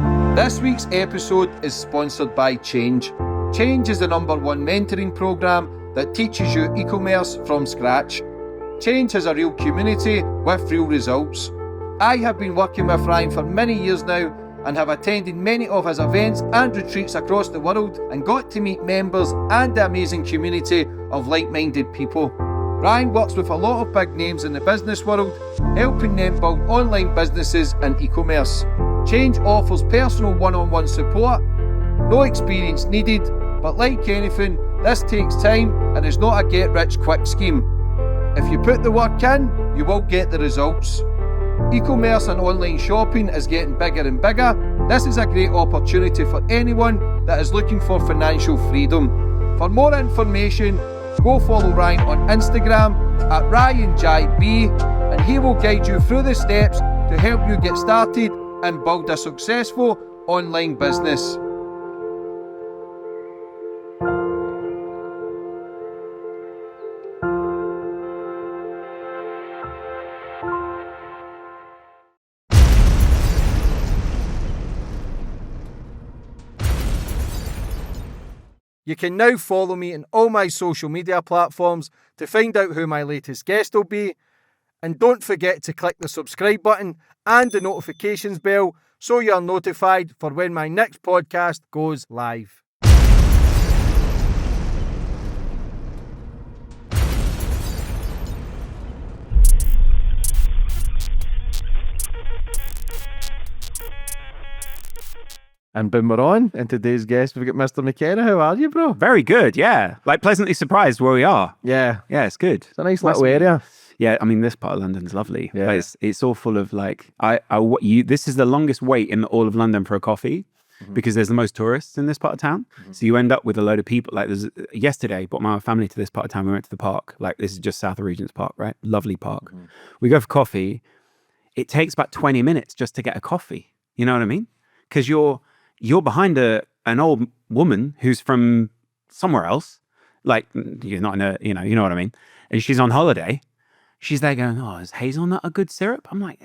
This week's episode is sponsored by Change. Change is the #1 mentoring program that teaches you e-commerce from scratch. Change has a real community with real results. I have been working with Ryan for many years now and have attended many of his events and retreats across the world and got to meet members and the amazing community of like-minded people. Ryan works with a lot of big names in the business world, helping them build online businesses and e-commerce. Change offers personal one-on-one support, no experience needed, but like anything, this takes time and is not a get-rich-quick scheme. If you put the work in, you will get the results. E-commerce and online shopping is getting bigger and bigger. This is a great opportunity for anyone that is looking for financial freedom. For more information, go follow Ryan on Instagram at RyanJB, and he will guide you through the steps to help you get started and build a successful online business. You can now follow me on all my social media platforms to find out who my latest guest will be. And don't forget to click the subscribe button and the notifications bell so you're notified for when my next podcast goes live. And boom, we're on. And today's guest, we've got Mr. McKenna. How are you, bro? Very good, yeah. Like pleasantly surprised where we are. Yeah. Yeah, it's good. It's a nice little area. Yeah, I mean, this part of London's lovely. Yeah. But it's all full of like, this is the longest wait in all of London for a coffee because there's the most tourists in this part of town. So you end up with a load of people. Like yesterday, brought my family to this part of town. We went to the park. Like this is just south of Regent's Park, right? Lovely park. We go for coffee. It takes about 20 minutes just to get a coffee. You know what I mean? Because you're behind an old woman who's from somewhere else, like you're not in a, you know what I mean? And she's on holiday. She's there going, oh, is hazelnut a good syrup? I'm like,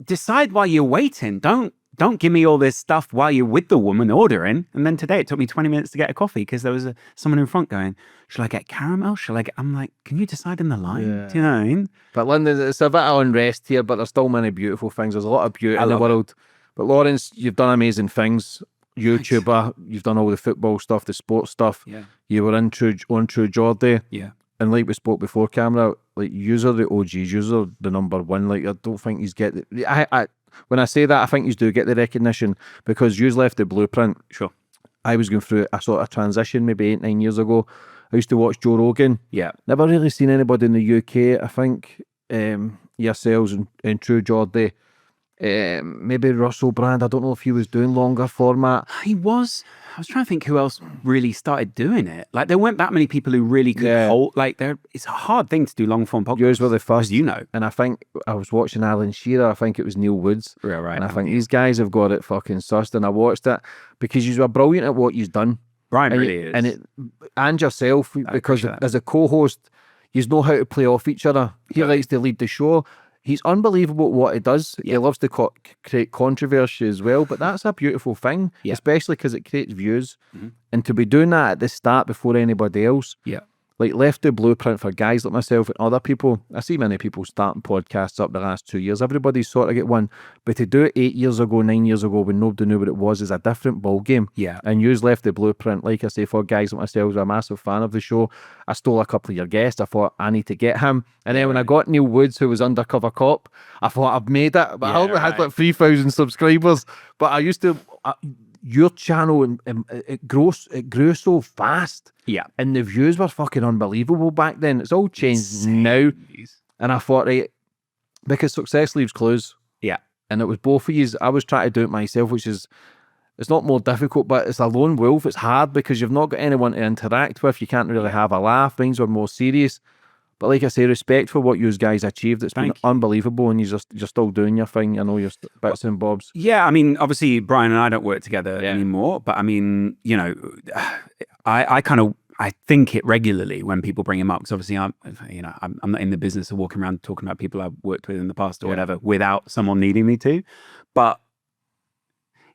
decide while you're waiting. Don't give me all this stuff while you're with the woman ordering. And then today it took me 20 minutes to get a coffee because there was someone in front going, shall I get caramel? I'm like, can you decide in the line? Yeah. Do you know what I mean? But London, it's a bit of unrest here, but there's still many beautiful things. There's a lot of beauty in the world. But Laurence, you've done amazing things. YouTuber, you've done all the football stuff, the sports stuff. Yeah. You were on True Geordie. Yeah. And like we spoke before camera, like yous are the OGs, yous are the #1. Like I don't think he's get when I say that, I think you do get the recognition because yous left the blueprint. Sure. I was going through a sort of transition maybe 8-9 years ago. I used to watch Joe Rogan. Yeah. Never really seen anybody in the UK. I think yourselves and True Geordie. Maybe Russell Brand. I don't know if he was doing longer format. He was. I was trying to think who else really started doing it. Like there weren't that many people who really could hold. Like it's a hard thing to do long form podcasts. Yours were the first, you know. And I think I was watching Alan Shearer. I think it was Neil Woods. Yeah, right. And I think these guys have got it fucking sussed. And I watched it because you were brilliant at what you've done. Brian really is. And yourself, because as a co-host, you know how to play off each other. He likes to lead the show. He's unbelievable at what he does. Yeah. He loves to create controversy as well, but that's a beautiful thing, especially because it creates views. And to be doing that at the start before anybody else, like left the blueprint for guys like myself and other people. I see many people starting podcasts up the last 2 years. Everybody's sort of get one, but to do it 8 years ago, 9 years ago, when nobody knew what it was, is a different ball game. Yeah. And you've left the blueprint, like I say, for guys like myself. I'm a massive fan of the show. I stole a couple of your guests. I thought I need to get him, and then when I got Neil Woods, who was undercover cop, I thought I've made it. But I only had like 3,000 subscribers. But I used to. Your channel and it grew so fast. Yeah. And the views were fucking unbelievable back then. It's all changed now. And I thought, right, because success leaves clues. Yeah. And it was both of you. I was trying to do it myself, which is, it's not more difficult, but it's a lone wolf. It's hard because you've not got anyone to interact with. You can't really have a laugh. Things are more serious. But like I say, respect for what you guys achieved. It's been unbelievable, and you're still doing your thing. I know you're bits and bobs. Yeah, I mean, obviously, Brian and I don't work together anymore, but I mean, you know, I think it regularly when people bring him up, because obviously I'm not in the business of walking around talking about people I've worked with in the past or whatever without someone needing me to. But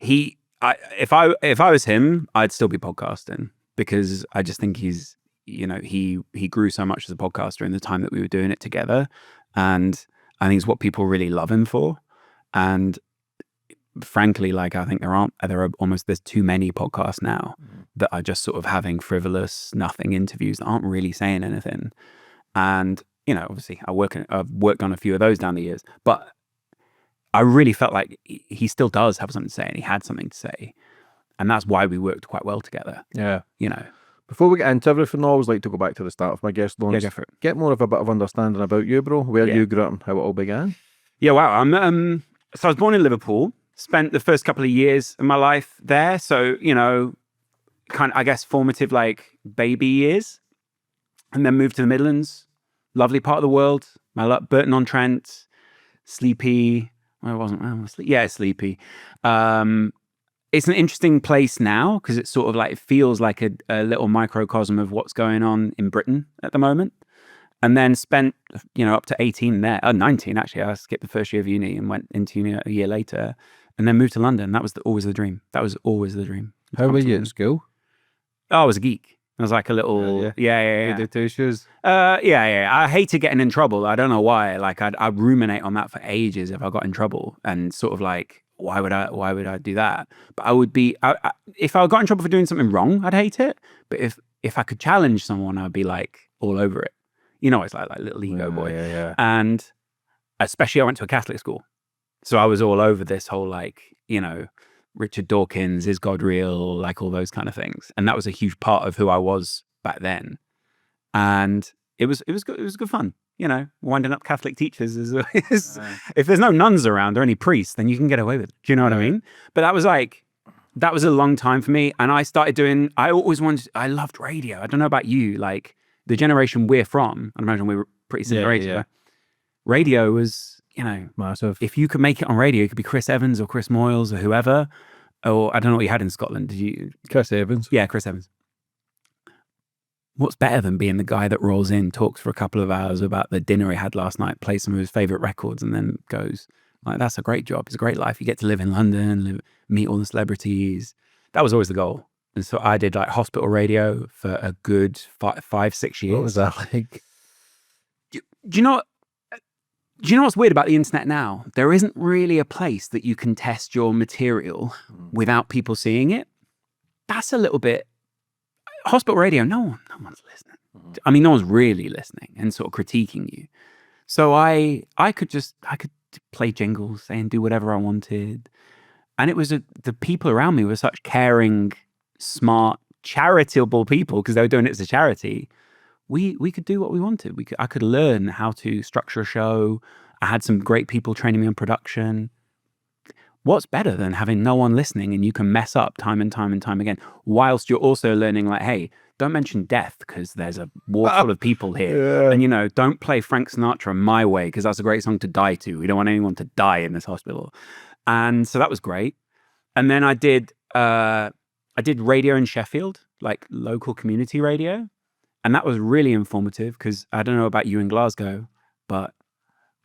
if I was him, I'd still be podcasting, because I just think he's, he grew so much as a podcaster in the time that we were doing it together, and I think it's what people really love him for. And frankly, like, I think there's too many podcasts now that are just sort of having frivolous, nothing interviews that aren't really saying anything. And obviously, I've worked on a few of those down the years, but I really felt like he still does have something to say, and he had something to say, and that's why we worked quite well together. Yeah, Before we get into everything, I always like to go back to the start of my guest, Laurence. Yeah, go for it. Get more of a bit of understanding about you, bro. Where you grew up and how it all began. Yeah, wow. So I was born in Liverpool. Spent the first couple of years of my life there. So kind of, I guess, formative, like, baby years, and then moved to the Midlands. Lovely part of the world. Burton-on-Trent, Sleepy. Well, it wasn't. Sleepy. It's an interesting place now, because it's sort of like, it feels like a little microcosm of what's going on in Britain at the moment. And then spent, up to 18 there. 19, actually. I skipped the first year of uni and went into uni a year later, and then moved to London. That was always the dream. How were you at school? Oh, I was a geek. I was like a little... Yeah. You did two shoes? Yeah. I hated getting in trouble. I don't know why. Like, I'd ruminate on that for ages if I got in trouble, and sort of like, why would I do that? But I would be... if I got in trouble for doing something wrong, I'd hate it. But if I could challenge someone, I'd be like all over it. It's like little ego boy. Yeah. And especially I went to a Catholic school. So I was all over this whole, like, Richard Dawkins, is God real? Like, all those kind of things. And that was a huge part of who I was back then. And it was good. It was good fun. Winding up Catholic teachers is if there's no nuns around or any priests, then you can get away with it. Do you know what I mean? But that was a long time for me. And I loved radio. I don't know about you, like, the generation we're from, I imagine we were pretty similar age. Yeah. Radio was, massive. if you could make it on radio, you could be Chris Evans or Chris Moyles or whoever. Or I don't know what you had in Scotland. Did you? Chris Evans. Yeah, Chris Evans. What's better than being the guy that rolls in, talks for a couple of hours about the dinner he had last night, plays some of his favorite records, and then goes? Like, that's a great job. It's a great life. You get to live in London, meet all the celebrities. That was always the goal. And so I did, like, hospital radio for a good 5-6 years. What was that like? Do you know what's weird about the internet now? There isn't really a place that you can test your material without people seeing it. That's a little bit... Hospital radio, no one's listening. I mean, no one's really listening and sort of critiquing you. So I could play jingles and do whatever I wanted. And it was the people around me were such caring, smart, charitable people, because they were doing it as a charity. We could do what we wanted. I could learn how to structure a show. I had some great people training me on production. What's better than having no one listening, and you can mess up time and time and time again, whilst you're also learning, like, hey, don't mention death because there's a war full of people here. Yeah. And, don't play Frank Sinatra My Way, because that's a great song to die to. We don't want anyone to die in this hospital. And so that was great. And then I did radio in Sheffield, like local community radio. And that was really informative, because I don't know about you in Glasgow, but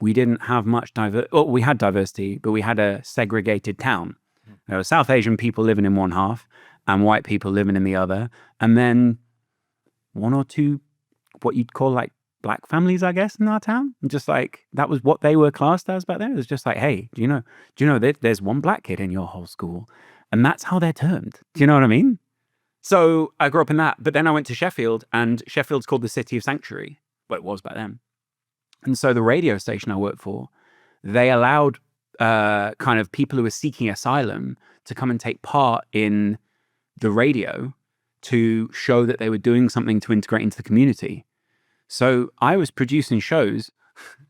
we didn't have much we had diversity, but we had a segregated town. There were South Asian people living in one half and white people living in the other. And then one or two, what you'd call, like, black families, I guess, in our town. And just like, that was what they were classed as back then. It was just like, hey, do you know that there's one black kid in your whole school? And that's how they're termed. Do you know what I mean? So I grew up in that. But then I went to Sheffield, and Sheffield's called the City of Sanctuary. Well, it was back then. And so the radio station I worked for, they allowed kind of people who were seeking asylum to come and take part in the radio to show that they were doing something to integrate into the community. So I was producing shows.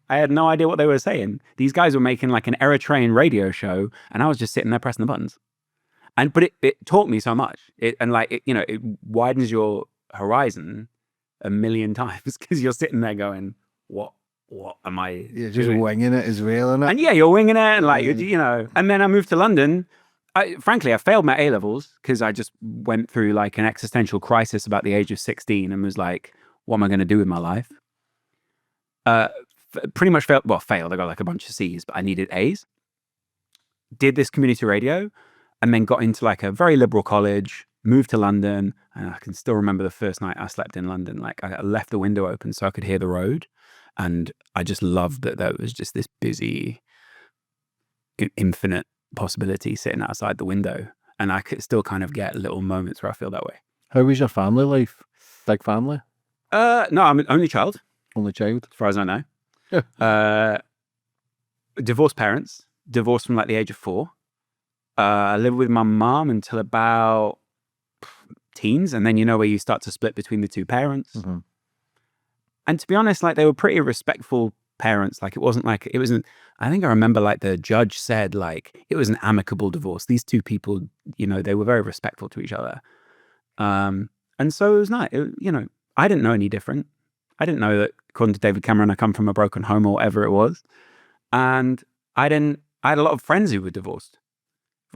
I had no idea what they were saying. These guys were making like an Eritrean radio show, and I was just sitting there pressing the buttons. But it taught me so much. It widens your horizon a million times, because you're sitting there going, what am I You're just doing? winging it as well, innit? And yeah, you're winging it, and like, and then I moved to London. Frankly, I failed my A-levels because I just went through like an existential crisis about the age of 16 and was like, what am I going to do with my life? Pretty much failed. I got like a bunch of C's, but I needed A's. Did this community radio, and then got into like a very liberal college, moved to London, and I can still remember the first night I slept in London. Like I left the window open so I could hear the road, and I just loved that there was just this busy, infinite possibility sitting outside the window, and I could still kind of get little moments where I feel that way. How was your family life? Big family? No, I'm an only child, Only child? as far as I know. Yeah. Divorced parents, divorced from like the age of 4. I lived with my mom until about teens, and then where you start to split between the two parents. Mm-hmm. And to be honest, like they were pretty respectful parents. Like it wasn't, I think I remember like the judge said like it was an amicable divorce. These two people, they were very respectful to each other. And so it was nice. I didn't know any different. I didn't know that, according to David Cameron, I come from a broken home or whatever it was. And I had a lot of friends who were divorced.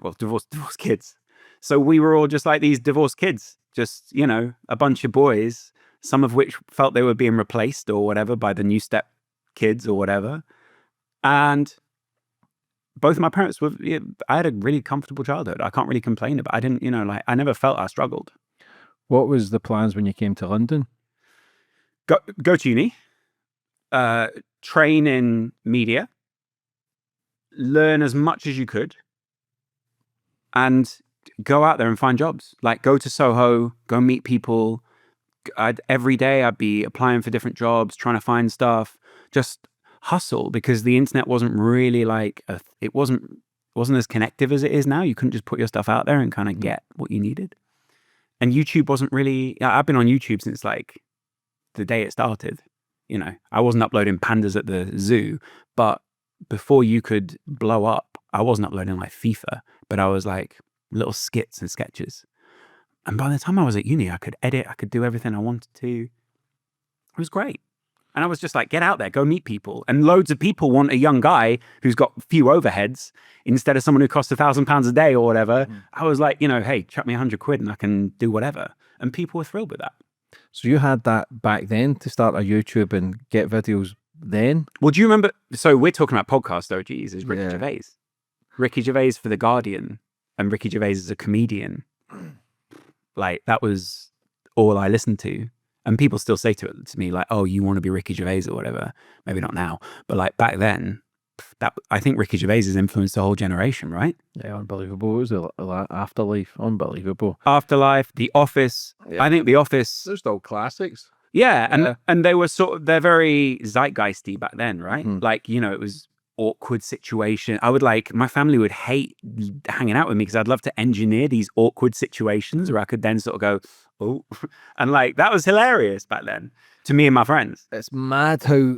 Well, divorced kids. So we were all just like these divorced kids, just, a bunch of boys, some of which felt they were being replaced or whatever by the new step kids or whatever. And both of my parents I had a really comfortable childhood. I can't really complain about it. I didn't, I never felt I struggled. What was the plans when you came to London? Go to uni, train in media, learn as much as you could, and go out there and find jobs. Like go to Soho, go meet people. Every day I'd be applying for different jobs, trying to find stuff, just hustle, because the internet wasn't really like, it wasn't as connective as it is now. You couldn't just put your stuff out there and kind of get what you needed. And YouTube wasn't really, I've been on YouTube since like the day it started. I wasn't uploading pandas at the zoo, but before you could blow up, I wasn't uploading like FIFA, but I was like little skits and sketches. And by the time I was at uni, I could edit, I could do everything I wanted to. It was great. And I was just like, get out there, go meet people. And loads of people want a young guy who's got few overheads instead of someone who costs £1,000 a day or whatever. I was like, hey, chuck me £100 and I can do whatever. And people were thrilled with that. So you had that back then to start a YouTube and get videos then? Well, do you remember? So we're talking about podcast OGs, is Ricky Gervais. Ricky Gervais for The Guardian, and Ricky Gervais as a comedian. Like that was all I listened to. And people still say to me like, oh, you want to be Ricky Gervais or whatever. Maybe not now, but like back then, I think Ricky Gervais has influenced a whole generation, right? Yeah, unbelievable. It was a Afterlife, unbelievable. Afterlife, The Office. Yeah. I think The Office. They're still classics. Yeah, and they were they're very zeitgeisty back then, right? Mm-hmm. Like, it was awkward situation. My family would hate hanging out with me because I'd love to engineer these awkward situations where I could then sort of go, oh, and like that was hilarious back then to me and my friends. It's mad how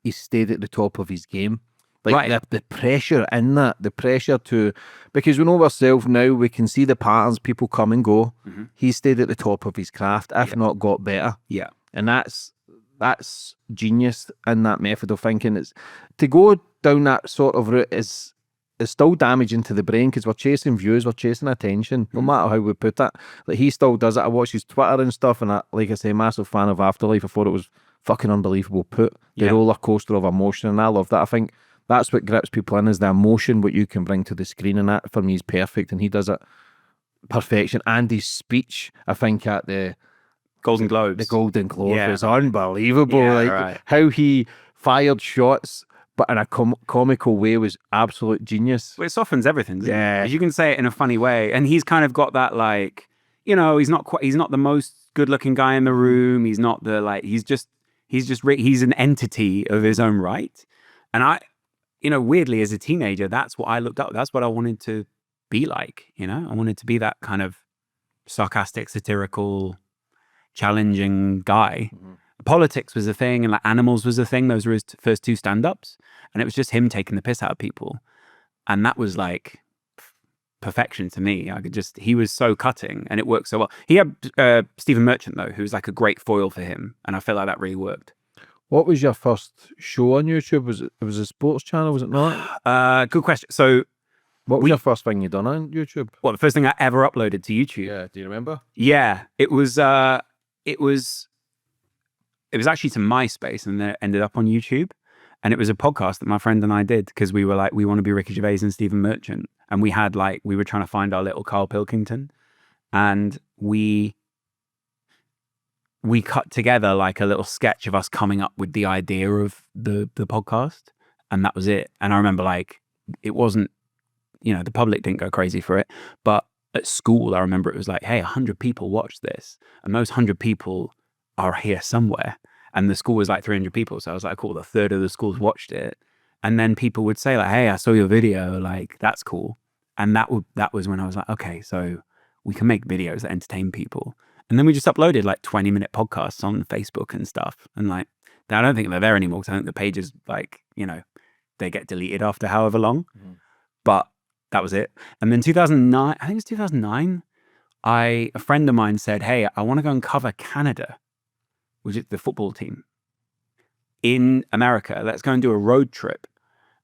he stayed at the top of his game. Like the pressure in that, the pressure to, because we know ourselves now, we can see the patterns, people come and go. Mm-hmm. He stayed at the top of his craft, if not got better. Yeah. And that's genius in that method of thinking. It's to go down that sort of route is still damaging to the brain because we're chasing views, we're chasing attention, no matter how we put it. Like he still does it. I watch his Twitter and stuff, and like I say, massive fan of Afterlife. I thought it was fucking unbelievable. The roller coaster of emotion, and I love that. I think that's what grips people in, is the emotion what you can bring to the screen, and that for me is perfect, and he does it perfection. And his speech, I think at the Golden Globes is unbelievable. How he fired shots but in a comical way was absolute genius. Well, it softens everything, doesn't it? You can say it in a funny way, and he's kind of got that like, he's not the most good-looking guy in the room. He's not he's an entity of his own right. And I, weirdly as a teenager, that's what I looked up. That's what I wanted to be like. I wanted to be that kind of sarcastic, satirical, challenging guy. Mm-hmm. Politics was a thing, and like animals was a thing. Those were his first 2 stand-ups, and it was just him taking the piss out of people, and that was like perfection to me. He was so cutting, and it worked so well. He had Stephen Merchant though, who was like a great foil for him, and I feel like that really worked. What was your first show on YouTube? It was a sports channel, was it not? Good question. So what was your first thing you done on YouTube? Well, the first thing I ever uploaded to YouTube. Yeah, do you remember? Yeah, it was actually to MySpace, and then it ended up on YouTube. And it was a podcast that my friend and I did because we were like, we want to be Ricky Gervais and Stephen Merchant. And we had like, we were trying to find our little Carl Pilkington. And we cut together like a little sketch of us coming up with the idea of the podcast. And that was it. And I remember like, it wasn't, you know, the public didn't go crazy for it. But at school, I remember it was like, hey, 100 people watched this. And those 100 people are here somewhere. And the school was like 300 people. So I was like, cool, a third of the schools watched it. And then people would say like, hey, I saw your video. Like, that's cool. And that was when I was like, okay, so we can make videos that entertain people. And then we just uploaded like 20-minute podcasts on Facebook and stuff. And like, I don't think they're there anymore because I think the pages, like, you know, they get deleted after however long. But that was it. And then 2009, I think it's 2009, a friend of mine said, hey, I want to go and cover Canada, which is the football team in America. Let's go and do a road trip.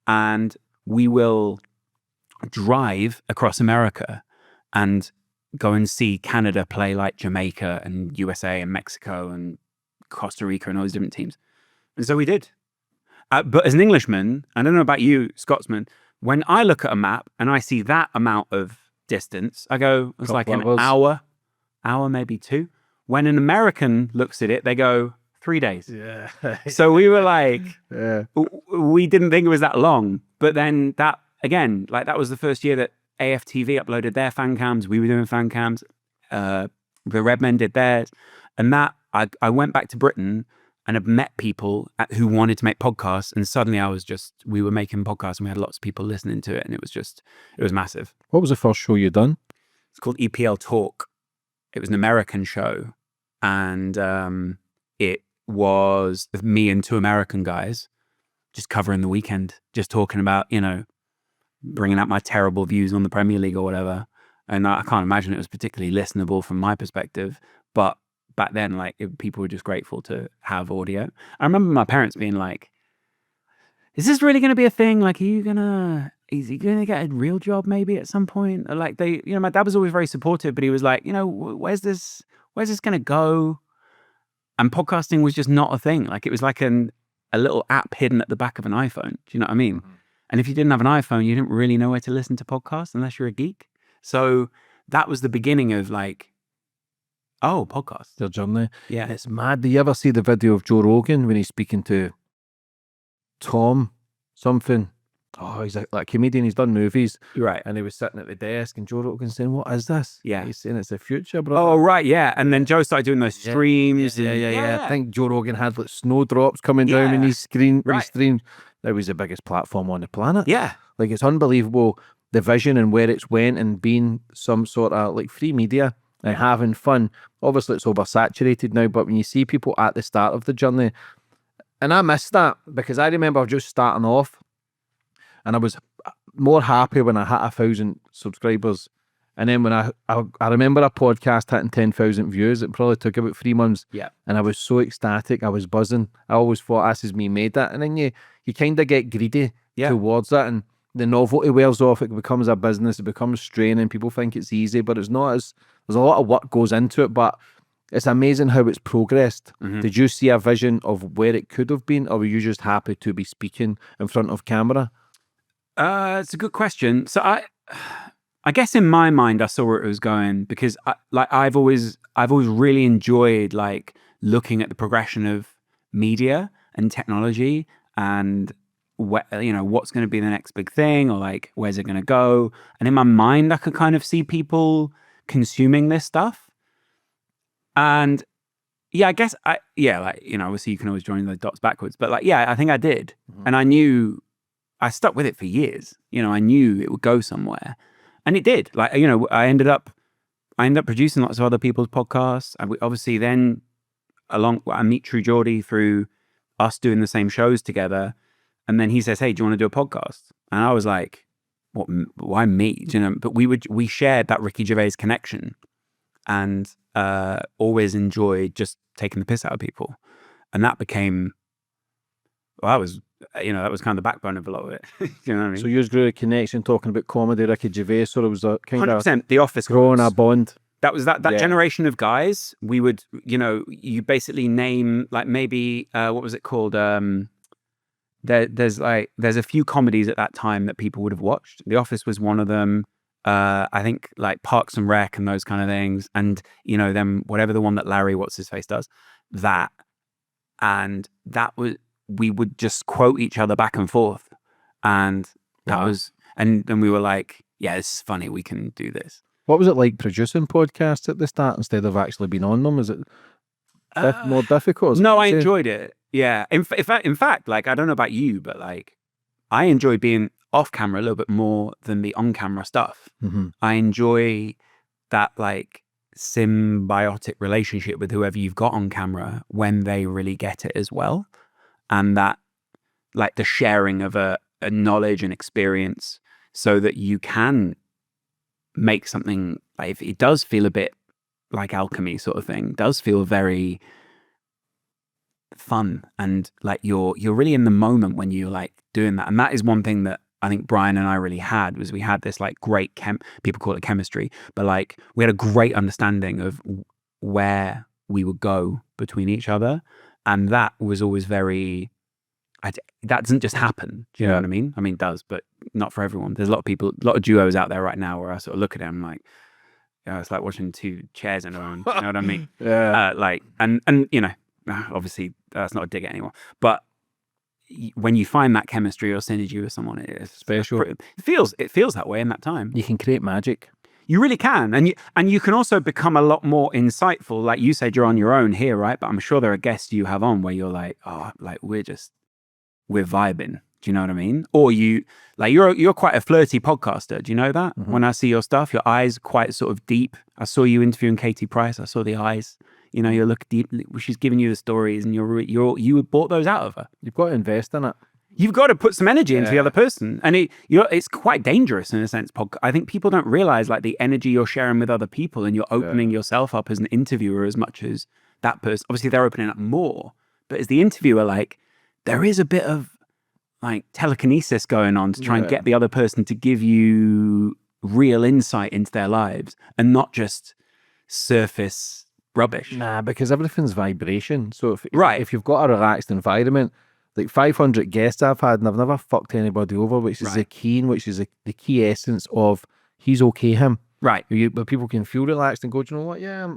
And we will drive across America and go and see Canada play like Jamaica and USA and Mexico and Costa Rica and all these different teams. And so we did. But as an Englishman, I don't know about you, Scotsman, when I look at a map and I see that amount of distance, I go, it's like an hour, maybe 2. When an American looks at it, they go 3 days. Yeah. So we were like, Yeah. we didn't think it was that long. But then that, again, like that was the first year that AFTV uploaded their fan cams. We were doing fan cams. The Redmen did theirs. And that, I went back to Britain and have met people who wanted to make podcasts. And suddenly we were making podcasts and we had lots of people listening to it. And it was massive. What was the first show you done? It's called EPL Talk. It was an American show. And it was me and 2 American guys just covering the weekend, just talking about, you know, bringing out my terrible views on the Premier League or whatever. And I can't imagine it was particularly listenable from my perspective. But back then, like, people were just grateful to have audio. I remember my parents being like, is this really going to be a thing? Like, is he going to get a real job maybe at some point? Or like you know, my dad was always very supportive, but he was like, you know, where's this going to go? And podcasting was just not a thing. Like, it was like a little app hidden at the back of an iPhone. Do you know what I mean? Mm-hmm. And if you didn't have an iPhone, you didn't really know where to listen to podcasts unless you're a geek. So that was the beginning of like, oh, podcasts. Their journey. Yeah. It's mad. Do you ever see the video of Joe Rogan when he's speaking to Tom something? Oh, he's like a comedian. He's done movies. Right. And he was sitting at the desk and Joe Rogan saying, what is this? Yeah. He's saying it's the future, bro. Oh, right. Yeah. And then Joe started doing those streams. Yeah. I think Joe Rogan had like snowdrops coming down in his screen. Right. His stream. That was the biggest platform on the planet. Yeah. Like, it's unbelievable, the vision and where it's went, and being some sort of like free media and having fun. Obviously, it's oversaturated now, but when you see people at the start of the journey, and I missed that because I remember just starting off and I was more happy when I hit 1,000 subscribers. And then when I remember a podcast hitting 10,000 views, it probably took about 3 months. Yeah. And I was so ecstatic. I was buzzing. I always thought, this is me made it. And then you kind of get greedy towards it. And the novelty wears off. It becomes a business. It becomes straining. People think it's easy, but it's not. There's a lot of work goes into it, but it's amazing how it's progressed. Mm-hmm. Did you see a vision of where it could have been, or were you just happy to be speaking in front of camera? It's a good question. So I guess in my mind, I saw where it was going because I've always really enjoyed like looking at the progression of media and technology and you know, what's going to be the next big thing, or like, where's it going to go? And in my mind, I could kind of see people consuming this stuff. And yeah, I guess like, you know, obviously you can always join the dots backwards, but like, yeah, I think I did. Mm-hmm. And I knew I stuck with it for years. You know, I knew it would go somewhere. And it did. Like, you know, I ended up producing lots of other people's podcasts. And obviously then I meet True Geordie through us doing the same shows together. And then he says, hey, do you want to do a podcast? And I was like, what, why me? Do you know, but we shared that Ricky Gervais connection and always enjoyed just taking the piss out of people. And that became, well, that was kind of the backbone of a lot of it. You know what I mean? So you grew a connection talking about comedy, Ricky Gervais, so it was a kind 100%, of The Office growing a bond. That was that generation of guys. We would, you know, you basically name like maybe what was it called? there's a few comedies at that time that people would have watched. The Office was one of them. I think like Parks and Rec and those kind of things, and then whatever the one that Larry what's his face does, that was, we would just quote each other back and forth, and that was, and then we were like, yeah, this is funny, we can do this. What was it like producing podcasts at the start instead of actually being on them? Is it more difficult? No, I enjoyed it. Yeah. In fact, like, I don't know about you, but like, I enjoy being off camera a little bit more than the on camera stuff. Mm-hmm. I enjoy that like symbiotic relationship with whoever you've got on camera when they really get it as well. And that like the sharing of a knowledge and experience so that you can make something, like, if it does feel a bit like alchemy sort of thing, does feel very fun, and like you're really in the moment when you're like doing that. And that is one thing that I think Brian and I really had, was we had this like great people call it chemistry, but like we had a great understanding of where we would go between each other. And that was always very, that doesn't just happen. Do you know what I mean? I mean, it does, but not for everyone. There's a lot of duos out there right now where I sort of look at them like, it's like watching two chairs in a row. You know what I mean? Yeah. Like, and obviously that's not a dig at anyone, but when you find that chemistry or synergy with someone, it's special. It feels that way in that time. You can create magic. You really can, and you can also become a lot more insightful. Like you said, you're on your own here, right? But I'm sure there are guests you have on where you're like, oh, like we're vibing. Do you know what I mean? Or you're quite a flirty podcaster. Do you know that? Mm-hmm. When I see your stuff, your eyes quite sort of deep. I saw you interviewing Katie Price. I saw the eyes. You look deep. She's giving you the stories, and you bought those out of her. You've got to invest in it. You've got to put some energy into the other person, and it's quite dangerous in a sense. I think people don't realize like the energy you're sharing with other people, and you're opening yourself up as an interviewer as much as that person. Obviously, they're opening up more, but as the interviewer, like there is a bit of like telekinesis going on to try and get the other person to give you real insight into their lives and not just surface rubbish. Nah, because everything's vibration. So if you've got a relaxed environment, like 500 guests I've had, and I've never fucked anybody over, which is the key, which is the key essence of he's okay, him. Right. Where people can feel relaxed and go, do you know what? Yeah.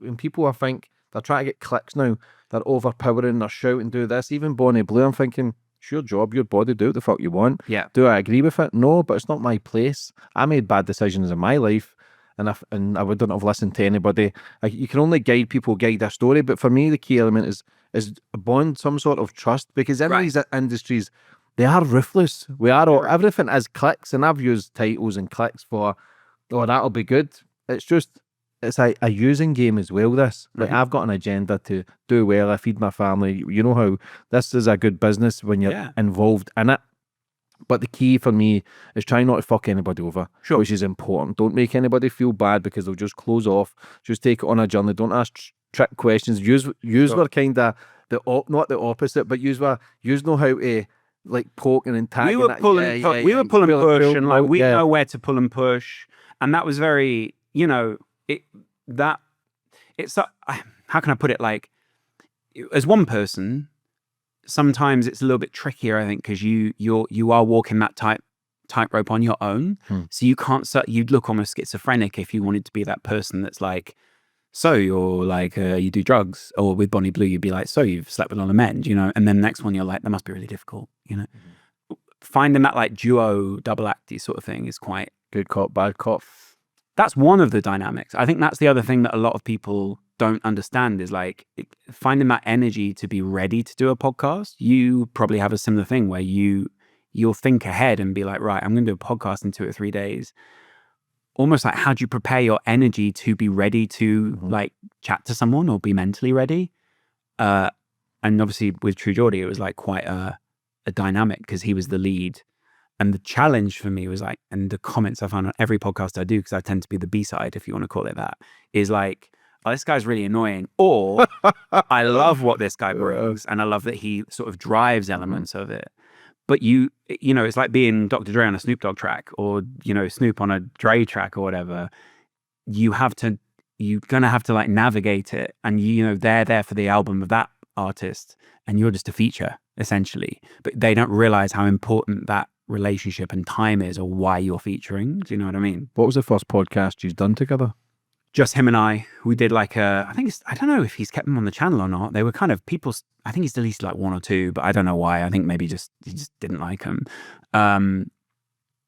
And people, I think, they're trying to get clicks now. They're overpowering, they're shouting, do this. Even Bonnie Blue, I'm thinking, it's your job, your body, do what the fuck you want. Yeah. Do I agree with it? No, but it's not my place. I made bad decisions in my life, and I wouldn't have listened to anybody. You can only guide their story, but for me, the key element is bond some sort of trust, because in these industries, they are ruthless. Everything is clicks, and I've used titles and clicks for, oh, that'll be good. It's a using game as well, this. Like, I've got an agenda to do well, I feed my family. You know how this is a good business when you're involved in it. But the key for me is trying not to fuck anybody over, which is important. Don't make anybody feel bad because they'll just close off. Just take it on a journey. Don't ask trick questions. Use were kind of not the opposite, but use know how to like poke and tag. We were pulling, we were pulling push, and like we know where to pull and push, and that was very, how can I put it? Like, as one person, sometimes it's a little bit trickier, I think, because you are walking that tightrope on your own. So you can't. You'd look almost schizophrenic if you wanted to be that person that's like, so you're like, you do drugs, or with Bonnie Blue, you'd be like, so you've slept with all the men, and then the next one you're like, that must be really difficult, Finding that like duo double acty sort of thing is quite good cop, bad cop. That's one of the dynamics. I think that's the other thing that a lot of people don't understand is like finding that energy to be ready to do a podcast. You probably have a similar thing where you'll think ahead and be like, right, I'm going to do a podcast in 2 or 3 days. Almost like, how do you prepare your energy to be ready to like chat to someone or be mentally ready? And obviously with True Geordie, it was like quite a dynamic because he was the lead. And the challenge for me was like, and the comments I found on every podcast I do, because I tend to be the B-side, if you want to call it that, is like, oh, this guy's really annoying. Or I love what this guy brings. And I love that he sort of drives elements of it. But it's like being Dr. Dre on a Snoop Dogg track, or, Snoop on a Dre track or whatever. You're going to have to like navigate it. And, they're there for the album of that artist and you're just a feature. essentially, but they don't realize how important that relationship and time is, or why you're featuring. Do you know what I mean? What was the first podcast you've done together? Just him and I. We did like I don't know if he's kept them on the channel or not. They were kind of I think he's deleted like one or two, but I don't know why. I think maybe he just didn't like them.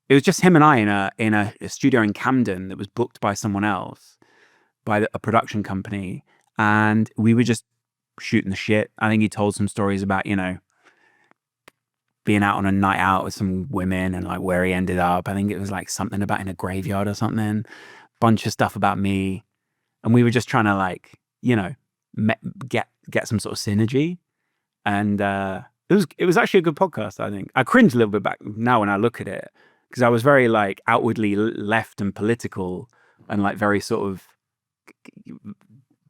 It was just him and I in a studio in Camden that was booked by someone else, by a production company, and we were just shooting the shit. I think he told some stories about, being out on a night out with some women and like where he ended up. I think it was like something about in a graveyard or something. Bunch of stuff about me, and we were just trying to like, get some sort of synergy. And it was actually a good podcast. I think I cringe a little bit back now when I look at it, because I was very like outwardly left and political and like very sort of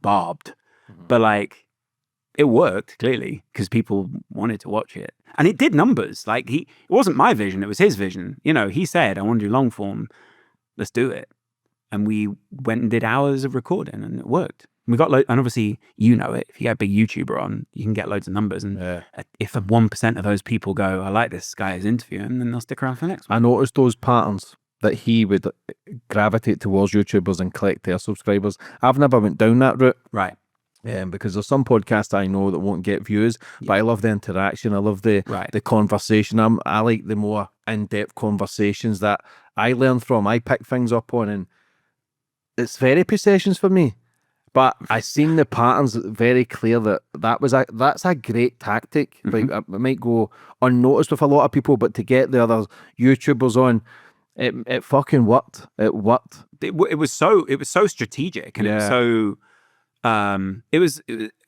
barbed, but like it worked clearly because people wanted to watch it, and it did numbers. Like it wasn't my vision, it was his vision. He said, I want to do long form, let's do it. And we went and did hours of recording, and it worked. We got and obviously, if you get a big YouTuber on, you can get loads of numbers. And if 1% of those people go, I like this guy's interviewing, then they'll stick around for the next one. I noticed those patterns that he would gravitate towards YouTubers and collect their subscribers. I've never went down that route. Right. Because there's some podcasts I know that won't get views, but I love the interaction. I love the conversation. I like the more in-depth conversations that I learn from. I pick things up on, and it's therapy sessions for me. But I seen the patterns very clear that's a great tactic. Like, it might go unnoticed with a lot of people, but to get the other YouTubers on, it fucking worked. It worked. It was so strategic, and it was so it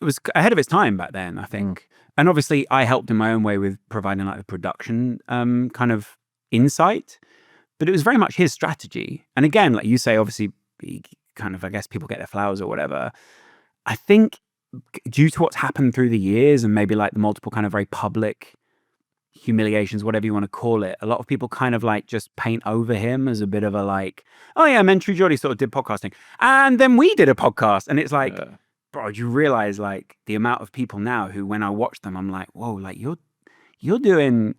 was ahead of its time back then, I think. And obviously I helped in my own way with providing like the production kind of insight, but it was very much his strategy. And again, like you say, obviously kind of, I guess people get their flowers or whatever. I think due to what's happened through the years, and maybe like the multiple kind of very public humiliations, whatever you want to call it, a lot of people kind of like just paint over him as a bit of a like, oh yeah, Mentry Geordie sort of did podcasting, and then we did a podcast. And it's like, bro, do you realize like the amount of people now who, when I watch them, I'm like, whoa, like you're doing,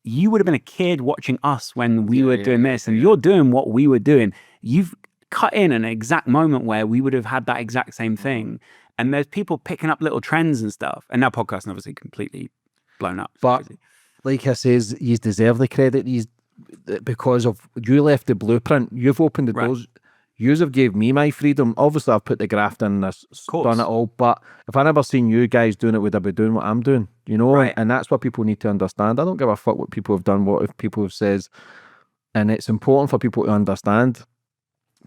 you would have been a kid watching us when we were doing this, and you're doing what we were doing. You've cut in an exact moment where we would have had that exact same thing. And there's people picking up little trends and stuff. And now podcasting obviously completely blown up. But like I says, you deserve the credit. Because of you left the blueprint. You've opened the doors. You have gave me my freedom. Obviously, I've put the graft in, done it all. But if I never seen you guys doing it, would I be doing what I'm doing? Right. And that's what people need to understand. I don't give a fuck what people have done, what if people have says. And it's important for people to understand.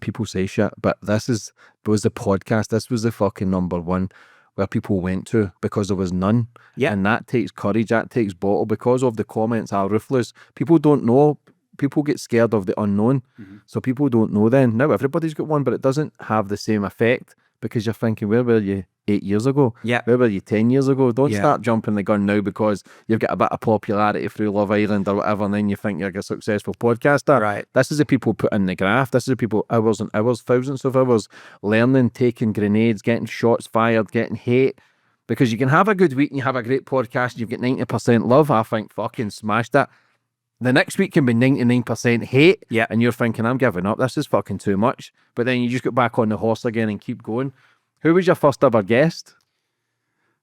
People say shit, but was the podcast. This was the fucking number one where people went to because there was none. Yeah. And that takes courage, that takes bottle, because of the comments are ruthless. People don't know. People get scared of the unknown. So people don't know then. Now everybody's got one, but it doesn't have the same effect, because you're thinking, where were you 8 years ago? Yeah. Where were you 10 years ago? Don't start jumping the gun now because you've got a bit of popularity through Love Island or whatever, and then you think you're a successful podcaster. Right. This is the people put in the graph. This is the people hours and hours, thousands of hours, learning, taking grenades, getting shots fired, getting hate. Because you can have a good week and you have a great podcast and you've got 90% love. I think fucking smashed it. The next week can be 99% hate. Yeah. And you're thinking, I'm giving up. This is fucking too much. But then you just get back on the horse again and keep going. Who was your first ever guest?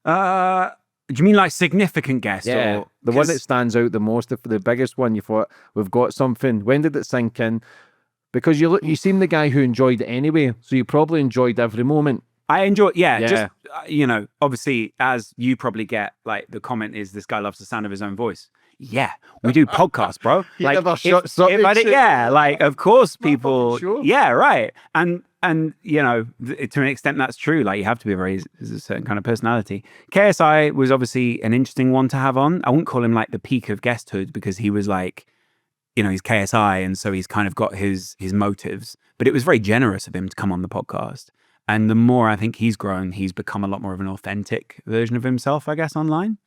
Do you mean like significant guest? Yeah. The one that stands out the most, the biggest one you thought, we've got something. When did it sink in? Because you seem the guy who enjoyed it anyway. So you probably enjoyed every moment. I enjoy, just, obviously, as you probably get, like, the comment is, this guy loves the sound of his own voice. Yeah, we do podcasts, bro. Like, of course, people. Sure. Yeah, right. And to an extent, that's true. Like, you have to be a certain kind of personality. KSI was obviously an interesting one to have on. I wouldn't call him like the peak of guesthood, because he was like, he's KSI, and so he's kind of got his motives. But it was very generous of him to come on the podcast. And the more I think he's grown, he's become a lot more of an authentic version of himself, I guess, online.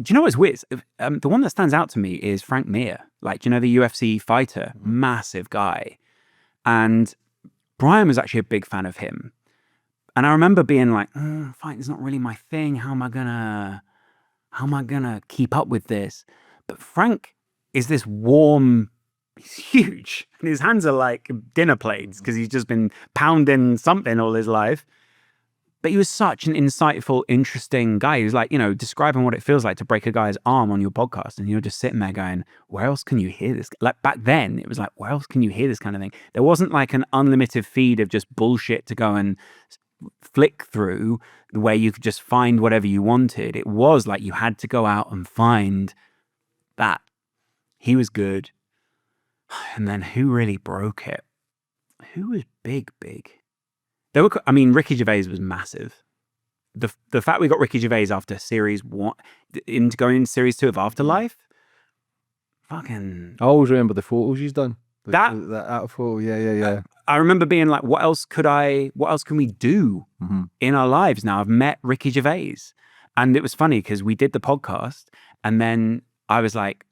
Do you know what's weird? The one that stands out to me is Frank Mir. Like, do you know, the UFC fighter? Massive guy. And Brian was actually a big fan of him. And I remember being like, fighting's not really my thing. How am I how am I gonna keep up with this? But Frank is this warm, he's huge, and his hands are like dinner plates because he's just been pounding something all his life. But he was such an insightful, interesting guy. He was like, describing what it feels like to break a guy's arm on your podcast. And you're just sitting there going, where else can you hear this? Like back then, it was like, where else can you hear this kind of thing? There wasn't like an unlimited feed of just bullshit to go and flick through where you could just find whatever you wanted. It was like you had to go out and find that. He was good. And then who really broke it? Who was big? Ricky Gervais was massive. The fact we got Ricky Gervais after series 1 into going into series 2 of Afterlife, fucking. I always remember the photos he's done. That photo, yeah. I remember being like, what else can we do in our lives now? I've met Ricky Gervais. And it was funny because we did the podcast and then I was like,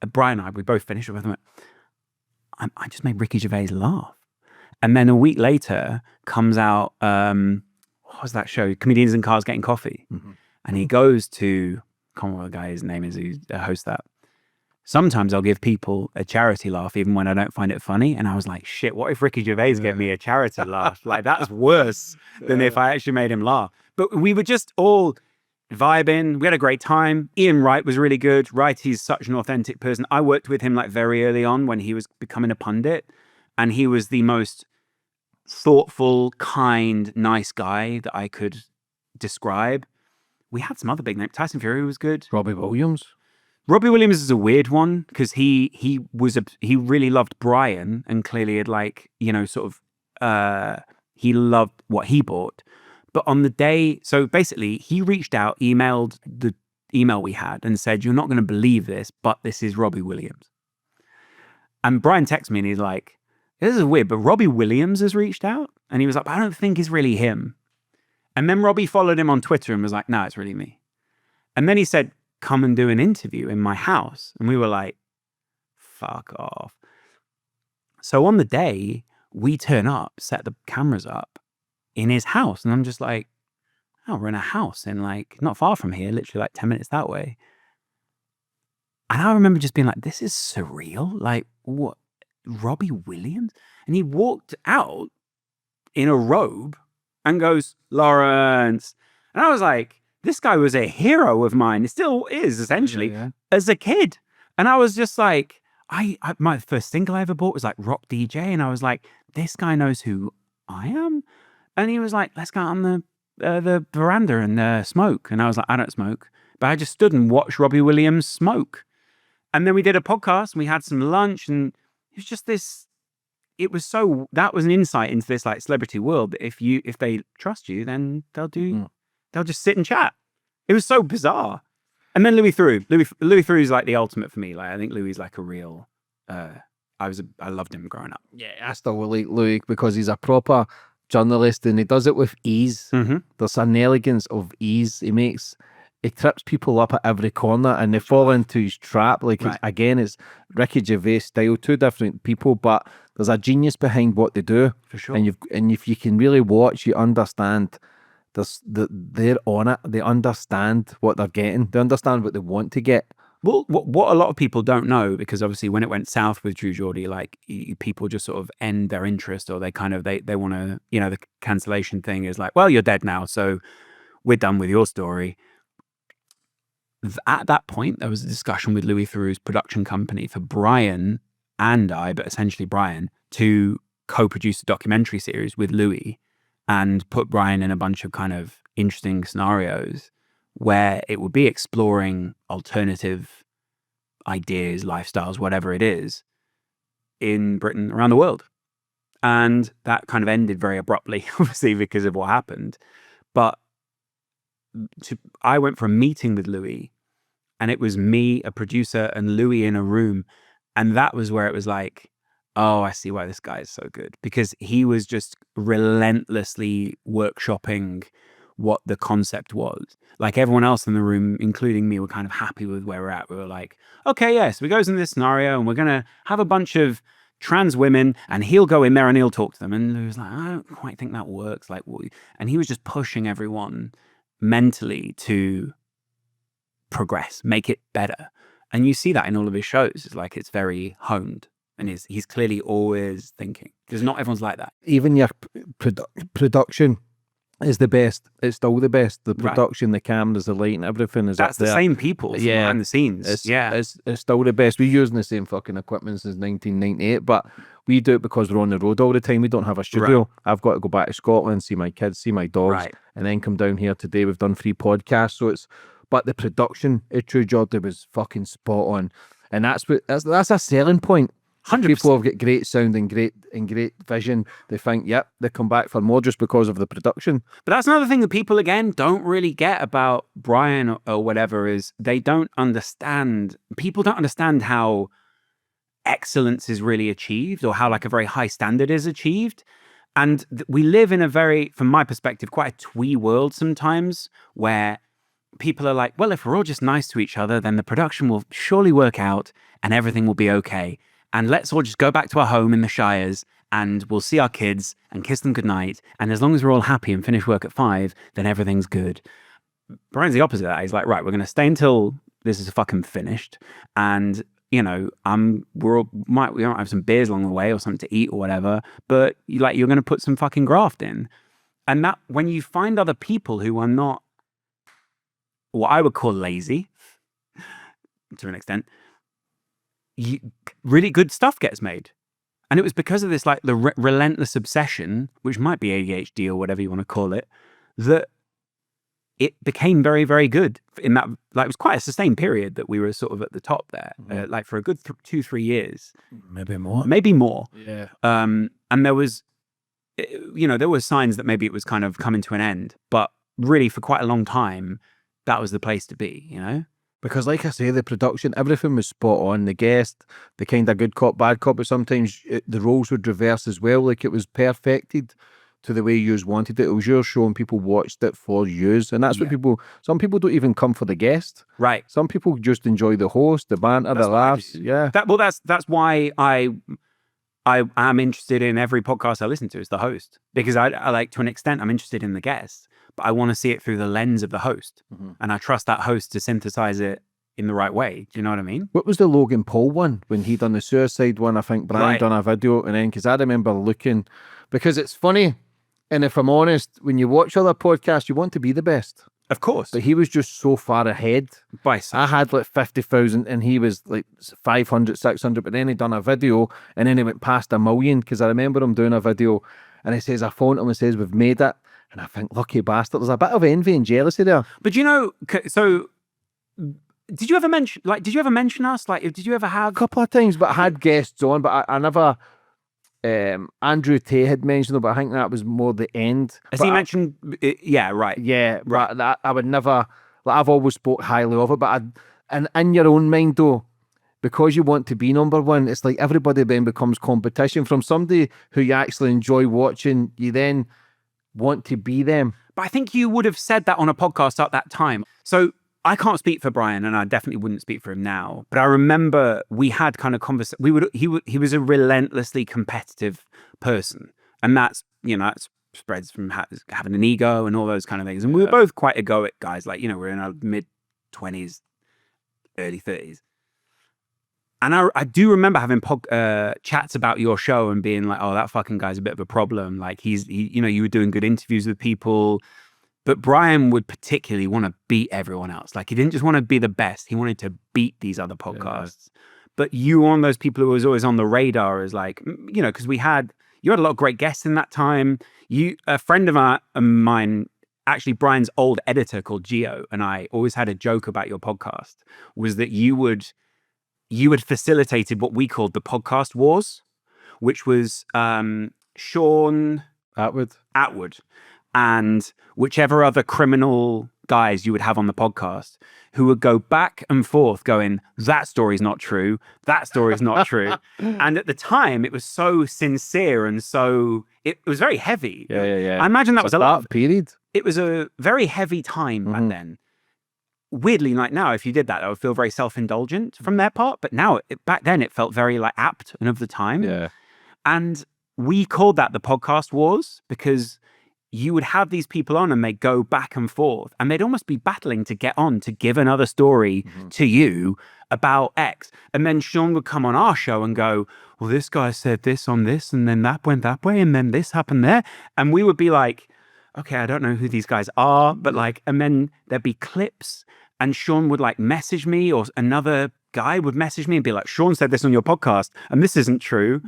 Brian and I, we both finished with him. I just made Ricky Gervais laugh. And then a week later comes out, what was that show? Comedians in Cars Getting Coffee. And he goes to, I can't remember what the guy's name is who hosts that. Sometimes I'll give people a charity laugh even when I don't find it funny. And I was like, shit, what if Ricky Gervais gave me a charity laugh? Like that's worse than if I actually made him laugh. But we were just all vibing. We had a great time. Ian Wright was really good. Wright, he's such an authentic person. I worked with him like very early on when he was becoming a pundit. And he was the most thoughtful, kind, nice guy that I could describe. We had some other big names. Tyson Fury was good. Robbie Williams is a weird one because he really loved Brian and clearly had he loved what he bought. But on the day, so basically he reached out, emailed the email we had and said, you're not going to believe this, but this is Robbie Williams. And Brian texted me and he's like, this is weird, but Robbie Williams has reached out. And he was like, I don't think it's really him. And then Robbie followed him on Twitter and was like, no, it's really me. And then he said, come and do an interview in my house. And we were like, fuck off. So on the day, we turn up, set the cameras up in his house. And I'm just like, oh, we're in a house in like, not far from here, literally like 10 minutes that way. And I remember just being like, this is surreal. Like, what? Robbie Williams? And he walked out in a robe and goes, Laurence. And I was like, this guy was a hero of mine. It still is, essentially, as a kid. And I was just like, my first single I ever bought was like Rock DJ. And I was like, this guy knows who I am. And he was like, let's go out on the veranda and smoke. And I was like, I don't smoke. But I just stood and watched Robbie Williams smoke. And then we did a podcast and we had some lunch and it was just this, that was an insight into this like celebrity world. That if they trust you, then they'll just sit and chat. It was so bizarre. And then Louis Theroux is like the ultimate for me. Like, I think Louis is like a real, I loved him growing up. Yeah, I still like Louis because he's a proper journalist and he does it with ease. There's an elegance of ease he trips people up at every corner and they fall into his trap. Like, again, it's Ricky Gervais style, two different people, but there's a genius behind what they do. For sure. And if you can really watch, you understand they're on it. They understand what they're getting. They understand what they want to get. Well, what a lot of people don't know, because obviously when it went south with Geordie, like people just sort of end their interest, or they want to, the cancellation thing is like, well, you're dead now, so we're done with your story. At that point, there was a discussion with Louis Theroux's production company for Brian and I, but essentially Brian, to co-produce a documentary series with Louis and put Brian in a bunch of kind of interesting scenarios where it would be exploring alternative ideas, lifestyles, whatever it is, in Britain, around the world. And that kind of ended very abruptly, obviously, because of what happened. But I went for a meeting with Louis, and it was me, a producer, and Louis in a room. And that was where it was like, oh, I see why this guy is so good. Because he was just relentlessly workshopping what the concept was. Like, everyone else in the room, including me, were kind of happy with where we're at. We were like, okay, yes, we goes in this scenario and we're going to have a bunch of trans women and he'll go in there and he'll talk to them. And Louis was like, I don't quite think that works. Like, and he was just pushing everyone mentally to progress, make it better. And you see that in all of his shows. It's like it's very honed, and he's clearly always thinking, because not everyone's like that. Even your production is the best. It's still the best. The production, the cameras, the lighting, everything is That's up there. the same people from behind the scenes. It's still the best. We're using the same fucking equipment since 1998, but we do it because we're on the road all the time. We don't have a studio. Right. I've got to go back to Scotland, see my kids, see my dogs, and then come down here today. We've done 3 podcasts, so but the production at True Geordie was fucking spot on, and that's a selling point. 100%. People have got great sound and great vision. They think, yep, they come back for more just because of the production. But that's another thing that people, again, don't really get about Brian or whatever, is people don't understand how excellence is really achieved, or how like a very high standard is achieved. And we live in a very, from my perspective, quite a twee world sometimes, where people are like, well, if we're all just nice to each other, then the production will surely work out and everything will be okay. And let's all just go back to our home in the Shires and we'll see our kids and kiss them goodnight. And as long as we're all happy and finish work at 5, then everything's good. Brian's the opposite of that. He's like, right, we're going to stay until this is fucking finished. And, you know, we might have some beers along the way or something to eat or whatever, but you're going to put some fucking graft in. And that, when you find other people who are not what I would call lazy, to an extent, really good stuff gets made. And it was because of this, like, the relentless obsession, which might be ADHD or whatever you want to call it, that it became very, very good in that, like, it was quite a sustained period that we were sort of at the top there, like for a good 2-3 years. Maybe more. Yeah. And there was, there were signs that maybe it was kind of coming to an end, but really for quite a long time, that was the place to be, Because like I say, the production, everything was spot on. The guest, the kind of good cop, bad cop, but sometimes the roles would reverse as well. Like it was perfected to the way yous wanted it. It was your show and people watched it for yous. And that's what some people don't even come for the guest. Right. Some people just enjoy the host, the banter, the laughs. Yeah. That's why I am interested in every podcast I listen to as the host, because I like, to an extent, I'm interested in the guests, but I want to see it through the lens of the host. And I trust that host to synthesize it in the right way. Do you know what I mean? What was the Logan Paul one when he done the suicide one? I think Brian done a video, and then, because I remember looking, because it's funny, and if I'm honest, when you watch other podcasts, you want to be the best. Of course. But he was just so far ahead. I had like 50,000 and he was like 500, 600, but then he done a video and then he went past 1 million, because I remember him doing a video and he says, I phoned him and says, we've made it. And I think, lucky bastard, there's a bit of envy and jealousy there. But so did you ever mention us? Like, did you ever have? A couple of times, but I had guests on, but I never... Andrew Tay had mentioned it, but I think that was more the end. Has he mentioned? Yeah, right. Yeah, right. But I would never. Like, I've always spoke highly of it, but and in your own mind though, because you want to be number one, it's like everybody then becomes competition. From somebody who you actually enjoy watching, you then want to be them. But I think you would have said that on a podcast at that time. So I can't speak for Brian, and I definitely wouldn't speak for him now. But I remember we had kind of conversation. He was a relentlessly competitive person, and that spreads from having an ego and all those kind of things. And we were both quite egoic guys. Like, we're in our mid-20s, early 30s. And I do remember having chats about your show and being like, oh, that fucking guy's a bit of a problem. Like, you were doing good interviews with people. But Brian would particularly want to beat everyone else. Like, he didn't just want to be the best. He wanted to beat these other podcasts. Yeah. But you were one of those people who was always on the radar as like, because you had a lot of great guests in that time. A friend of mine, actually Brian's old editor called Gio, and I always had a joke about your podcast, was that you had facilitated what we called the podcast wars, which was Sean Atwood. And whichever other criminal guys you would have on the podcast, who would go back and forth going, that story's not true, that story's not true. And at the time, it was so sincere and so, it was very heavy. Yeah. I imagine that was a lot. Period. It was a very heavy time back then. Weirdly, like now, if you did that, I would feel very self-indulgent from their part. But now, back then, it felt very like apt and of the time. Yeah. And we called that the podcast wars because you would have these people on and they go back and forth and they'd almost be battling to get on to give another story to you about X. And then Sean would come on our show and go, well, this guy said this on this and then that went that way and then this happened there. And we would be like, okay, I don't know who these guys are, but like, and then there'd be clips and Sean would like message me or another guy would message me and be like, Sean said this on your podcast and this isn't true.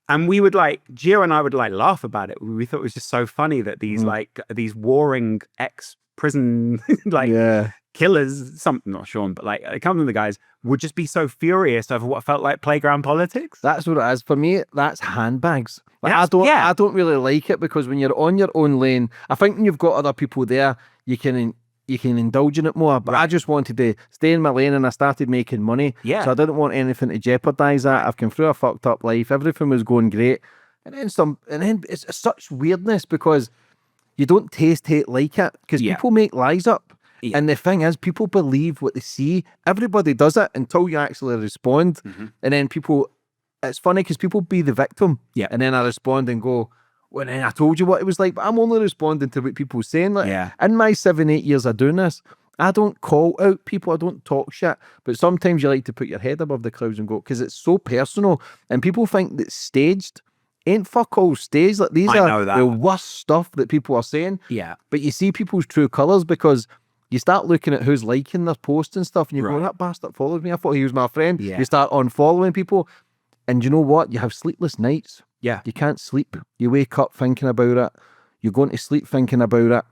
And we would like, Gio and I would like laugh about it. We thought it was just so funny that these like, these warring ex-prison like killers, something, not Sean, but like a couple of the guys would just be so furious over what felt like playground politics. That's what it is. For me, that's handbags. Like, I don't really like it because when you're on your own lane, I think when you've got other people there, you can indulge in it more. But I just wanted to stay in my lane and I started making money. Yeah. So I didn't want anything to jeopardize that. I've come through a fucked up life. Everything was going great. And then it's such weirdness because you don't taste hate like it because people make lies up. Yeah. And the thing is, people believe what they see. Everybody does it until you actually respond. And then it's funny because people be the victim. Yeah. And then I respond and go, well, then I told you what it was like, but I'm only responding to what people are saying. Like, in my 7-8 years of doing this, I don't call out people, I don't talk shit, but sometimes you like to put your head above the clouds and go, because it's so personal, and people think that staged ain't fuck all staged. Like, these are the worst stuff that people are saying. Yeah. But you see people's true colours because you start looking at who's liking their posts and stuff, and you go, that bastard follows me, I thought he was my friend. Yeah. You start unfollowing people, and you know what? You have sleepless nights. Yeah. You can't sleep. You wake up thinking about it. You're going to sleep thinking about it.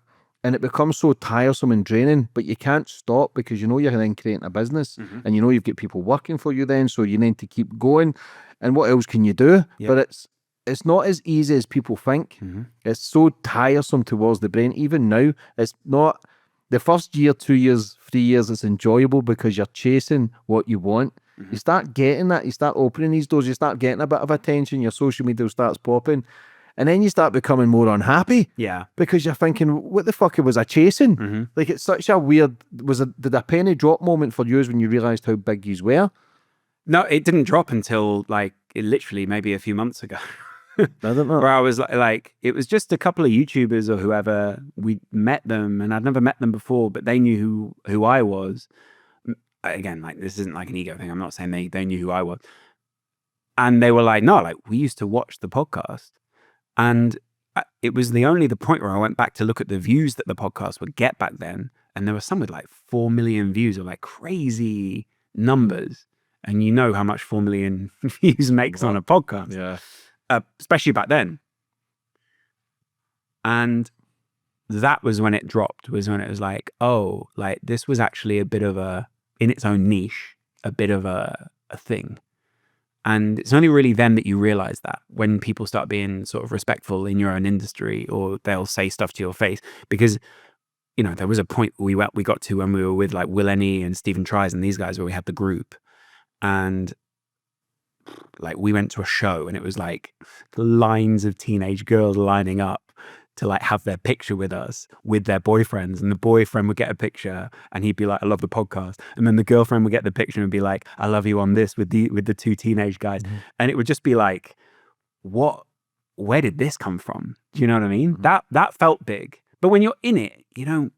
And it becomes so tiresome and draining, but you can't stop because you know you're then creating a business and you know you've got people working for you then, so you need to keep going. And what else can you do? Yep. But it's not as easy as people think. It's so tiresome towards the brain. Even now, it's not the first year, 2 years, 3 years, it's enjoyable because you're chasing what you want. You start getting that, you start opening these doors, you start getting a bit of attention, your social media starts popping, and then you start becoming more unhappy. Yeah. Because you're thinking, what the fuck was I chasing? Like, it's such a weird, did a penny drop moment for you when you realised how big you were? No, it didn't drop until like, literally maybe a few months ago. I don't know. Where I was like, it was just a couple of YouTubers or whoever, we met them and I'd never met them before, but they knew who I was. Again, like, this isn't like an ego thing. I'm not saying they knew who I was. And they were like, no, like, we used to watch the podcast. And it was the point where I went back to look at the views that the podcast would get back then. And there was some with like 4 million views or like crazy numbers. And you know how much 4 million views makes on a podcast. Yeah. Especially back then. And that was when it dropped, was when it was like, oh, like, this was actually a bit of in its own niche, a bit of a thing. And it's only really then that you realize that, when people start being sort of respectful in your own industry, or they'll say stuff to your face. Because, you know, there was a point we got to when we were with like Will Ennie and Stephen Tries and these guys, where we had the group, and like we went to a show and it was like lines of teenage girls lining up to like have their picture with us with their boyfriends, and the boyfriend would get a picture and he'd be like, I love the podcast, and then the girlfriend would get the picture and be like, I love you on this, with the two teenage guys. And it would just be like, where did this come from? Do you know what I mean? That felt big. But when you're in it, you're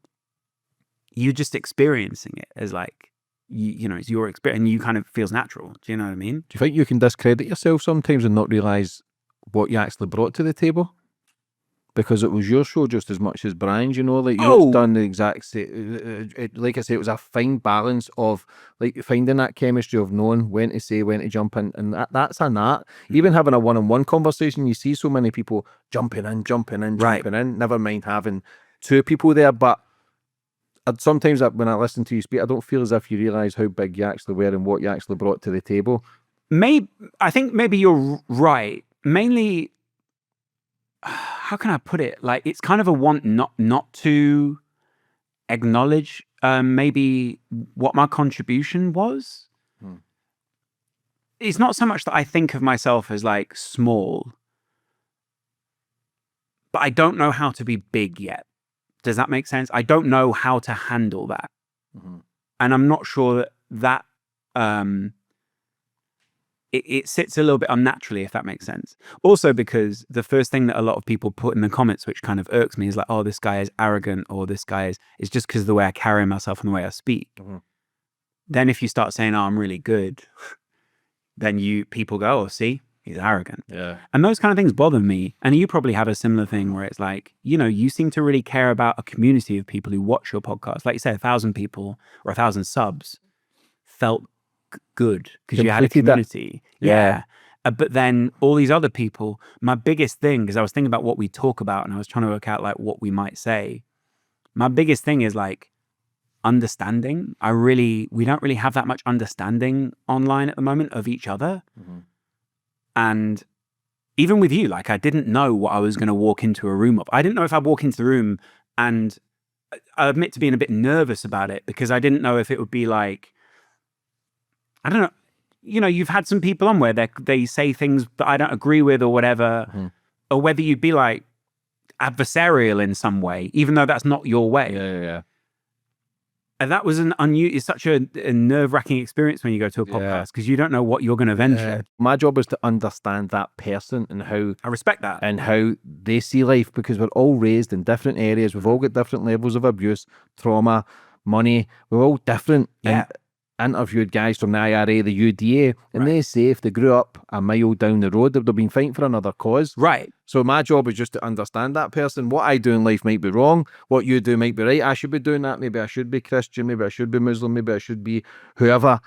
just experiencing it as like, you know, it's your experience and you kind of feels natural. Do you know what I mean? Do you think you can discredit yourself sometimes and not realise what you actually brought to the table? Because it was your show just as much as Brian's, you know, like you've done the exact same. Like I say, it was a fine balance of like finding that chemistry of knowing when to say, when to jump in, and that's an art. Even having a one-on-one conversation, you see so many people jumping in, never mind having two people there. But sometimes when I listen to you speak, I don't feel as if you realise how big you actually were and what you actually brought to the table. I think maybe you're right. Mainly, how can I put it? Like, it's kind of a want not to acknowledge maybe what my contribution was. It's not so much that I think of myself as like small, but I don't know how to be big yet. Does that make sense? I don't know how to handle that. And I'm not sure that it sits a little bit unnaturally, if that makes sense. Also because the first thing that a lot of people put in the comments, which kind of irks me, is like, oh, this guy is arrogant, or this guy is just because of the way I carry myself and the way I speak. Then if you start saying, oh, I'm really good, then people go, oh, see, he's arrogant. Yeah. And those kind of things bother me. And you probably have a similar thing where it's like, you seem to really care about a community of people who watch your podcast. Like you say, 1,000 people or 1,000 subs felt good because you had a community. Yeah. But then all these other people, my biggest thing, because I was thinking about what we talk about and I was trying to work out like what we might say. My biggest thing is like understanding. We don't really have that much understanding online at the moment of each other. And even with you, like I didn't know what I was going to walk into a room of. I didn't know if I'd walk into the room, and I admit to being a bit nervous about it because I didn't know if it would be like, I don't know, you've had some people on where they say things that I don't agree with or whatever, or whether you'd be like adversarial in some way, even though that's not your way. Yeah. And that was it's such a nerve-wracking experience when you go to a podcast because you don't know what you're going to venture. My job is to understand that person and how I respect that. And how they see life, because we're all raised in different areas. We've all got different levels of abuse, trauma, money. We're all different. Yeah. Interviewed guys from the IRA, the UDA, and they say if they grew up a mile down the road, they'd have been fighting for another cause. Right. So my job is just to understand that person. What I do in life might be wrong. What you do might be right. I should be doing that. Maybe I should be Christian. Maybe I should be Muslim. Maybe I should be whoever.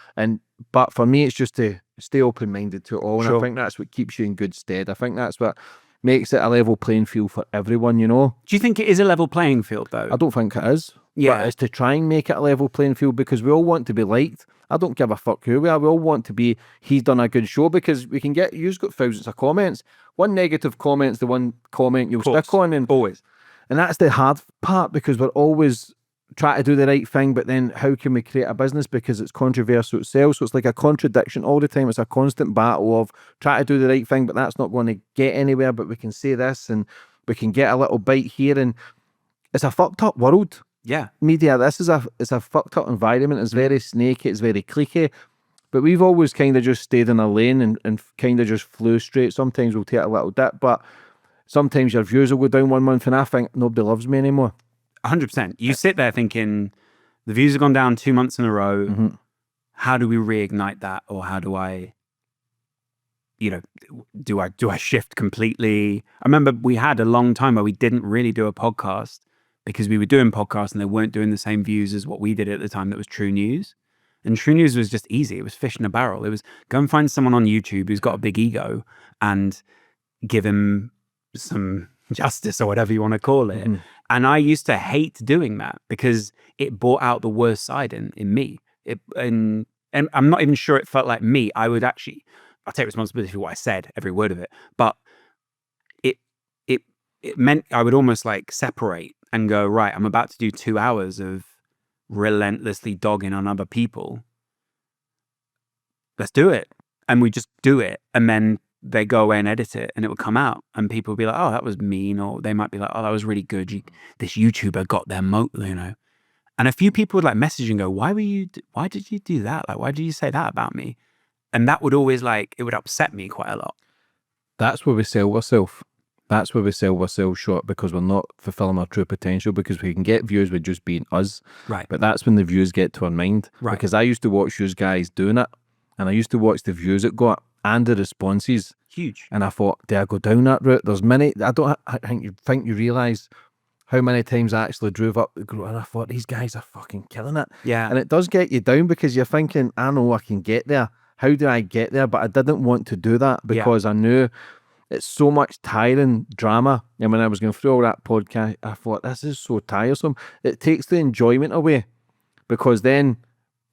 But for me, it's just to stay open-minded to it all. And I think that's what keeps you in good stead. I think that's what makes it a level playing field for everyone, Do you think it is a level playing field, though? I don't think it is. Yeah. But it's to try and make it a level playing field, because we all want to be liked. I don't give a fuck who we are. We all want to be, he's done a good show, because we can you've got thousands of comments. One negative comment's the one comment you'll stick on. And always. And that's the hard part, because we're always trying to do the right thing, but then how can we create a business because it's controversial itself? So it's like a contradiction all the time. It's a constant battle of try to do the right thing, but that's not going to get anywhere. But we can say this and we can get a little bite here. And it's a fucked up world. Yeah. Media, it's a fucked up environment. It's very snaky, it's very cliquey. But we've always kind of just stayed in a lane and kind of just flew straight. Sometimes we'll take a little dip, but sometimes your views will go down 1 month and I think nobody loves me anymore. 100%. You sit there thinking the views have gone down 2 months in a row. How do we reignite that? Or how do I, do I shift completely? I remember we had a long time where we didn't really do a podcast because we were doing podcasts and they weren't doing the same views as what we did at the time. That was True News. And True News was just easy. It was fish in a barrel. It was go and find someone on YouTube who's got a big ego and give him some justice or whatever you want to call it. And I used to hate doing that because it brought out the worst side in me. And I'm not even sure it felt like me. I'll take responsibility for what I said, every word of it. But it meant I would almost like separate and go, right, I'm about to do 2 hours of relentlessly dogging on other people. Let's do it. And we just do it. And then they go away and edit it and it would come out and people would be like, oh, that was mean. Or they might be like, oh, that was really good. This YouTuber got their moat, And a few people would like message and go, why did you do that? Like, why did you say that about me? And that would always it would upset me quite a lot. That's where we sell ourselves. That's where we sell ourselves short, because we're not fulfilling our true potential, because we can get views with just being us. Right. But that's when the views get to our mind. Right. Because I used to watch you guys doing it, and I used to watch the views it got and the responses. Huge. And I thought, do I go down that route? There's many, I think you realise how many times I actually drove up the road and I thought, these guys are fucking killing it. Yeah. And it does get you down, because you're thinking, I know I can get there. How do I get there? But I didn't want to do that because I knew it's so much tiring drama. And when I was going through all that podcast, I thought, this is so tiresome. It takes the enjoyment away, because then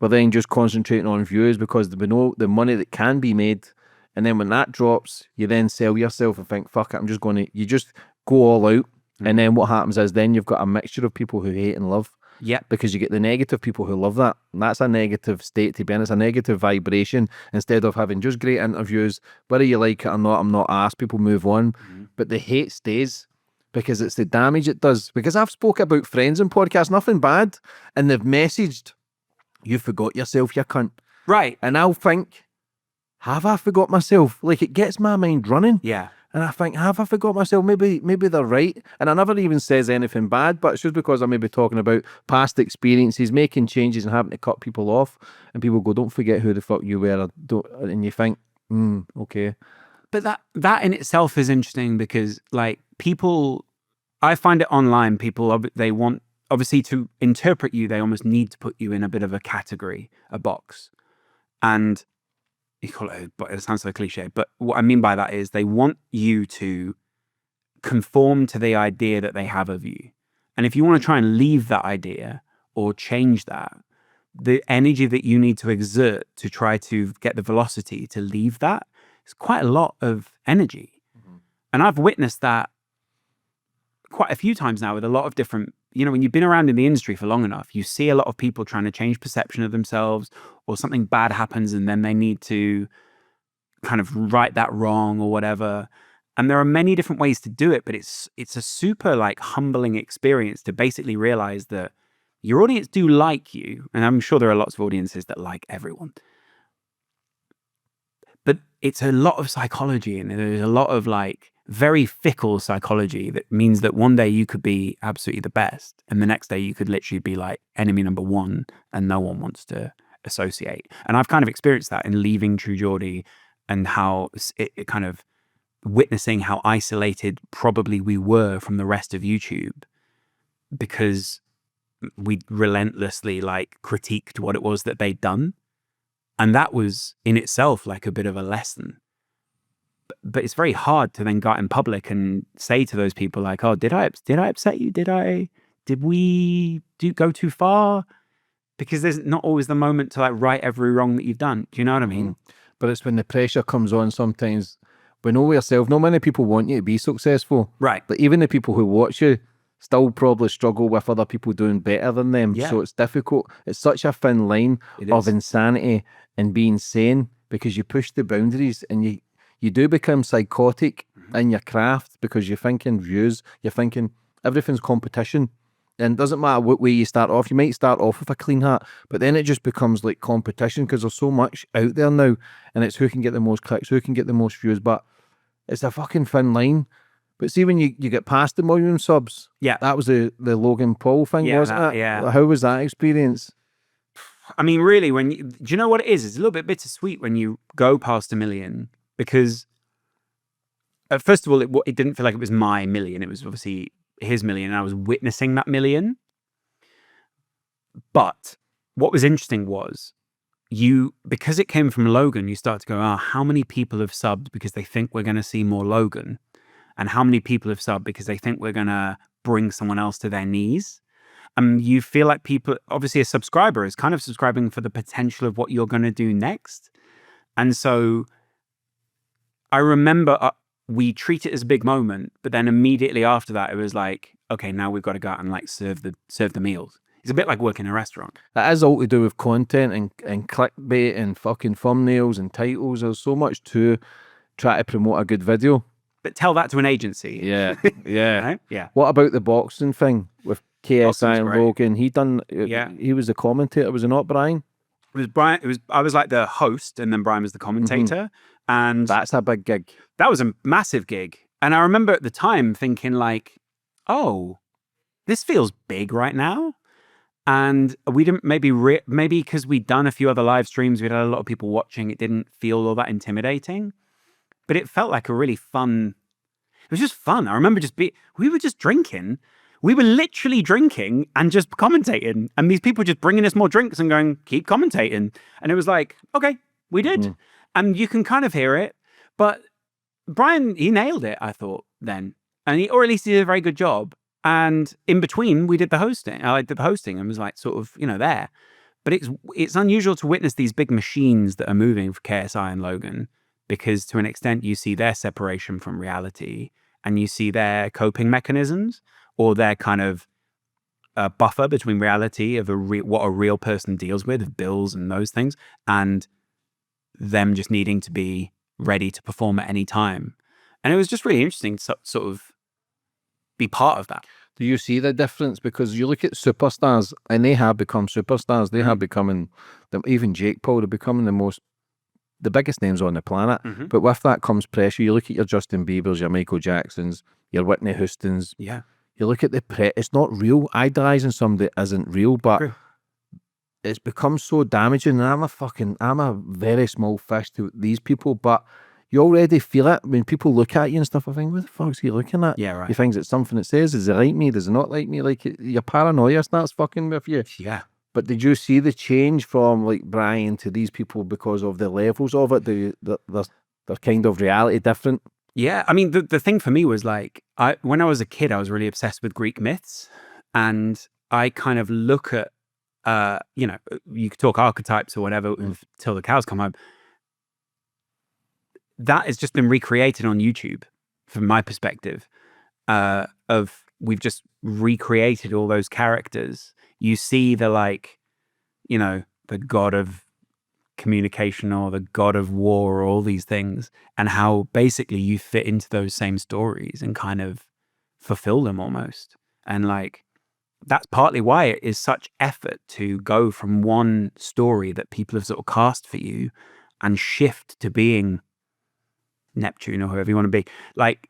we're then just concentrating on views, because we know the money that can be made. And then when that drops, you then sell yourself and think, fuck it, you just go all out. And then what happens is then you've got a mixture of people who hate and love. Yeah. Because you get the negative people who love that. And that's a negative state to be in. It's a negative vibration. Instead of having just great interviews, whether you like it or not, I'm not asked, people move on. But the hate stays, because it's the damage it does. Because I've spoke about friends in podcasts, nothing bad, and they've messaged, you forgot yourself, you cunt. Right. And I'll think, have I forgot myself? Like, it gets my mind running. Yeah. And I think, have I forgot myself? Maybe they're right. And I never even says anything bad, but it's just because I may be talking about past experiences, making changes and having to cut people off. And people go, don't forget who the fuck you were. Or don't, and you think, okay. But that in itself is interesting because, like, people, I find it online, people, they want, obviously, to interpret you, they almost need to put you in a bit of a category, a box. And you call it, but it sounds so cliche, but what I mean by that is they want you to conform to the idea that they have of you. And if you want to try and leave that idea or change that, the energy that you need to exert to try to get the velocity to leave that is quite a lot of energy. And I've witnessed that quite a few times now with a lot of different, when you've been around in the industry for long enough, you see a lot of people trying to change perception of themselves, or something bad happens and then they need to kind of right that wrong or whatever. And there are many different ways to do it, but it's a super like humbling experience to basically realize that your audience do like you. And I'm sure there are lots of audiences that like everyone. But it's a lot of psychology, and there's a lot of like very fickle psychology that means that one day you could be absolutely the best and the next day you could literally be like enemy number one and no one wants to associate. And I've kind of experienced that in leaving True Geordie, and how it kind of witnessing how isolated probably we were from the rest of YouTube because we relentlessly like critiqued what it was that they'd done. And that was in itself like a bit of a lesson. But it's very hard to then go out in public and say to those people like, oh, did I upset you? Did we go too far? Because there's not always the moment to like right every wrong that you've done. Do you know what I mean? But it's when the pressure comes on sometimes. We know yourself, not many people want you to be successful. Right. But even the people who watch you still probably struggle with other people doing better than them. Yeah. So it's difficult. It's such a thin line of insanity and being sane, because you push the boundaries and you do become psychotic in your craft, because you're thinking views, you're thinking everything's competition. And it doesn't matter what way you start off. You might start off with a clean heart, but then it just becomes like competition, because there's so much out there now, and it's who can get the most clicks, who can get the most views. But it's a fucking thin line. But see, when you get past the million subs, that was the Logan Paul thing, wasn't it? Yeah. How was that experience? I mean, really, do you know what it is? It's a little bit bittersweet when you go past a million, because first of all, it didn't feel like it was my million. It was obviously his million, and I was witnessing that million. But what was interesting was because it came from Logan, you start to go, how many people have subbed because they think we're going to see more Logan? And how many people have subbed because they think we're going to bring someone else to their knees? And you feel like people, obviously a subscriber is kind of subscribing for the potential of what you're going to do next. And so I remember we treat it as a big moment, but then immediately after that, it was like, okay, now we've got to go out and like serve the meals. It's a bit like working in a restaurant. That has all to do with content and clickbait and fucking thumbnails and titles. There's so much to try to promote a good video. But tell that to an agency. Yeah, yeah. Right? Yeah. What about the boxing thing with KSI and Logan? He was the commentator, was it not, Brian? It was Brian. I was like the host, and then Brian was the commentator. And that's a big gig. That was a massive gig. And I remember at the time thinking like, oh, this feels big right now. And we didn't maybe because we'd done a few other live streams, we'd had a lot of people watching, it didn't feel all that intimidating. But it felt like a really fun, it was just fun. I remember we were just drinking. We were literally drinking and just commentating. And these people just bringing us more drinks and going, keep commentating. And it was like, okay, we did. And you can kind of hear it. But Brian, he nailed it, I thought then. Or at least he did a very good job. And in between, we did the hosting. I did the hosting and was like sort of, there. But it's unusual to witness these big machines that are moving for KSI and Logan, because to an extent you see their separation from reality and you see their coping mechanisms, or their kind of buffer between reality of what a real person deals with, of bills and those things, and them just needing to be ready to perform at any time. And it was just really interesting to sort of be part of that. Do you see the difference? Because you look at superstars, and they have become superstars. They have becoming, even Jake Paul, they're becoming the most the biggest names on the planet. But with that comes pressure. You look at your Justin Biebers, your Michael Jacksons, your Whitney Houstons. Yeah. You look at it's not real. Idolizing somebody isn't real, but True. it's become so damaging. And I'm a very small fish to these people, but you already feel it when people look at you and stuff. I think, what the fuck's he looking at? Yeah, right. He thinks it's something it says. Does it like me? Does it not like me? Like, your paranoia starts fucking with you. Yeah. But did you see the change from like Brian to these people because of the levels of it? They're kind of reality different? Yeah, I mean, the thing for me was like, when I was a kid, I was really obsessed with Greek myths, and I kind of look at, you know, you could talk archetypes or whatever until the cows come home. That has just been recreated on YouTube, from my perspective. We've just recreated all those characters. You see the, like, you know, the god of communication or the god of war or all these things, and how basically you fit into those same stories and kind of fulfill them almost. And like, that's partly why it is such effort to go from one story that people have sort of cast for you and shift to being Neptune or whoever you want to be. Like,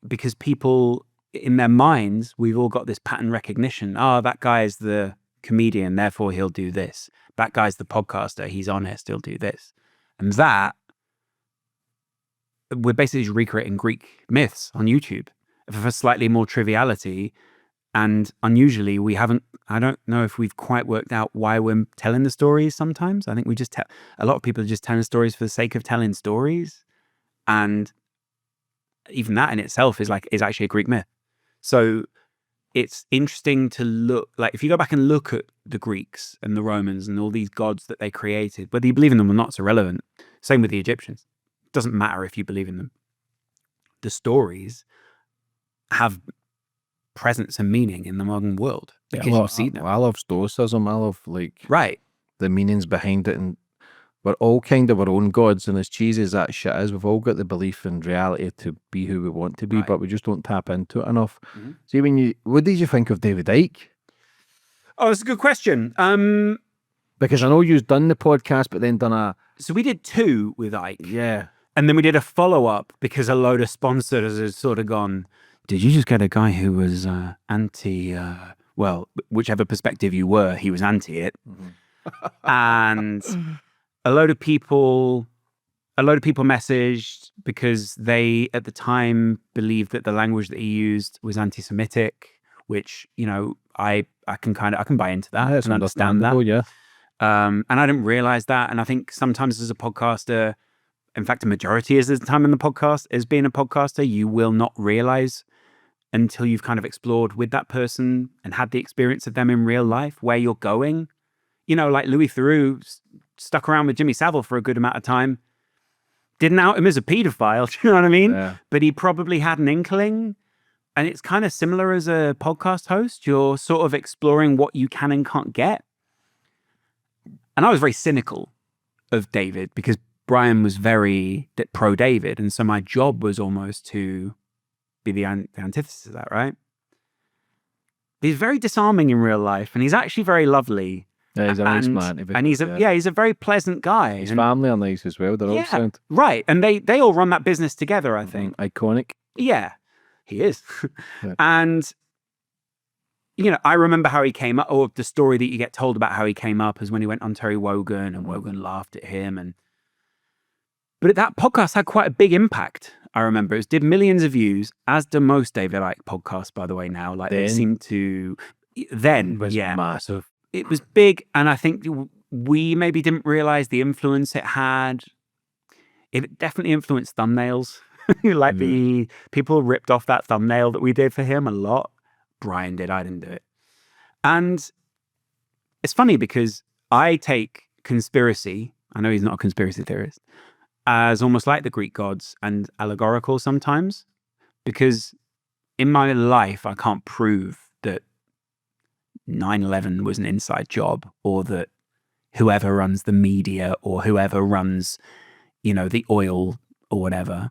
because people in their minds, we've all got this pattern recognition. Oh, that guy is the comedian, therefore he'll do this. That guy's the podcaster, he's honest, he'll do this. And that, we're basically recreating Greek myths on YouTube for slightly more triviality. And unusually, I don't know if we've quite worked out why we're telling the stories sometimes. I think we just a lot of people are just telling stories for the sake of telling stories. And even that in itself is actually a Greek myth. So it's interesting to look, like, if you go back and look at the Greeks and the Romans and all these gods that they created, whether you believe in them or not, it's irrelevant. Same with the Egyptians. It doesn't matter if you believe in them. The stories have presence and meaning in the modern world because you see them. I love stoicism. I love, like, Right. the meanings behind it, and we're all kind of our own gods, and as cheesy as that shit is, we've all got the belief in reality to be who we want to be, Right. but we just don't tap into it enough. See, what did you think of David Icke? Oh, that's a good question. Because I know you've done the podcast, but then done So we did 2 with Icke. yeah. And then we did a follow-up because a load of sponsors had sort of gone, did you just get a guy who was anti, well, whichever perspective you were, he was anti it. And a load of people messaged because they, at the time, believed that the language that he used was anti-Semitic, which, you know, I can buy into that and understand that. Yeah. And I didn't realize that. And I think sometimes as a podcaster, in fact, a majority of the time in the podcast, as being a podcaster, you will not realize until you've kind of explored with that person and had the experience of them in real life where you're going. You know, like Louis Theroux stuck around with Jimmy Savile for a good amount of time. Didn't out him as a pedophile, do you know what I mean? Yeah. But he probably had an inkling. And it's kind of similar as a podcast host. You're sort of exploring what you can and can't get. And I was very cynical of David because Brian was very pro-David. And so my job was almost to be the antithesis of that, right? He's very disarming in real life, and he's actually very lovely. Yeah, he's a nice man. And he's a very pleasant guy. His family are nice as well. They're all sound. Right. And they all run that business together, I think. Iconic. Yeah, he is. Yeah. And, you know, I remember how he came up, or the story that you get told about how he came up is when he went on Terry Wogan and Wogan laughed at him. But that podcast had quite a big impact. I remember it did millions of views, as do most David Icke podcasts, by the way, now. Like, they seem to, then, was massive. It was big, and I think we maybe didn't realize the influence it had. It definitely influenced thumbnails. Like, the people ripped off that thumbnail that we did for him a lot. Brian did, I didn't do it. And it's funny because I take conspiracy, I know he's not a conspiracy theorist, as almost like the Greek gods and allegorical sometimes, because in my life, I can't prove that 9/11 was an inside job, or that whoever runs the media or whoever runs, you know, the oil or whatever.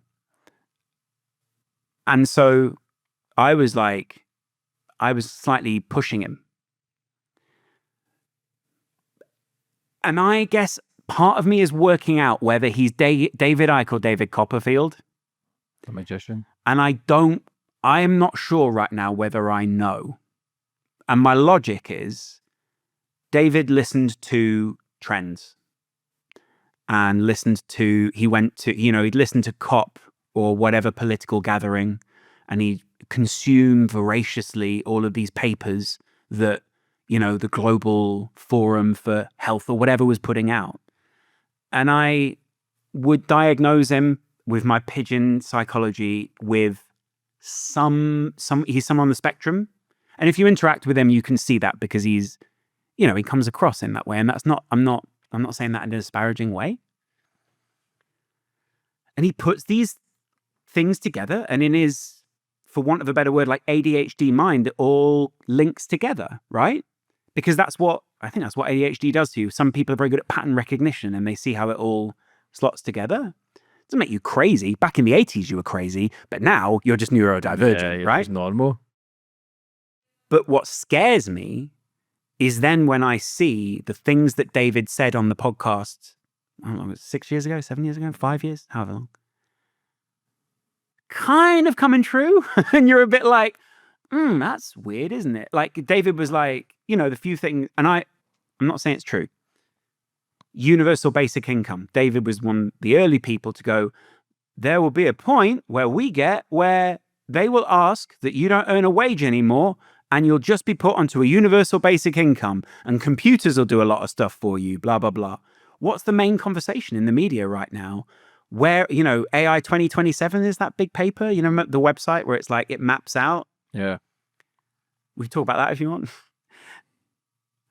And so I was slightly pushing him. And I guess part of me is working out whether he's David Icke or David Copperfield. The magician. And I am not sure right now whether I know. And my logic is David listened to trends and he'd listened to COP or whatever political gathering, and he consumed voraciously all of these papers that, the Global Forum for Health or whatever was putting out. And I would diagnose him with my pigeon psychology with he's some on the spectrum. And if you interact with him, you can see that because he's, he comes across in that way. And I'm not saying that in a disparaging way. And he puts these things together, and in his, for want of a better word, like ADHD mind, it all links together, right? Because I think that's what ADHD does to you. Some people are very good at pattern recognition and they see how it all slots together. It doesn't make you crazy. Back in the 80s, you were crazy, but now you're just neurodivergent, right? It's normal. But what scares me is then when I see the things that David said on the podcast, I don't know, it was 6 years ago, 7 years ago, 5 years, however long, kind of coming true. And you're a bit like, that's weird, isn't it? Like David was like, the few things, and I'm not saying it's true. Universal basic income. David was one of the early people to go, there will be a point where they will ask that you don't earn a wage anymore and you'll just be put onto a universal basic income and computers will do a lot of stuff for you, blah, blah, blah. What's the main conversation in the media right now? Where, AI 2027 is that big paper, the website where it's like, it maps out. Yeah. We can talk about that if you want.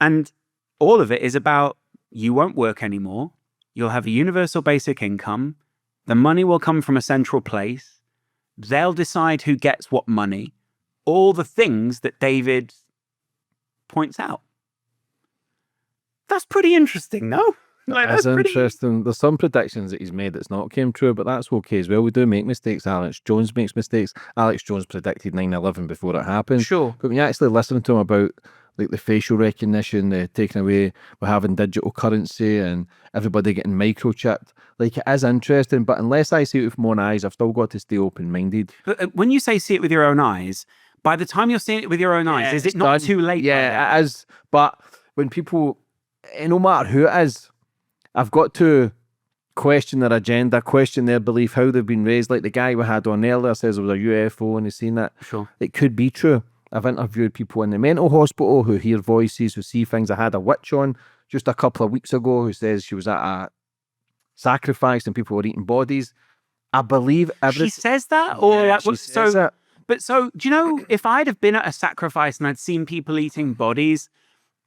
And all of it is about, you won't work anymore. You'll have a universal basic income. The money will come from a central place. They'll decide who gets what money. All the things that David points out. That's pretty interesting, no? That's interesting. There's some predictions that he's made that's not came true, but that's okay as well. We do make mistakes. Alex Jones makes mistakes. Alex Jones predicted 9/11 before it happened. Sure. But when you actually listen to him about like the facial recognition, the taking away, we're having digital currency and everybody getting microchipped, like it is interesting. But unless I see it with my own eyes, I've still got to stay open-minded. But when you say see it with your own eyes, by the time you're seeing it with your own eyes, is it not too late? Yeah, it is. But when people, no matter who it is, I've got to question their agenda, question their belief, how they've been raised. Like the guy we had on earlier says it was a UFO and he's seen that. Sure. It could be true. I've interviewed people in the mental hospital who hear voices, who see things. I had a witch on just a couple of weeks ago who says she was at a sacrifice and people were eating bodies. I believe everything. She says that? Or Yeah, she says it. But so, do you know, if I'd have been at a sacrifice and I'd seen people eating bodies,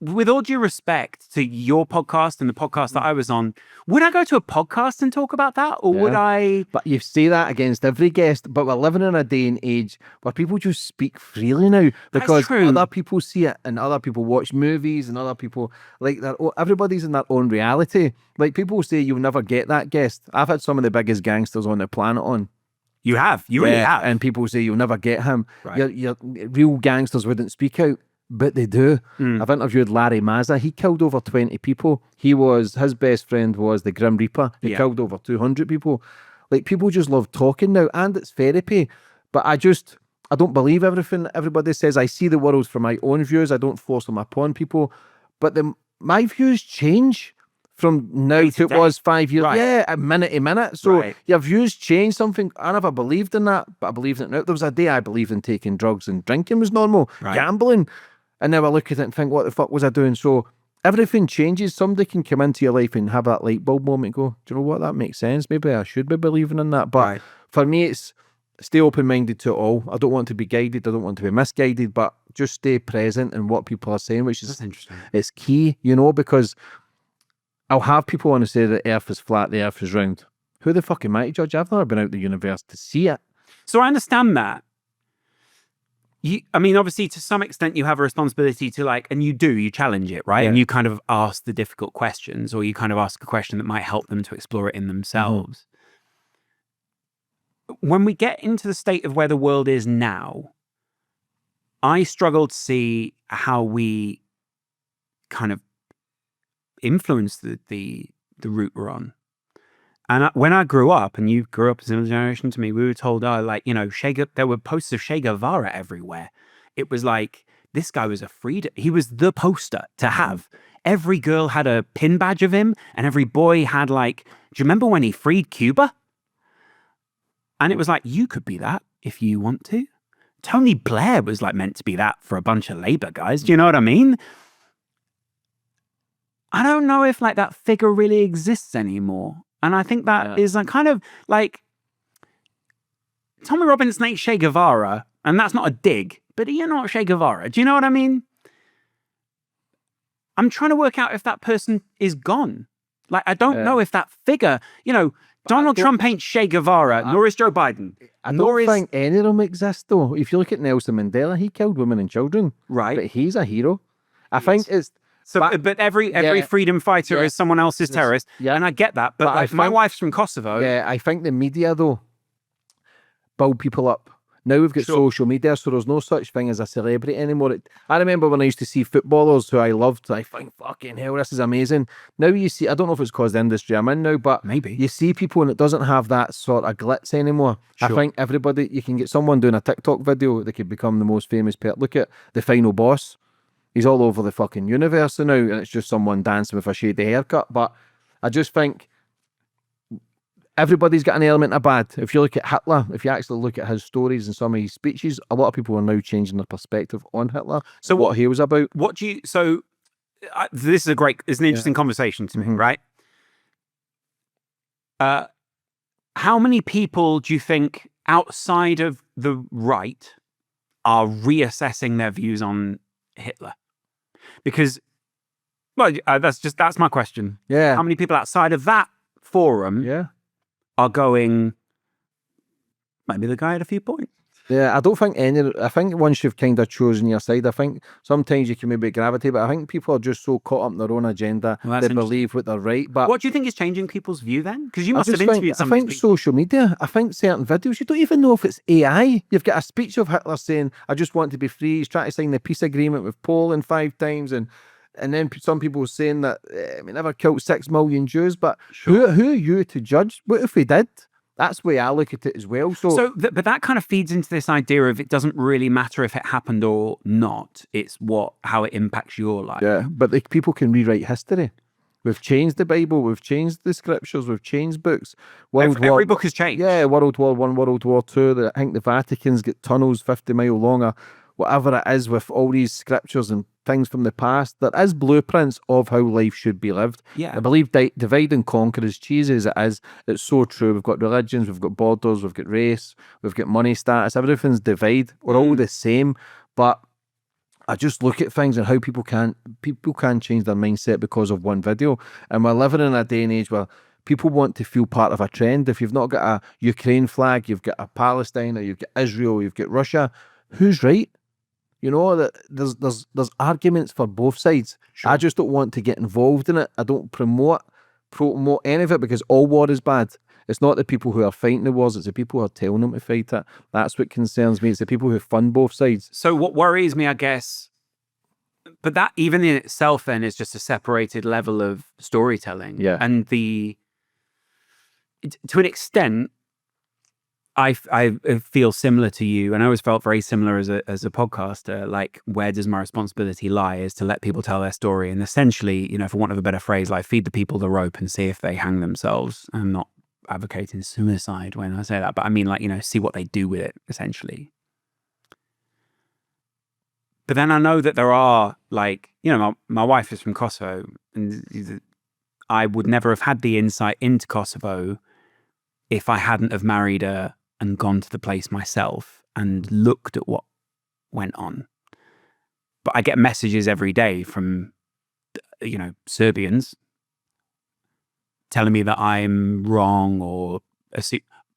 with all due respect to your podcast and the podcast that I was on, would I go to a podcast and talk about that? Or would I? But you say that against every guest, but we're living in a day and age where people just speak freely now because other people see it and other people watch movies and other people, like, everybody's in their own reality. Like, people say you'll never get that guest. I've had some of the biggest gangsters on the planet on. You have. You really have. And people say you'll never get him. Right. Your real gangsters wouldn't speak out. But they do. I've interviewed Larry Mazza. He killed over 20 people. His best friend was the Grim Reaper. He killed over 200 people. Like, people just love talking now, and it's therapy. But I don't believe everything everybody says. I see the world from my own views. I don't force them upon people. But my views change from now to it was 5 years. Right. Yeah, minute to minute. So your views change something. I never believed in that, but I believe in it now. There was a day I believed in taking drugs and drinking was normal. Right. Gambling. And now I look at it and think, what the fuck was I doing? So everything changes. Somebody can come into your life and have that light bulb moment and go, do you know what? That makes sense. Maybe I should be believing in that. But for me, it's stay open-minded to it all. I don't want to be guided. I don't want to be misguided, but just stay present in what people are saying, which is interesting. It's key, because I'll have people want to say the earth is flat, the earth is round. Who the fuck am I to judge? I've never been out the universe to see it. So I understand that. Obviously, to some extent, you have a responsibility to and you challenge it, right? Yeah. And you kind of ask the difficult questions, or you kind of ask a question that might help them to explore it in themselves. Mm-hmm. When we get into the state of where the world is now, I struggle to see how we kind of influence the the route we're on. And when I grew up, and you grew up a similar generation to me, we were told, there were posters of Che Guevara everywhere. It was like, this guy was he was the poster to have. Every girl had a pin badge of him, and every boy had do you remember when he freed Cuba? And it was like, you could be that if you want to. Tony Blair was meant to be that for a bunch of Labour guys. Do you know what I mean? I don't know if that figure really exists anymore. And I think that is kind of Tommy Robinson ain't Che Guevara, and that's not a dig, but you're not Che Guevara. Do you know what I mean? I'm trying to work out if that person is gone. I don't know if that figure, Donald Trump ain't Che Guevara, nor is Joe Biden. I don't think any of them exist, though. If you look at Nelson Mandela, he killed women and children. Right. But he's a hero. I think it's... But every freedom fighter is someone else's terrorist. Yeah. And I get that. But my wife's from Kosovo. Yeah, I think the media, though, build people up. Now we've got social media, so there's no such thing as a celebrity anymore. I remember when I used to see footballers who I loved, I think, fucking hell, this is amazing. Now you see, I don't know if it's because the industry I'm in now, but maybe you see people and it doesn't have that sort of glitz anymore. Sure. I think everybody, you can get someone doing a TikTok video that could become the most famous Look at The Final Boss. He's all over the fucking universe now, and it's just someone dancing with a shady haircut. But I just think everybody's got an element of bad. If you look at Hitler, if you actually look at his stories and some of his speeches, a lot of people are now changing their perspective on Hitler. So what he was about. What do you? So this is it's an interesting conversation to me, right? How many people do you think outside of the right are reassessing their views on Hitler? Because, that's my question. Yeah. How many people outside of that forum are going, maybe the guy had a few points? Yeah, I think once you've kind of chosen your side, I think sometimes you can maybe gravitate, but I think people are just so caught up in their own agenda, they believe what they're right. But what do you think is changing people's view then? Because you must have interviewed some I think social media, I think certain videos, you don't even know if it's AI. You've got a speech of Hitler saying, I just want to be free. He's trying to sign the peace agreement with Poland 5 times. And then some people saying that we never killed 6 million Jews. But who are you to judge? What if we did? That's the way I look at it as well. But that kind of feeds into this idea of it doesn't really matter if it happened or not. It's how it impacts your life. Yeah, but people can rewrite history. We've changed the Bible. We've changed the scriptures. We've changed books. Every book has changed. Yeah, World War I, World War II. I think the Vatican's got tunnels 50 mile long, whatever it is, with all these scriptures and things from the past. There is blueprints of how life should be lived. Yeah. I believe divide and conquer, as cheesy as it is, it's so true. We've got religions, we've got borders, we've got race, we've got money status, everything's divide. We're all the same, but I just look at things and how people can change their mindset because of one video. And we're living in a day and age where people want to feel part of a trend. If you've not got a Ukraine flag, you've got a Palestine, or you've got Israel, you've got Russia, who's right? You know, that there's arguments for both sides. Sure. I just don't want to get involved in it. I don't promote any of it, because all war is bad. It's not the people who are fighting the wars, it's the people who are telling them to fight it. That's what concerns me. It's the people who fund both sides. So what worries me, I guess, but that even in itself then is just a separated level of storytelling. Yeah. And to an extent, I feel similar to you, and I always felt very similar as a podcaster. Like, where does my responsibility lie? Is to let people tell their story, and essentially, for want of a better phrase, like feed the people the rope and see if they hang themselves. I'm not advocating suicide when I say that, but I mean, see what they do with it, essentially. But then I know that there are, my wife is from Kosovo, and I would never have had the insight into Kosovo if I hadn't have married her and gone to the place myself and looked at what went on. But I get messages every day from, Serbians telling me that I'm wrong, or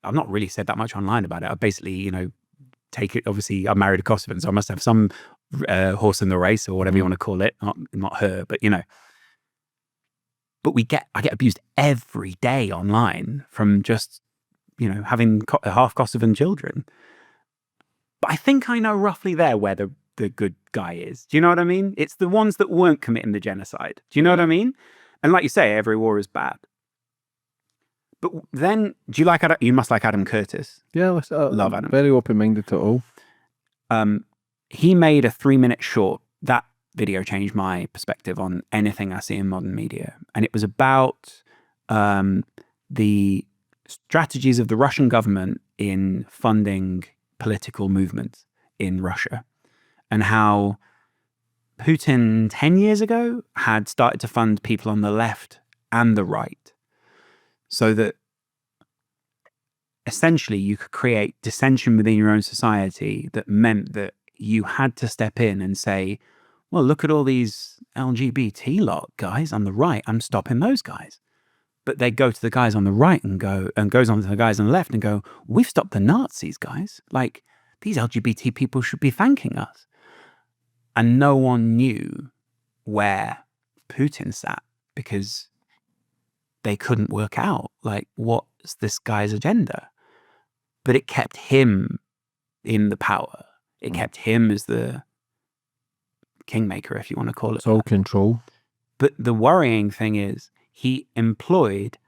I've not really said that much online about it. I basically, take it. Obviously, I married a Kosovan, so I must have some horse in the race, or whatever you want to call it. Not her, but But I get abused every day online from just, having half Kosovan children. But I think I know roughly there where the good guy is. Do you know what I mean? It's the ones that weren't committing the genocide. Do you know what I mean? And like you say, every war is bad. But then, do you like Adam? You must like Adam Curtis. Yeah, Love Adam. Very open-minded to all. He made a 3-minute short. That video changed my perspective on anything I see in modern media. And it was about the strategies of the Russian government in funding political movements in Russia, and how Putin 10 years ago had started to fund people on the left and the right, so that essentially you could create dissension within your own society that meant that you had to step in and say, well, look at all these LGBT lot guys on the right, I'm stopping those guys. But they go to the guys on the right and goes on to the guys on the left and go, we've stopped the Nazis, guys. Like, these LGBT people should be thanking us. And no one knew where Putin sat, because they couldn't work out, like, what's this guy's agenda? But it kept him in the power. It kept him as the kingmaker, if you want to call it. It's all control. But the worrying thing is, he employed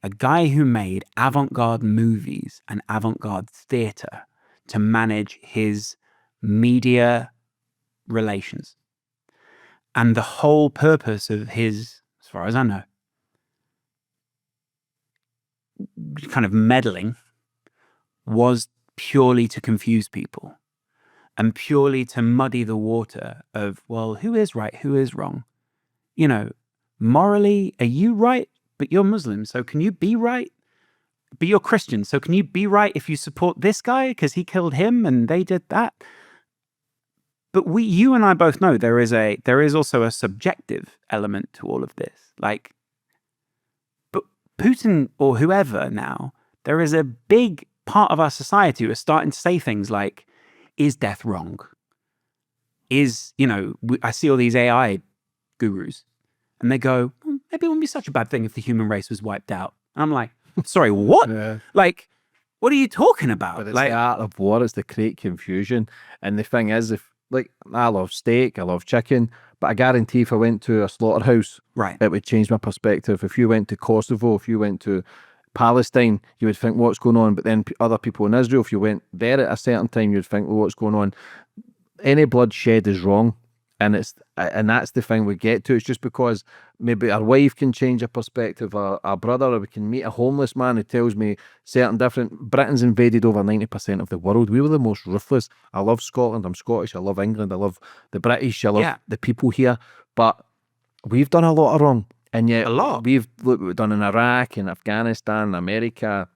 a guy who made avant-garde movies and avant-garde theatre to manage his media relations. And the whole purpose of his, as far as I know, kind of meddling was purely to confuse people and purely to muddy the water of, well, who is right, who is wrong? You know, morally, are you right? But you're Muslim, so can you be right? But you're Christian, so can you be right if you support this guy because he killed him and they did that? But you and I both know there is also a subjective element to all of this. Like, but Putin or whoever now, there is a big part of our society who are starting to say things like, is death wrong? Is, I see all these AI gurus and they go, maybe it wouldn't be such a bad thing if the human race was wiped out. And I'm like, sorry, what? Yeah. Like, what are you talking about? But it's like, the art of war, it's to create confusion. And the thing is, I love steak, I love chicken, but I guarantee if I went to a slaughterhouse, right, it would change my perspective. If you went to Kosovo, if you went to Palestine, you would think, what's going on? But then other people in Israel, if you went there at a certain time, you'd think, well, what's going on? Any bloodshed is wrong. And that's the thing we get to. It's just because maybe our wife can change a perspective, our brother, or we can meet a homeless man who tells me certain different. Britain's invaded over 90% of the world. We were the most ruthless. I love Scotland. I'm Scottish. I love England. I love the British. I love the people here. But we've done a lot of wrong, and yet a lot. We've done in Iraq, in Afghanistan, America.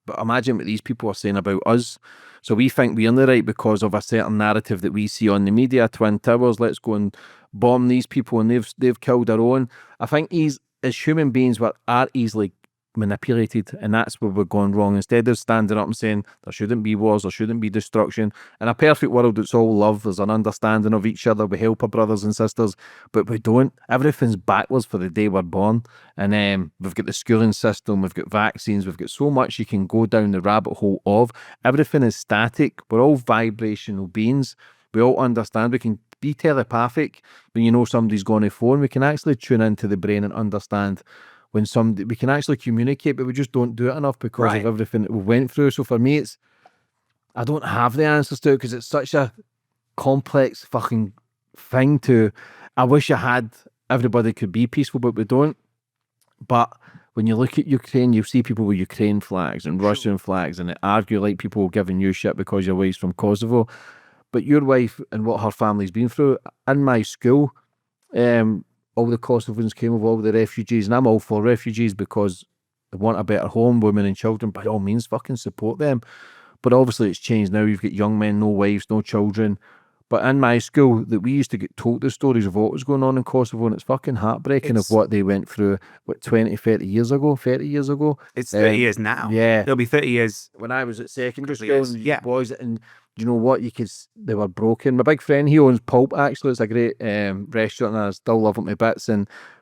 But imagine what these people are saying about us. So we think we're in the right because of a certain narrative that we see on the media. Twin Towers, let's go and bomb these people, and they've killed their own. I think as human beings, we are easily manipulated, and that's where we're going wrong. Instead of standing up and saying there shouldn't be wars, there shouldn't be destruction. In a perfect world, it's all love. There's an understanding of each other. We help our brothers and sisters, but we don't. Everything's backwards for the day we're born. And we've got the schooling system, we've got vaccines, we've got so much you can go down the rabbit hole of. Everything is static. We're all vibrational beings. We all understand. We can be telepathic. When you know somebody's going to phone, we can actually tune into the brain and understand when we can actually communicate, but we just don't do it enough because of everything that we went through. So for me, I don't have the answers to it because it's such a complex fucking thing I wish I had, everybody could be peaceful, but we don't. But when you look at Ukraine, you see people with Ukraine flags and Russian flags, and they argue like people giving you shit because your wife's from Kosovo. But your wife and what her family's been through, in my school, all the Kosovans came with all the refugees, and I'm all for refugees because they want a better home, women and children, by all means, fucking support them. But obviously it's changed now. You've got young men, no wives, no children. But in my school, that we used to get told the stories of what was going on in Kosovo, and it's fucking heartbreaking of what they went through, 30 years ago? It's 30 years now. Yeah. It'll be 30 years. When I was at secondary school, Years. and boys, and you know what, they were broken. My big friend, he owns Pulp, actually. It's a great restaurant, and I still love it to bits.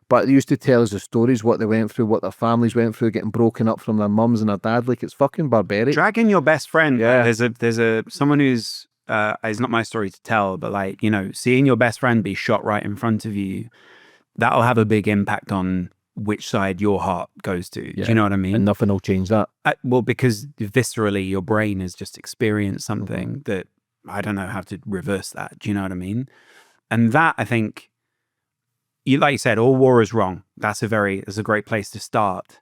But they used to tell us the stories, what they went through, what their families went through, getting broken up from their mums and their dad. Like, it's fucking barbaric. Dragging your best friend. Yeah. There's someone who's, it's not my story to tell, but seeing your best friend be shot right in front of you, that'll have a big impact on which side your heart goes to. Yeah. Do you know what I mean? And nothing will change that. Well, because viscerally your brain has just experienced something that I don't know how to reverse that. Do you know what I mean? And that, I think, like you said, all war is wrong. That's a great place to start.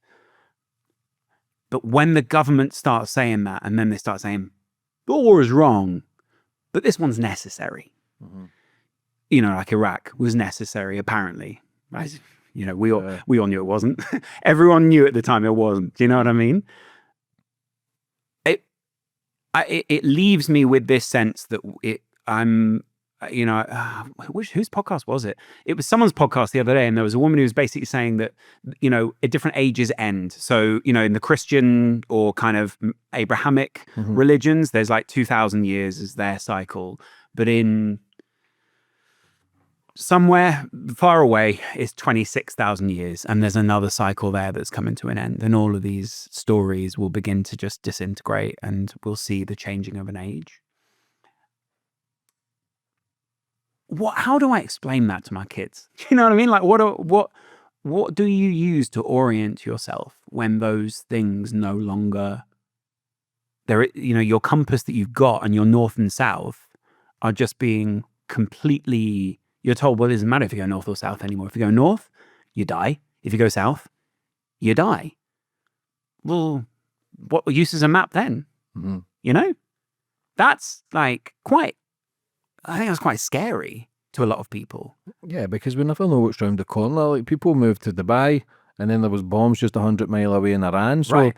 But when the government starts saying that, and then they start saying, all war is wrong, but this one's necessary. You know, like Iraq was necessary, apparently. You know, we all knew it wasn't. Everyone knew at the time it wasn't. Do you know what I mean? It leaves me with this sense that I'm, you know, whose podcast was it? It was someone's podcast the other day, and there was a woman who was basically saying that, you know, at different ages end. So, you know, in the Christian or kind of Abrahamic religions, there's like 2,000 years is their cycle. But in somewhere far away is 26,000 years, and there's another cycle there that's coming to an end, and all of these stories will begin to just disintegrate, and we'll see the changing of an age. How do I explain that to my kids? You know what I mean? Like, what do you use to orient yourself when those things no longer there? You know, your compass that you've got and your north and south are just being completely. You're told, well, it doesn't matter if you go north or south anymore. If you go north, you die. If you go south, you die. Well, what use is a map then? You know? That's like I think that's quite scary to a lot of people. Yeah, because we never know what's round the corner. Like, people moved to Dubai, and then there was bombs just 100 miles away in Iran. So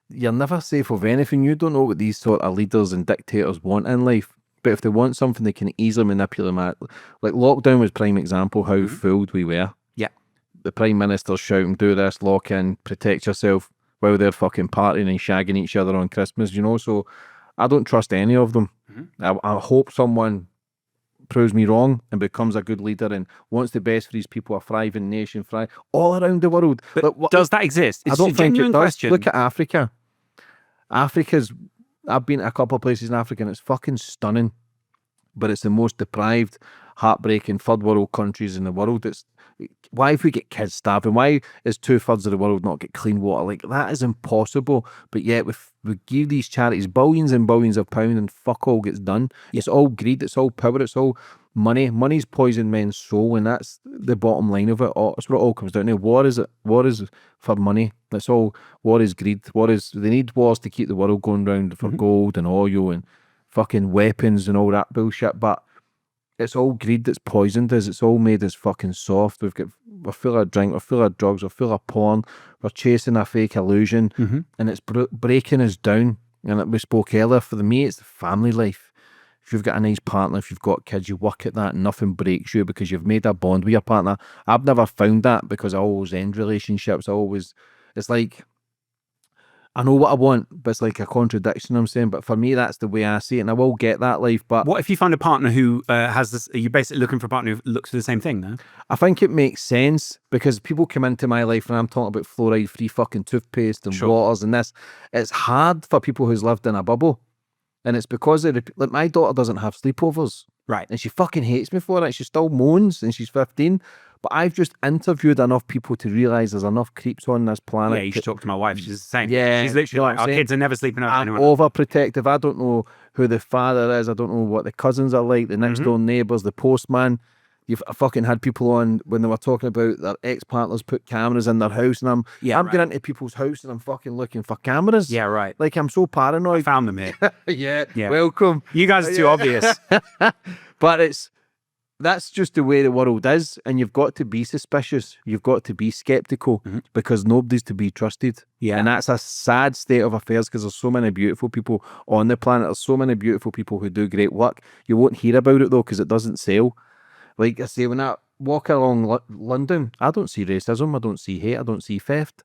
you're never safe of anything. You don't know what these sort of leaders and dictators want in life. But if they want something, they can easily manipulate them. Like lockdown was prime example how fooled we were. Yeah. The Prime Minister's shouting, do this, lock in, protect yourself, while they're fucking partying and shagging each other on Christmas, you know? So I don't trust any of them. I hope someone proves me wrong and becomes a good leader and wants the best for these people, a thriving nation, all around the world. But does that exist? It's I don't a think it genuine does. question. Look at Africa. I've been to a couple of places in Africa and it's fucking stunning, but it's the most deprived, heartbreaking third world countries in the world. Why if we get kids starving? Why is 2/3 of the world not get clean water? Like, that is impossible. But yet we give these charities billions and billions of pounds and fuck all gets done. It's all greed, it's all power, it's all money. Money's poisoned men's soul, and that's the bottom line of it. That's what it all comes down to. War is for money. That's all. War is greed. They need wars to keep the world going round for gold and oil and fucking weapons and all that bullshit. But it's all greed that's poisoned us. It's all made us fucking soft. We're full of drink, we're full of drugs, we're full of porn, we're chasing a fake illusion, and it's breaking us down. And like we spoke earlier, for me, it's the family life. If you've got a nice partner, if you've got kids, you work at that, and nothing breaks you because you've made a bond with your partner. I've never found that because I always end relationships. It's like, I know what I want, but it's like a contradiction, I'm saying. But for me, that's the way I see it, and I will get that life. But what if you find a partner who has this? Are you basically looking for a partner who looks for the same thing, though? I think it makes sense because people come into my life and I'm talking about fluoride-free fucking toothpaste and waters and this. It's hard for people who's lived in a bubble. And it's because like, my daughter doesn't have sleepovers. Right. And she fucking hates me for it. She still moans, and she's 15. But I've just interviewed enough people to realise there's enough creeps on this planet. Yeah, you should talk to my wife. She's the same. Yeah, she's literally like, our kids are never sleeping over I'm anyone. overprotective. I don't know who the father is. I don't know what the cousins are like, the next door neighbours, the postman. You've fucking had people on when they were talking about their ex-partners put cameras in their house, and I'm going into people's house and I'm fucking looking for cameras. Yeah, right. Like, I'm so paranoid. I found them here. yeah, welcome. You guys are too obvious. But that's just the way the world is, and you've got to be suspicious. You've got to be skeptical because nobody's to be trusted. Yeah. And that's a sad state of affairs because there's so many beautiful people on the planet. There's so many beautiful people who do great work. You won't hear about it though because it doesn't sell. Like I say, when I walk along London, I don't see racism, I don't see hate, I don't see theft.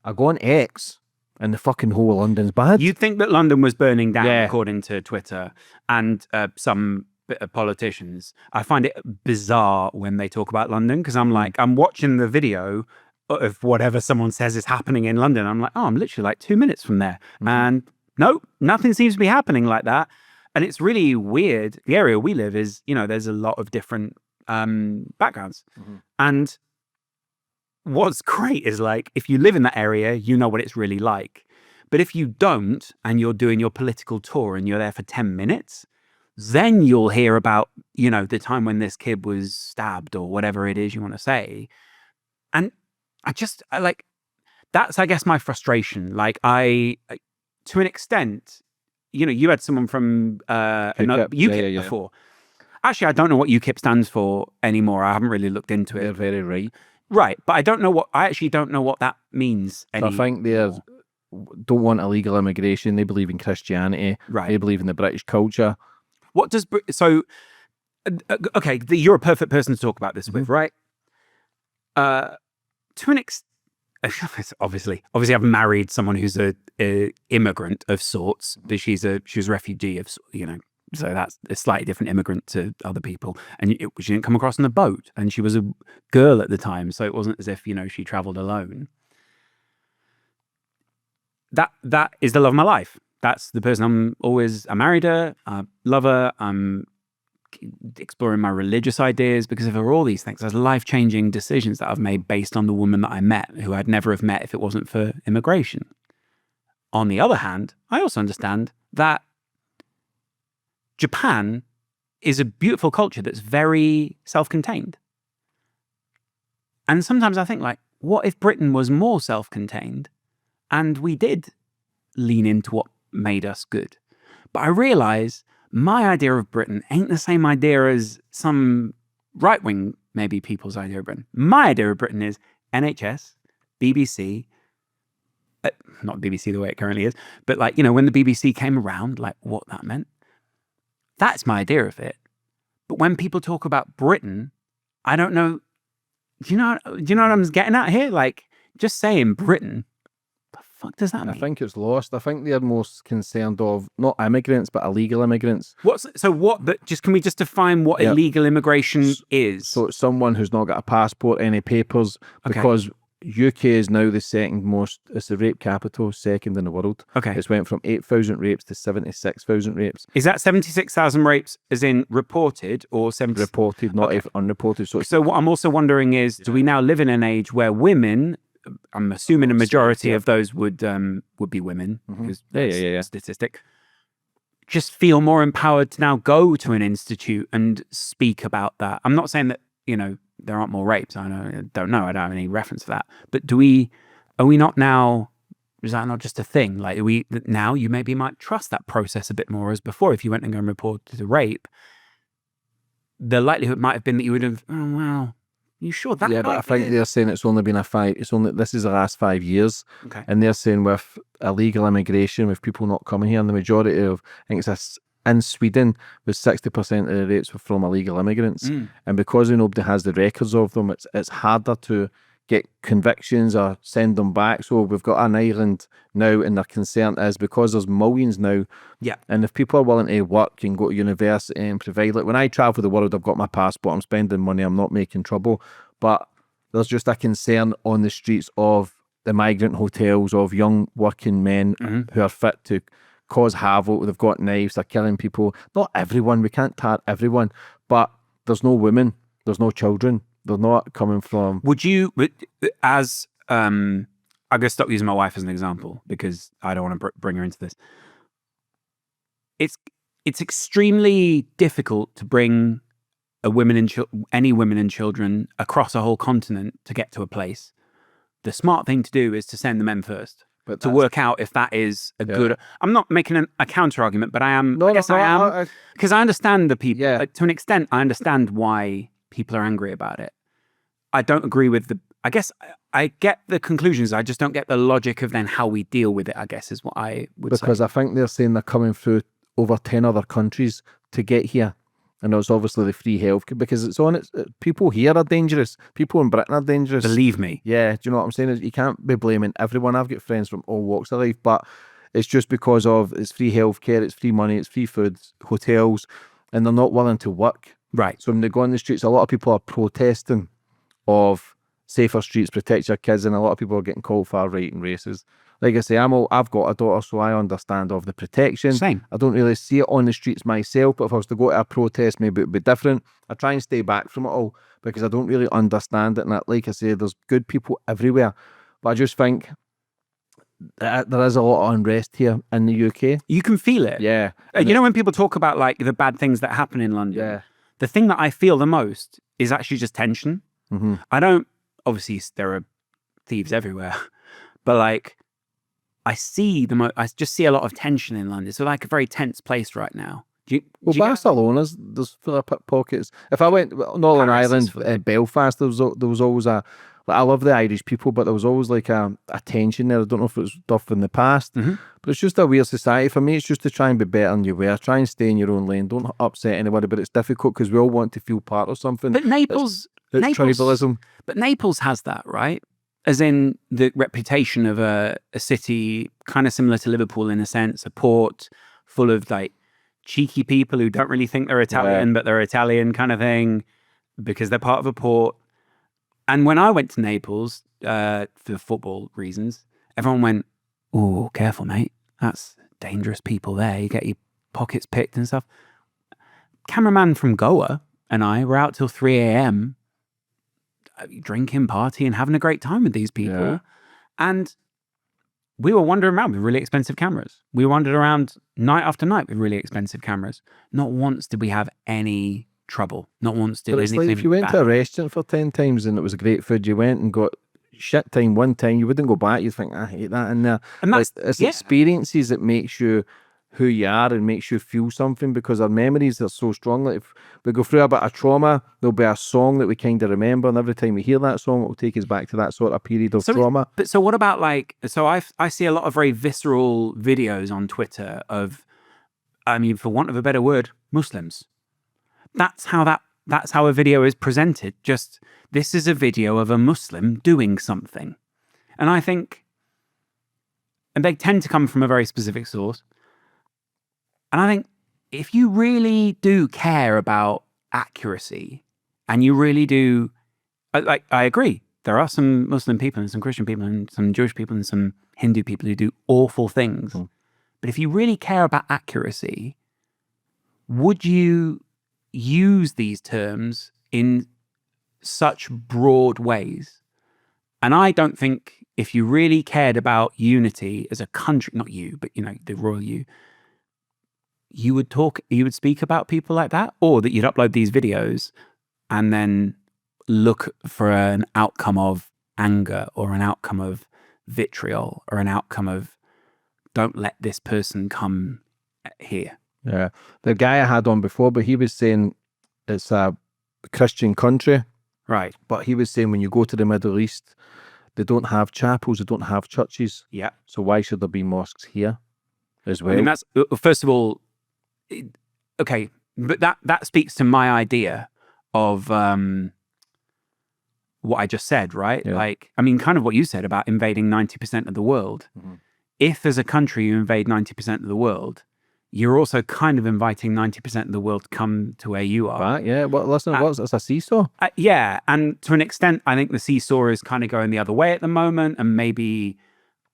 I go on X and the fucking whole of London's bad. You'd think that London was burning down, according to Twitter and some politicians. I find it bizarre when they talk about London because I'm like, I'm watching the video of whatever someone says is happening in London. I'm like, oh, I'm literally like 2 minutes from there. And no, nothing seems to be happening like that. And it's really weird. The area we live is, you know, there's a lot of different backgrounds. And what's great is like, if you live in that area, you know what it's really like. But if you don't, and you're doing your political tour and you're there for 10 minutes, then you'll hear about, you know, the time when this kid was stabbed or whatever it is you want to say. And I like, that's, I guess, my frustration. Like to an extent, you know, you had someone from UKIP before. Actually, I don't know what UKIP stands for anymore. I haven't really looked into it. They're very right. Right. But I actually don't know what that means So I think they don't want illegal immigration. They believe in Christianity. Right. They believe in the British culture. What does, okay, you're a perfect person to talk about this with, right? To an extent, obviously I've married someone who's a immigrant of sorts, but she was a refugee of, you know, so that's a slightly different immigrant to other people. And she didn't come across on a boat, and she was a girl at the time, so it wasn't as if, you know, she traveled alone. That is the love of my life. That's the person I married her, I love her, I'm exploring my religious ideas because of all these things. There's life-changing decisions that I've made based on the woman that I met, who I'd never have met if it wasn't for immigration. On the other hand, I also understand that Japan is a beautiful culture that's very self-contained. And sometimes I think, like, what if Britain was more self-contained and we did lean into what made us good? But I realize my idea of Britain ain't the same idea as some right-wing, maybe, people's idea of Britain. My idea of Britain is NHS, BBC, not BBC the way it currently is, but, like, you know, when the BBC came around, like, what that meant. That's my idea of it. But when people talk about Britain, I don't know. Do you know what I'm getting at here? Like, just saying Britain, the fuck does that mean? I think it's lost. I think they're most concerned of not immigrants, but illegal immigrants. But can we just define what illegal immigration is? So it's someone who's not got a passport, any papers, because UK is now the second most, it's the rape capital, second in the world. Okay. It's went from 8,000 rapes to 76,000 rapes. Is that 76,000 rapes as in reported or 70? Reported, not even unreported. So what I'm also wondering is, do we now live in an age where women, I'm assuming a majority of those would be women, because statistic, just feel more empowered to now go to an institute and speak about that? I'm not saying that, you know, there aren't more rapes. I don't know. I don't have any reference for that. But are we not now, is that not just a thing? Like, now you maybe might trust that process a bit more, as before, if you went and go and reported a rape, the likelihood might have been that you would have, oh, wow, you sure that? Yeah, but I think they're saying this is the last 5 years. Okay. And they're saying with illegal immigration, with people not coming here, and the majority of, I think it's in Sweden, was 60% of the rapes were from illegal immigrants. And because nobody has the records of them, it's harder to get convictions or send them back. So we've got an island now, and their concern is because there's millions now. Yeah. And if people are willing to work and go to university and provide, like when I travel the world, I've got my passport, I'm spending money, I'm not making trouble. But there's just a concern on the streets of the migrant hotels of young working men who are fit to cause havoc. They've got knives, they're killing people. Not everyone, we can't tar everyone, but there's no women, there's no children. They're not coming from... Would you, as, I'm going to stop using my wife as an example because I don't want to bring her into this. It's extremely difficult to bring any women and children across a whole continent to get to a place. The smart thing to do is to send the men first. But to work out if that is a good... I'm not making a counter argument, but I am. I am, because I understand the people. Yeah. To an extent, I understand why people are angry about it. I don't agree with I guess I get the conclusions. I just don't get the logic of then how we deal with it, I guess, is what I would say. Because I think they're saying they're coming through over 10 other countries to get here. And it's obviously the free health, because it's on it. People here are dangerous. People in Britain are dangerous. Believe me. Yeah, do you know what I'm saying? You can't be blaming everyone. I've got friends from all walks of life, but it's just because of it's free healthcare, it's free money, it's free food, hotels, and they're not willing to work. Right. So when they go on the streets, a lot of people are protesting of safer streets, protect your kids, and a lot of people are getting called far right and racist. like I say, I've got a daughter, so I understand of the protection. Same. I don't really see it on the streets myself, but if I was to go to a protest, maybe it would be different. I try and stay back from it all because I don't really understand it. And like I say, there's good people everywhere, but I just think that there is a lot of unrest here in the UK. You can feel it. Yeah. You know, when people talk about like the bad things that happen in London, Yeah. the thing that I feel the most is actually just tension. Mm-hmm. I don't, obviously there are thieves everywhere, but like I just see a lot of tension in London. It's like a very tense place right now. Barcelona's, there's full of pickpockets. If I went Northern Ireland, Belfast, there was always a, like, I love the Irish people, but there was always like a tension there. I don't know if it was stuff in the past, but it's just a weird society. For me, it's just to try and be better than you were. Try and stay in your own lane. Don't upset anybody, but it's difficult because we all want to feel part of something. But Naples, tribalism. But Naples has that, right? As in the reputation of a city kind of similar to Liverpool in a sense, a port full of like cheeky people who don't really think they're Italian, but they're Italian kind of thing because they're part of a port. And when I went to Naples for football reasons, everyone went, "Oh, careful, mate. That's dangerous people there. You get your pockets picked and stuff." Cameraman from Goa and I were out till 3 a.m. drinking, partying, having a great time with these people. Yeah. And we were wandering around with really expensive cameras. We wandered around night after night with really expensive cameras. Not once did we have any trouble. Not once did But it's anything like if you went bad. to a restaurant for 10 times and it was great food, you went and got shit time one time, you wouldn't go back. You'd think, I hate that in there. And that's, it's experiences that makes you who you are and makes you feel something, because our memories are so strong. Like if we go through a bit of trauma, there'll be a song that we kind of remember, and every time we hear that song, it'll take us back to that sort of period of trauma. But so what about like, so I see a lot of very visceral videos on Twitter of, I mean, for want of a better word, Muslims. That's how a video is presented. Just, this is a video of a Muslim doing something. And I think, and they tend to come from a very specific source. And I think if you really do care about accuracy and you really do, like, I agree, there are some Muslim people and some Christian people and some Jewish people and some Hindu people who do awful things. But if you really care about accuracy, would you use these terms in such broad ways? And I don't think if you really cared about unity as a country, not you, but you know, the royal you would speak about people like that, or that you'd upload these videos and then look for an outcome of anger or an outcome of vitriol or an outcome of don't let this person come here. Yeah. The guy I had on before, but he was saying it's a Christian country. Right. But he was saying when you go to the Middle East, they don't have chapels, they don't have churches. Yeah. So why should there be mosques here as well? I mean, that's, first of all, okay, but that speaks to my idea of what I just said, right? Yeah. Like, I mean, kind of what you said about invading 90% of the world. If as a country you invade 90% of the world, you're also kind of inviting 90% of the world to come to where you are. Right, yeah. Well, listen, it's a seesaw. Yeah, and to an extent, I think the seesaw is kind of going the other way at the moment, and maybe,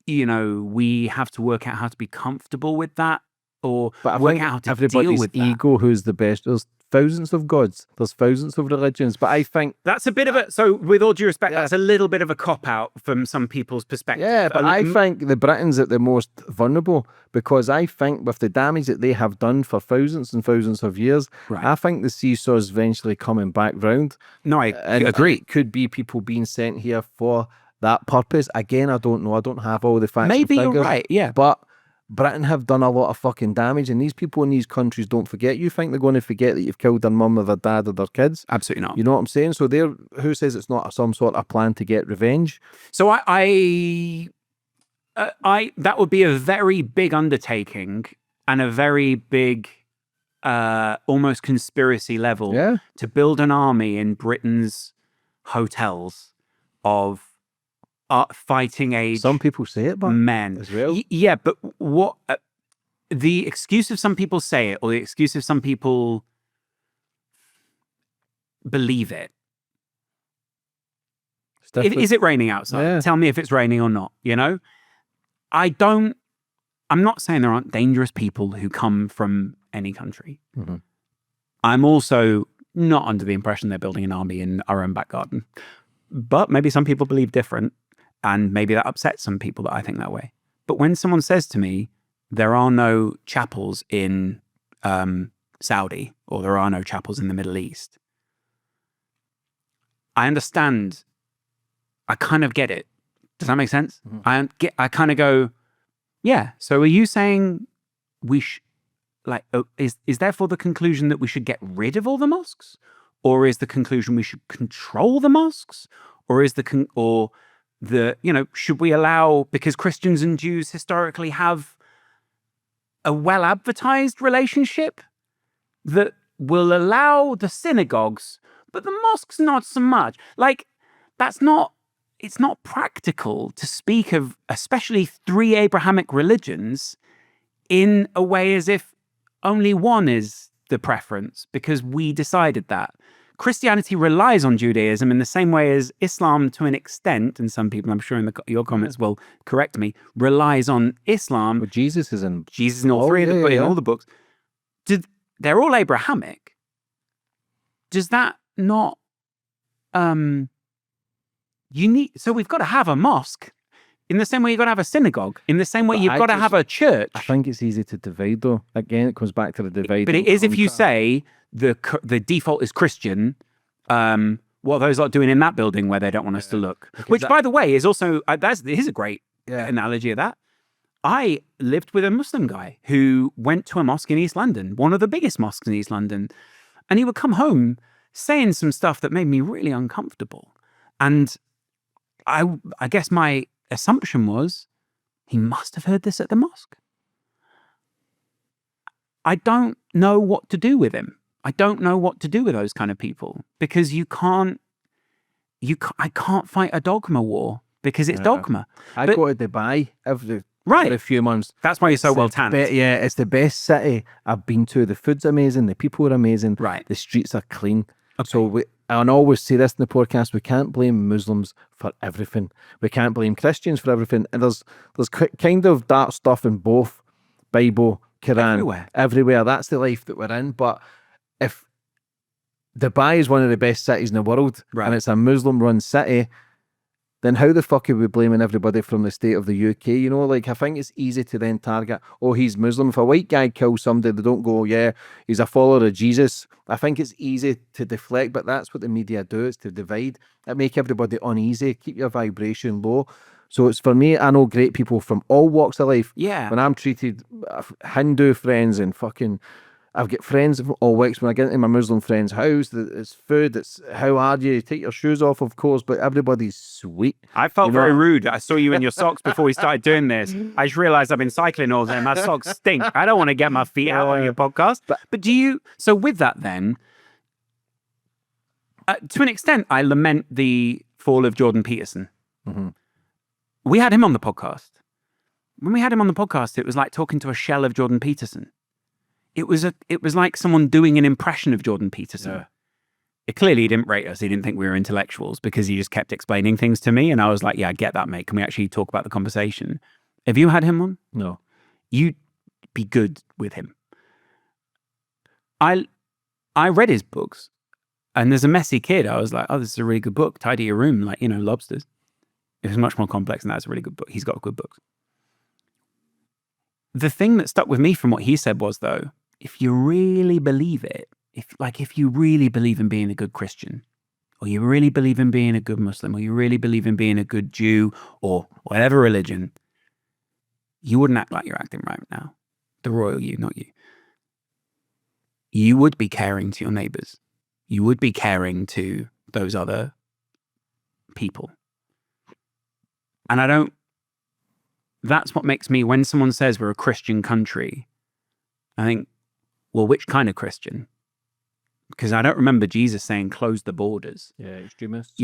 you know, we have to work out how to be comfortable with that, or work out how to deal with that. Ego, who's the best. There's thousands of gods. There's thousands of religions. But I think that's a bit of a, so with all due respect, that's a little bit of a cop-out from some people's perspective. Yeah, but I think the Britons are the most vulnerable, because I think with the damage that they have done for thousands and thousands of years, I think the seesaw is eventually coming back round. No, I agree. It could be people being sent here for that purpose. Again, I don't know. I don't have all the facts. Maybe you're right, yeah. But Britain have done a lot of fucking damage, and these people in these countries don't forget. You think they're going to forget that you've killed their mum or their dad or their kids? Absolutely not. You know what I'm saying? So who says it's not some sort of plan to get revenge? So I that would be a very big undertaking and a very big, almost conspiracy level to build an army in Britain's hotels of fighting age. Some people say it, but men as well. Yeah, but what the excuse of some people say it, or the excuse of some people believe it. Is it raining outside? Tell me if it's raining or not. You know, I'm not saying there aren't dangerous people who come from any country. Mm-hmm. I'm also not under the impression they're building an army in our own back garden. But maybe some people believe different, and maybe that upsets some people that I think that way. But when someone says to me, there are no chapels in Saudi, or there are no chapels in the Middle East, I understand. I kind of get it. Does that make sense? Mm-hmm. I kind of go, yeah. So are you saying we is therefore the conclusion that we should get rid of all the mosques, or is the conclusion we should control the mosques, or is should we allow, because Christians and Jews historically have a well advertised relationship that will allow the synagogues, but the mosques not so much. Like, it's not practical to speak of especially 3 Abrahamic religions in a way as if only one is the preference because we decided that. Christianity relies on Judaism in the same way as Islam, to an extent, and some people, I'm sure in your comments will correct me, relies on Islam. But Jesus is in all three, in all the books. They're all Abrahamic. Does that not... so we've got to have a mosque in the same way you've got to have a synagogue, in the same way you've got to have a church. I think it's easy to divide, though. Again, it comes back to the divide. But it is if you say the default is Christian, what are those lot doing in that building where they don't want us to look? Because which, by the way, is also, here's a great analogy of that. I lived with a Muslim guy who went to a mosque in East London, one of the biggest mosques in East London, and he would come home saying some stuff that made me really uncomfortable. And I guess my assumption was he must have heard this at the mosque. I don't know what to do with him. I don't know what to do with those kind of people, because I can't fight a dogma war because it's dogma. I go to Dubai every few months. That's why you're so well tanned. It's the best city I've been to. The food's amazing. The people are amazing. Right. The streets are clean. Okay. So I always say this in the podcast, we can't blame Muslims for everything. We can't blame Christians for everything. And there's kind of dark stuff in both Bible, Quran, everywhere. That's the life that we're in. But if Dubai is one of the best cities in the world, and it's a Muslim-run city, then how the fuck are we blaming everybody from the state of the UK? You know, like, I think it's easy to then target, oh, he's Muslim. If a white guy kills somebody, they don't go, yeah, he's a follower of Jesus. I think it's easy to deflect, but that's what the media do, is to divide. It make everybody uneasy, keep your vibration low. So it's, for me, I know great people from all walks of life. Yeah. When I'm treated, Hindu friends and fucking... I've got friends from all weeks. When I get into my Muslim friend's house, it's food, it's how are you? Take your shoes off, of course, but everybody's sweet. I felt very rude. I saw you in your socks before we started doing this. I just realized I've been cycling all day and my socks stink. I don't want to get my feet out on your podcast. But do you, so with that then, to an extent, I lament the fall of Jordan Peterson. Mm-hmm. We had him on the podcast. When we had him on the podcast, it was like talking to a shell of Jordan Peterson. It was like someone doing an impression of Jordan Peterson. Yeah. Clearly, he didn't rate us. He didn't think we were intellectuals because he just kept explaining things to me. And I was like, yeah, I get that, mate. Can we actually talk about the conversation? Have you had him on? No. You'd be good with him. I read his books, and there's a messy kid. I was like, oh, this is a really good book. Tidy your room, like, lobsters. It was much more complex than that. It's a really good book. He's got good books. The thing that stuck with me from what he said was, though, if you really believe it, if you really believe in being a good Christian, or you really believe in being a good Muslim, or you really believe in being a good Jew, or whatever religion, you wouldn't act like you're acting right now. The royal you, not you. You would be caring to your neighbors. You would be caring to those other people. And that's what makes me, when someone says we're a Christian country, I think, well, which kind of Christian? Because I don't remember Jesus saying close the borders. Yeah, extremists.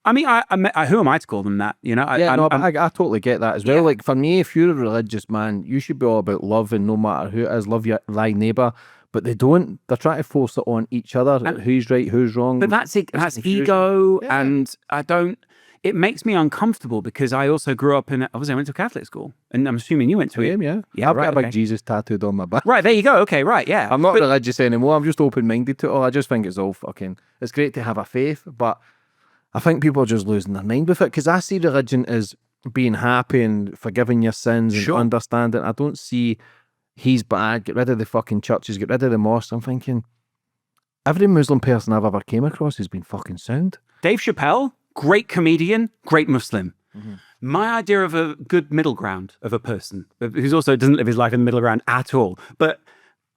I mean, who am I to call them that? I totally get that as well. Yeah. Like, for me, if you're a religious man, you should be all about love, and no matter who it is, love thy neighbour. But they don't. They're trying to force it on each other. Who's right, who's wrong. But that's ego, and I don't... it makes me uncomfortable because I also grew up obviously I went to a Catholic school, and I'm assuming you went to it. Yeah. Yeah, I've right, got a big okay. Jesus tattooed on my back. Right, there you go. Okay, right, yeah. I'm not religious anymore. I'm just open-minded to it all. I just think it's all fucking... It's great to have a faith, but I think people are just losing their mind with it, because I see religion as being happy and forgiving your sins and understanding. I don't see he's bad, get rid of the fucking churches, get rid of the mosques. I'm thinking, every Muslim person I've ever came across has been fucking sound. Dave Chappelle, great comedian, great Muslim. My idea of a good middle ground of a person who's also doesn't live his life in the middle ground at all. But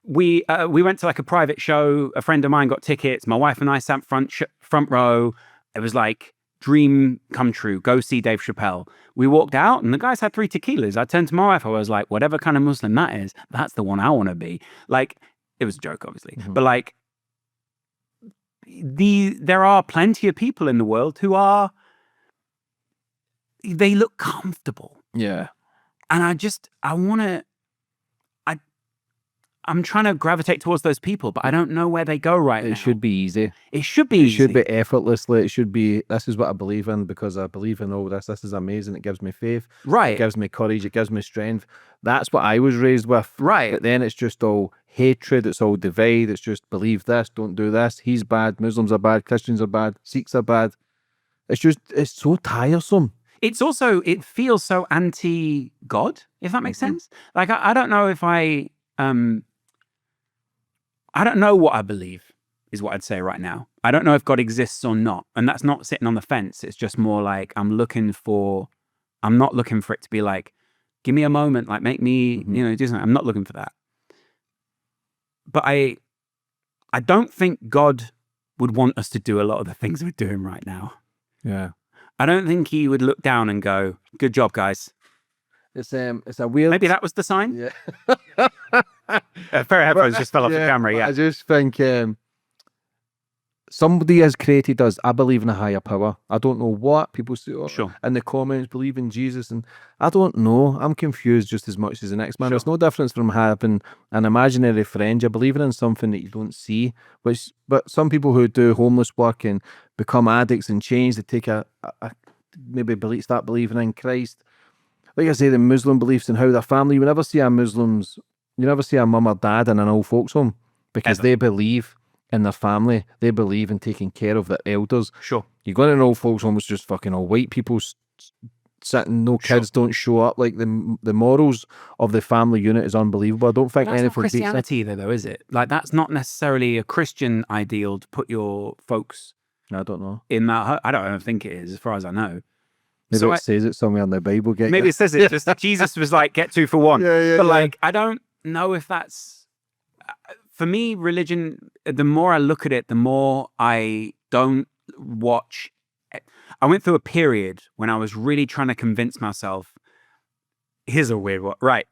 we went to like a private show. A friend of mine got tickets. My wife and I sat front row. It was like dream come true. Go see Dave Chappelle. We walked out and the guys had 3 tequilas. I turned to my wife. I was like, whatever kind of Muslim that is, that's the one I want to be. Like, it was a joke, obviously. But like, there are plenty of people in the world who they look comfortable. Yeah. And I'm trying to gravitate towards those people, but I don't know where they go right now. It should be easy. It should be easy. It should be effortlessly. It should be, this is what I believe in because I believe in all this. This is amazing. It gives me faith. Right. It gives me courage. It gives me strength. That's what I was raised with. Right. But then it's just all hatred. It's all divide. It's just believe this, don't do this. He's bad. Muslims are bad. Christians are bad. Sikhs are bad. It's so tiresome. It's also, it feels so anti-God, if that makes sense. Like, I don't know if I don't know what I believe, is what I'd say right now. I don't know if God exists or not. And that's not sitting on the fence. It's just more like, I'm not looking for it to be like, give me a moment, like make me, do something. I'm not looking for that. But I don't think God would want us to do a lot of the things we're doing right now. Yeah. I don't think he would look down and go, good job, guys. It's a weird... Maybe that was the sign? Yeah. A pair of headphones just fell off the camera, yeah. I just think somebody has created us. I believe in a higher power. I don't know what people say in the comments, believe in Jesus, and I don't know. I'm confused just as much as the next man. There's no difference from having an imaginary friend. You're believing in something that you don't see, but some people who do homeless work and become addicts and change, they take start believing in Christ. Like I say, the Muslim beliefs and how their family, you never see a mum or dad in an old folks home because they believe in their family. They believe in taking care of their elders. Sure. You go in an old folks home, it's just fucking all white people sitting, no kids don't show up. Like the morals of the family unit is unbelievable. I don't think anything anything beats Christianity either, though, is it? Like, that's not necessarily a Christian ideal to put your folks I don't know. in that. I don't think it is, as far as I know. Maybe it says it somewhere in the Bible. Maybe it says it. Just Jesus was like, get 2 for 1. But like, I don't know if that's... For me, religion, the more I look at it, the more I don't watch... I went through a period when I was really trying to convince myself... Here's a weird one. Right.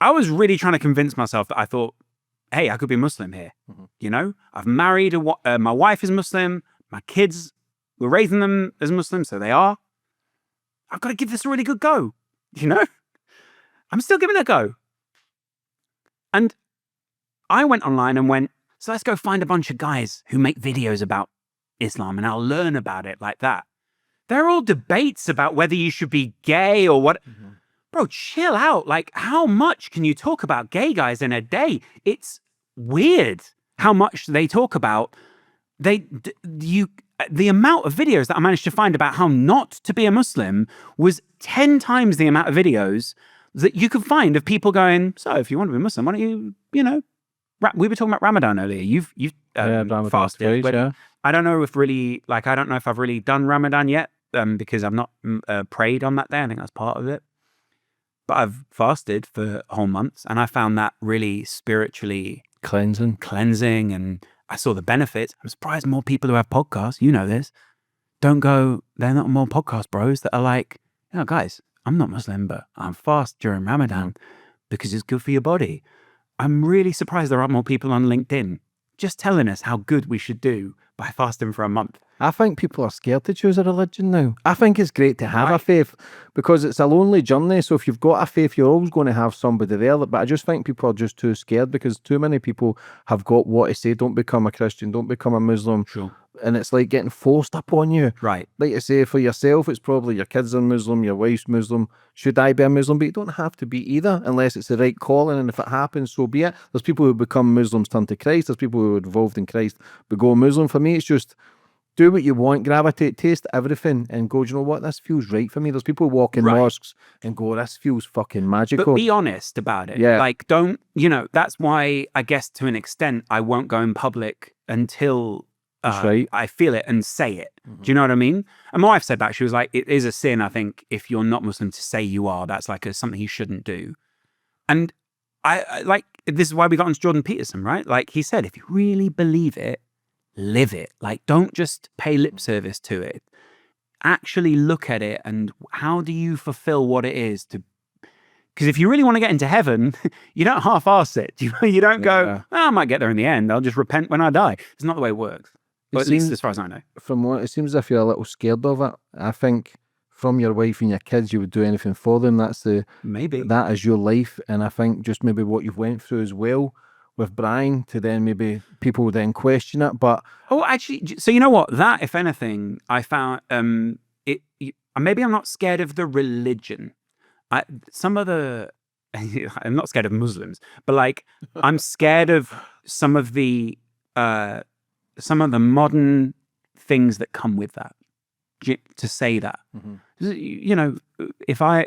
I was really trying to convince myself that I thought, hey, I could be Muslim here. You know? I've married, my wife is Muslim. My kids, we're raising them as Muslims, so they are. I've got to give this a really good go. You know? I'm still giving it a go. And I went online and went, so let's go find a bunch of guys who make videos about Islam and I'll learn about it like that. They're all debates about whether you should be gay or what. Bro, chill out. Like, how much can you talk about gay guys in a day? It's weird how much they talk about. The amount of videos that I managed to find about how not to be a Muslim was 10 times the amount of videos that you could find of people going, so if you want to be Muslim, why don't you, we were talking about Ramadan earlier. You've fasted. I don't know if I've really done Ramadan yet because I've not prayed on that day. I think that's part of it. But I've fasted for whole months and I found that really spiritually cleansing, and I saw the benefits. I'm surprised more people who have podcasts, you know this, they're not more podcast bros that are like, guys, I'm not Muslim, but I'm fast during Ramadan because it's good for your body. I'm really surprised there aren't more people on LinkedIn just telling us how good we should do by fasting for a month. I think people are scared to choose a religion now. I think it's great to have a faith because it's a lonely journey. So if you've got a faith, you're always going to have somebody there. But I just think people are just too scared because too many people have got what to say. Don't become a Christian. Don't become a Muslim. Sure. and it's like getting forced upon you. Right. Like I say, for yourself, it's probably your kids are Muslim, your wife's Muslim. Should I be a Muslim? But you don't have to be either, unless it's the right calling. And if it happens, so be it. There's people who become Muslims, turn to Christ. There's people who are involved in Christ, but go Muslim. For me, it's just do what you want, gravitate, taste everything, and go, do you know what? This feels right for me. There's people who walk in mosques and go, this feels fucking magical. But be honest about it. Yeah. Like, don't, that's why I guess to an extent I won't go in public until That's right. I feel it and say it. Do you know what I mean? And my wife said that. She was like, it is a sin, I think, if you're not Muslim to say you are. That's like something you shouldn't do. And I like, this is why we got on Jordan Peterson, right? Like he said, if you really believe it, live it. Like, don't just pay lip service to it. Actually look at it and how do you fulfill what it is to. Because if you really want to get into heaven, you don't half-arse it. You don't go, I might get there in the end. I'll just repent when I die. It's not the way it works. But at least as far as I know. From what it seems as if you're a little scared of it. I think from your wife and your kids, you would do anything for them. That is your life. And I think just maybe what you've went through as well with Brian to then maybe people then question it. But actually, so you know what? That, if anything, I found maybe I'm not scared of the religion. I'm not scared of Muslims, but like I'm scared of some of the modern things that come with that. To say that, if I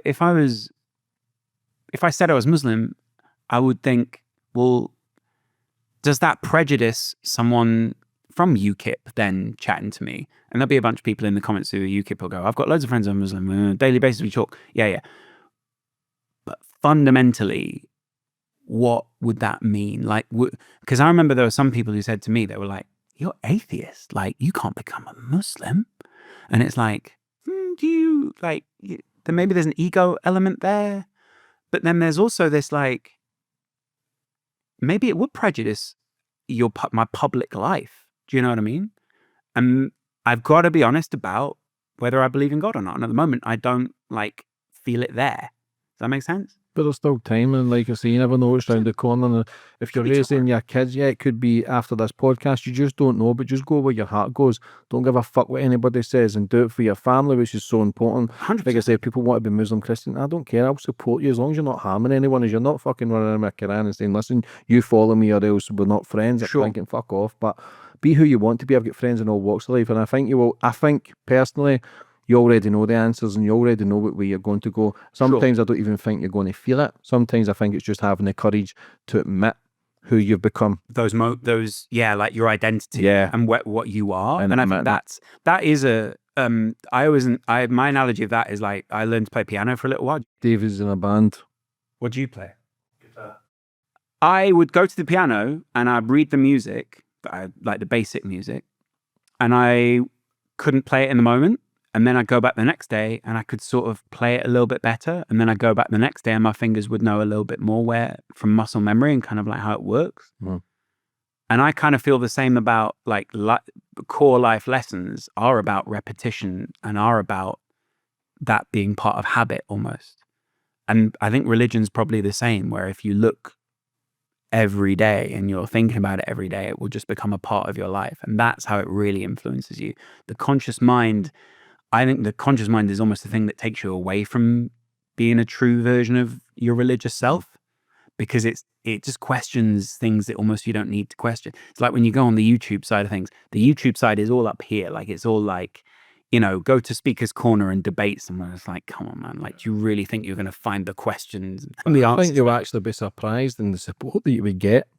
said I was Muslim, I would think, well, does that prejudice someone from UKIP then chatting to me? And there'll be a bunch of people in the comments who are UKIP will go, I've got loads of friends who are Muslim. On a daily basis we talk. Yeah. But fundamentally, what would that mean? Like, because I remember there were some people who said to me, they were like, you're atheist. Like, you can't become a Muslim. And it's like, maybe there's an ego element there. But then there's also this like, maybe it would prejudice my public life. Do you know what I mean? And I've got to be honest about whether I believe in God or not. And at the moment, I don't feel it there. Does that make sense? But there's still time, and like I say, you never know what's around the corner. And if you're raising your kids, it could be after this podcast. You just don't know, but just go where your heart goes. Don't give a fuck what anybody says, and do it for your family, which is so important. 100%. Like I say, people want to be Muslim, Christian. I don't care. I'll support you as long as you're not harming anyone. As you're not fucking running around with Quran and saying, "Listen, you follow me, or else we're not friends." I'm thinking, fuck off. But be who you want to be. I've got friends in all walks of life, and I think you will. I think personally, you already know the answers and you already know what way you're going to go. Sometimes I don't even think you're going to feel it. Sometimes I think it's just having the courage to admit who you've become. Like your identity and what you are. And I think that is my analogy of that is like, I learned to play piano for a little while. David's in a band. What do you play? Guitar. I would go to the piano and I'd read the music, like the basic music, and I couldn't play it in the moment. And then I'd go back the next day and I could sort of play it a little bit better. And then I'd go back the next day and my fingers would know a little bit more from muscle memory and kind of like how it works. Mm. And I kind of feel the same about core life lessons are about repetition and are about that being part of habit almost. And I think religion's probably the same, where if you look every day and you're thinking about it every day, it will just become a part of your life. And that's how it really influences you. The conscious mind, I think the conscious mind is almost the thing that takes you away from being a true version of your religious self, because it just questions things that almost you don't need to question. It's like when you go on the YouTube side of things, the YouTube side is all up here. Like it's all like, go to Speaker's Corner and debate someone. It's like, come on, man. Like, do you really think you're going to find the questions and the answers? I think you'll actually be surprised in the support that you would get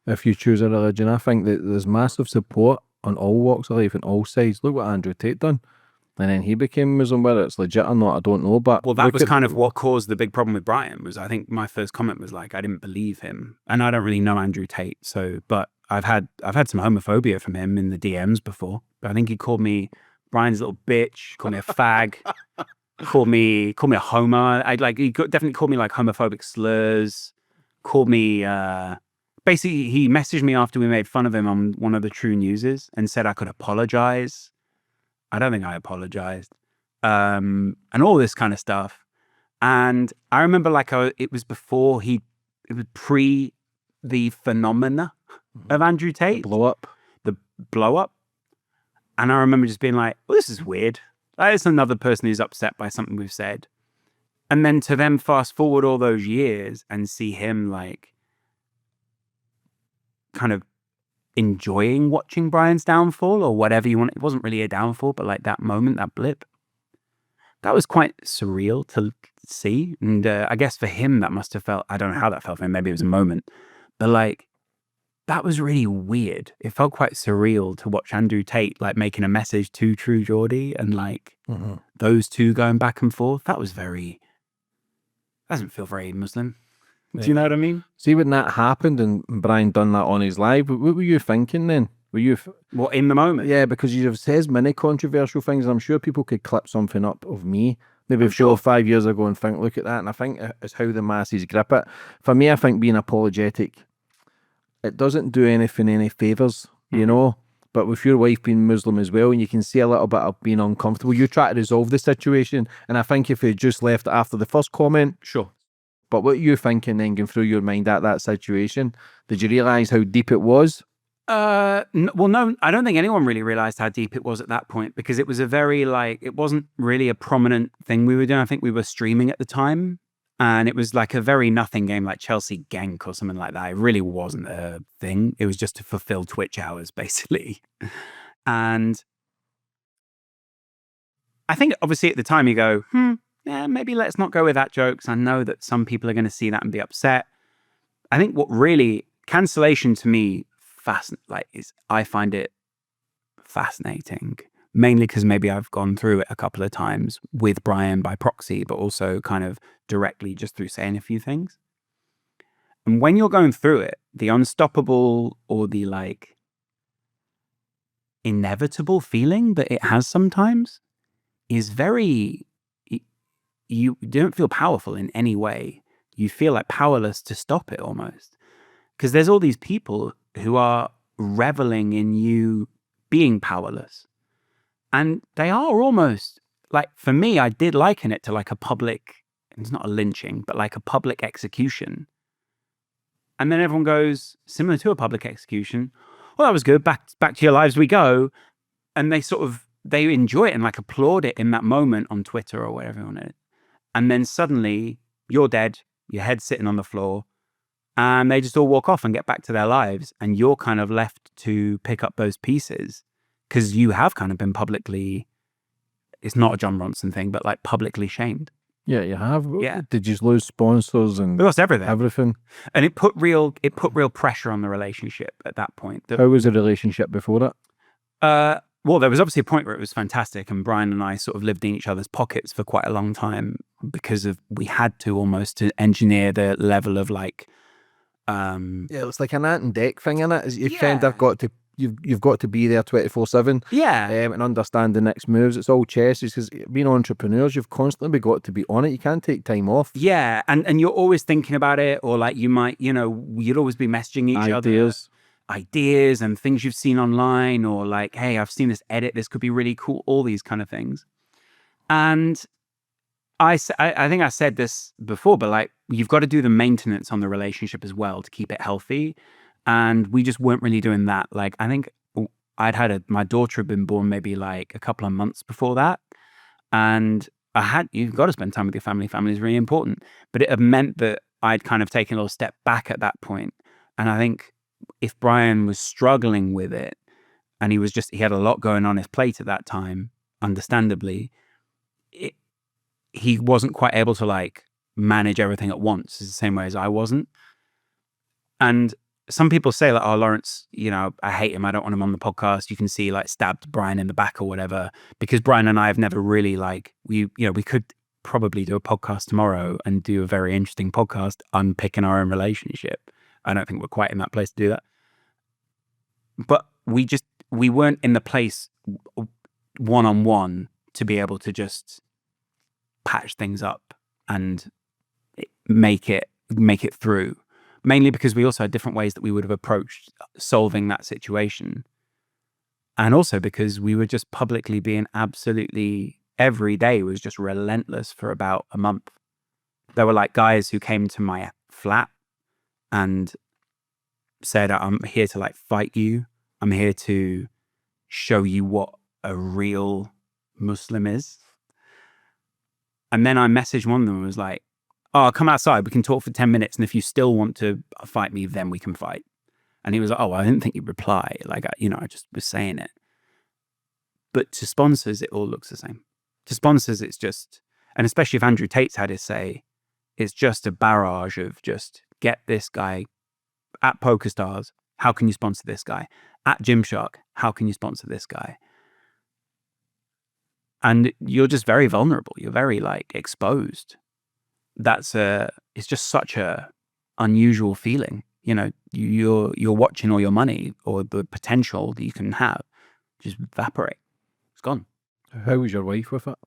if you choose a religion. I think that there's massive support on all walks of life and all sides. Look what Andrew Tate done. And then he became Muslim. Whether it's legit or not, I don't know. But that was kind of what caused the big problem with Brian. Was I think my first comment was like, I didn't believe him, and I don't really know Andrew Tate. but I've had some homophobia from him in the DMs before. But I think he called me Brian's little bitch, called me a fag, called me a homo. He definitely called me like homophobic slurs. Called me. Basically, he messaged me after we made fun of him on one of the True Newses and said I could apologize. I don't think I apologized. And all this kind of stuff. And I remember it was before it was pre the phenomena of Andrew Tate. The blow up. And I remember just being like, well, this is weird. Like, it's another person who's upset by something we've said. And then to then fast forward all those years and see him like kind of enjoying watching Brian's downfall or whatever you want. It wasn't really a downfall, but like that moment, that blip, that was quite surreal to see. And I guess for him, that must have felt, I don't know how that felt for him. Maybe it was a moment, but like, that was really weird. It felt quite surreal to watch Andrew Tate like making a message to True Geordie and like those two going back and forth. That doesn't feel very Muslim. Do you know what I mean? See, when that happened and Brian done that on his live, what were you thinking then? Were you... What, in the moment? Yeah, because you've said many controversial things, and I'm sure people could clip something up of me maybe 4 or 5 years ago and think, look at that. And I think it's how the masses grip it. For me, I think being apologetic, it doesn't do anything any favours, you know? But with your wife being Muslim as well, and you can see a little bit of being uncomfortable, you try to resolve the situation. And I think if you just left after the first comment... Sure. But what you thinking then going through your mind at that situation? Did you realise how deep it was? Well, no, I don't think anyone really realised how deep it was at that point, because it was a very like, it wasn't really a prominent thing we were doing. I think we were streaming at the time, and it was like a very nothing game like Chelsea Genk or something like that. It really wasn't a thing. It was just to fulfill Twitch hours, basically. And I think obviously at the time you go, yeah, maybe let's not go with that joke, because I know that some people are going to see that and be upset. I think what really, cancellation to me, I find it fascinating, mainly because maybe I've gone through it a couple of times with Brian by proxy, but also kind of directly just through saying a few things. And when you're going through it, the unstoppable or the like inevitable feeling that it has sometimes is very... You don't feel powerful in any way. You feel like powerless to stop it almost. Because there's all these people who are reveling in you being powerless. And they are almost, like, for me, I did liken it to like a public, it's not a lynching, but like a public execution. And then everyone goes, similar to a public execution, well, that was good, back to your lives we go. And they enjoy it and like applaud it in that moment on Twitter or wherever you want it. And then suddenly you're dead, your head's sitting on the floor, and they just all walk off and get back to their lives. And you're kind of left to pick up those pieces because you have kind of been publicly, it's not a John Bronson thing, but like publicly shamed. Yeah, you have. Yeah. Did you lose sponsors and we lost everything? Everything. And it put real pressure on the relationship at that point. How was the relationship before that? Well, there was obviously a point where it was fantastic, and Brian and I sort of lived in each other's pockets for quite a long time because we had to almost to engineer the level of like... yeah, it's like an ant and deck thing, in it. You've kind of got to, you've got to be there 24/7. Yeah. And understand the next moves. It's all chess. Because being entrepreneurs, you've constantly got to be on it. You can't take time off. Yeah, and you're always thinking about it, or like you might, you'd always be messaging each other. Ideas and things you've seen online, or like, hey, I've seen this edit, this could be really cool, all these kind of things. And I think I said this before, but like, you've got to do the maintenance on the relationship as well to keep it healthy. And we just weren't really doing that. Like, I think my daughter had been born maybe like a couple of months before that. And you've got to spend time with your family. Family is really important. But it had meant that I'd kind of taken a little step back at that point. And I think if Brian was struggling with it and he had a lot going on his plate at that time, understandably, he wasn't quite able to like manage everything at once the same way as I wasn't. And some people say like, oh, Laurence, I hate him. I don't want him on the podcast. You can see like stabbed Brian in the back or whatever, because Brian and I have never really like, we could probably do a podcast tomorrow and do a very interesting podcast unpicking our own relationship. I don't think we're quite in that place to do that. But we weren't in the place one-on-one to be able to just patch things up and make it through. Mainly because we also had different ways that we would have approached solving that situation. And also because we were just publicly being absolutely, every day was just relentless for about a month. There were like guys who came to my flat and said, I'm here to like fight you. I'm here to show you what a real Muslim is. And then I messaged one of them and was like, oh, I'll come outside. We can talk for 10 minutes. And if you still want to fight me, then we can fight. And he was like, oh, I didn't think you'd reply. Like, I just was saying it. But to sponsors, it all looks the same. To sponsors, it's just, and especially if Andrew Tate's had his say, it's just a barrage of just get this guy at PokerStars. How can you sponsor this guy? At Gymshark, how can you sponsor this guy? And you're just very vulnerable. You're very like exposed. It's just such a unusual feeling. You know, you're watching all your money or the potential that you can have just evaporate. It's gone. How was your wife with it?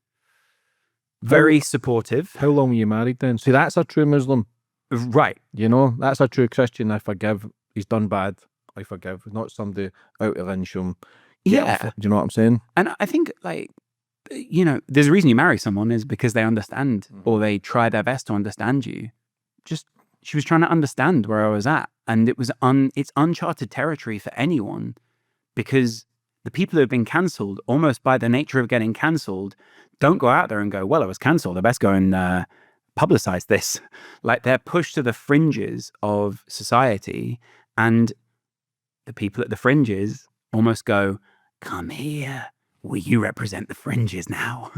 Very supportive. How long were you married then? See, that's a true Muslim. Right. You know, that's a true Christian. I forgive. He's done bad. I forgive. Not somebody out to lynch him. Yeah. Do you know what I'm saying? And I think, like, you know, there's a reason you marry someone is because they understand or they try their best to understand you. Just, she was trying to understand where I was at. And it was it's uncharted territory for anyone because the people who have been cancelled, almost by the nature of getting cancelled, don't go out there and go, well, I was cancelled. I best go and publicize this. Like, they're pushed to the fringes of society, and the people at the fringes almost go, come here. Will you represent the fringes now?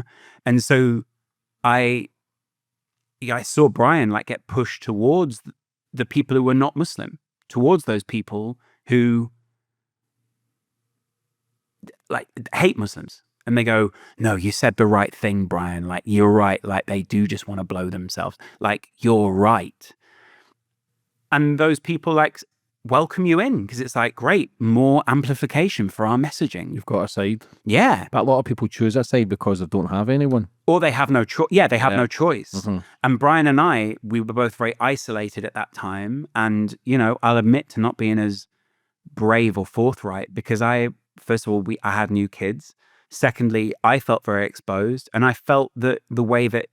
And so I saw Brian like get pushed towards the people who were not Muslim, towards those people who like hate Muslims. And they go, no, you said the right thing, Brian. Like, you're right. Like, they do just want to blow themselves. Like, you're right. And those people like welcome you in because it's like, great, more amplification for our messaging. You've got a side. Yeah. But a lot of people choose that side because they don't have anyone. Or they have no choice. Yeah, they have no choice. Mm-hmm. And Brian and I, we were both very isolated at that time. And, you know, I'll admit to not being as brave or forthright because first of all, I had new kids. Secondly, I felt very exposed. And I felt that the way that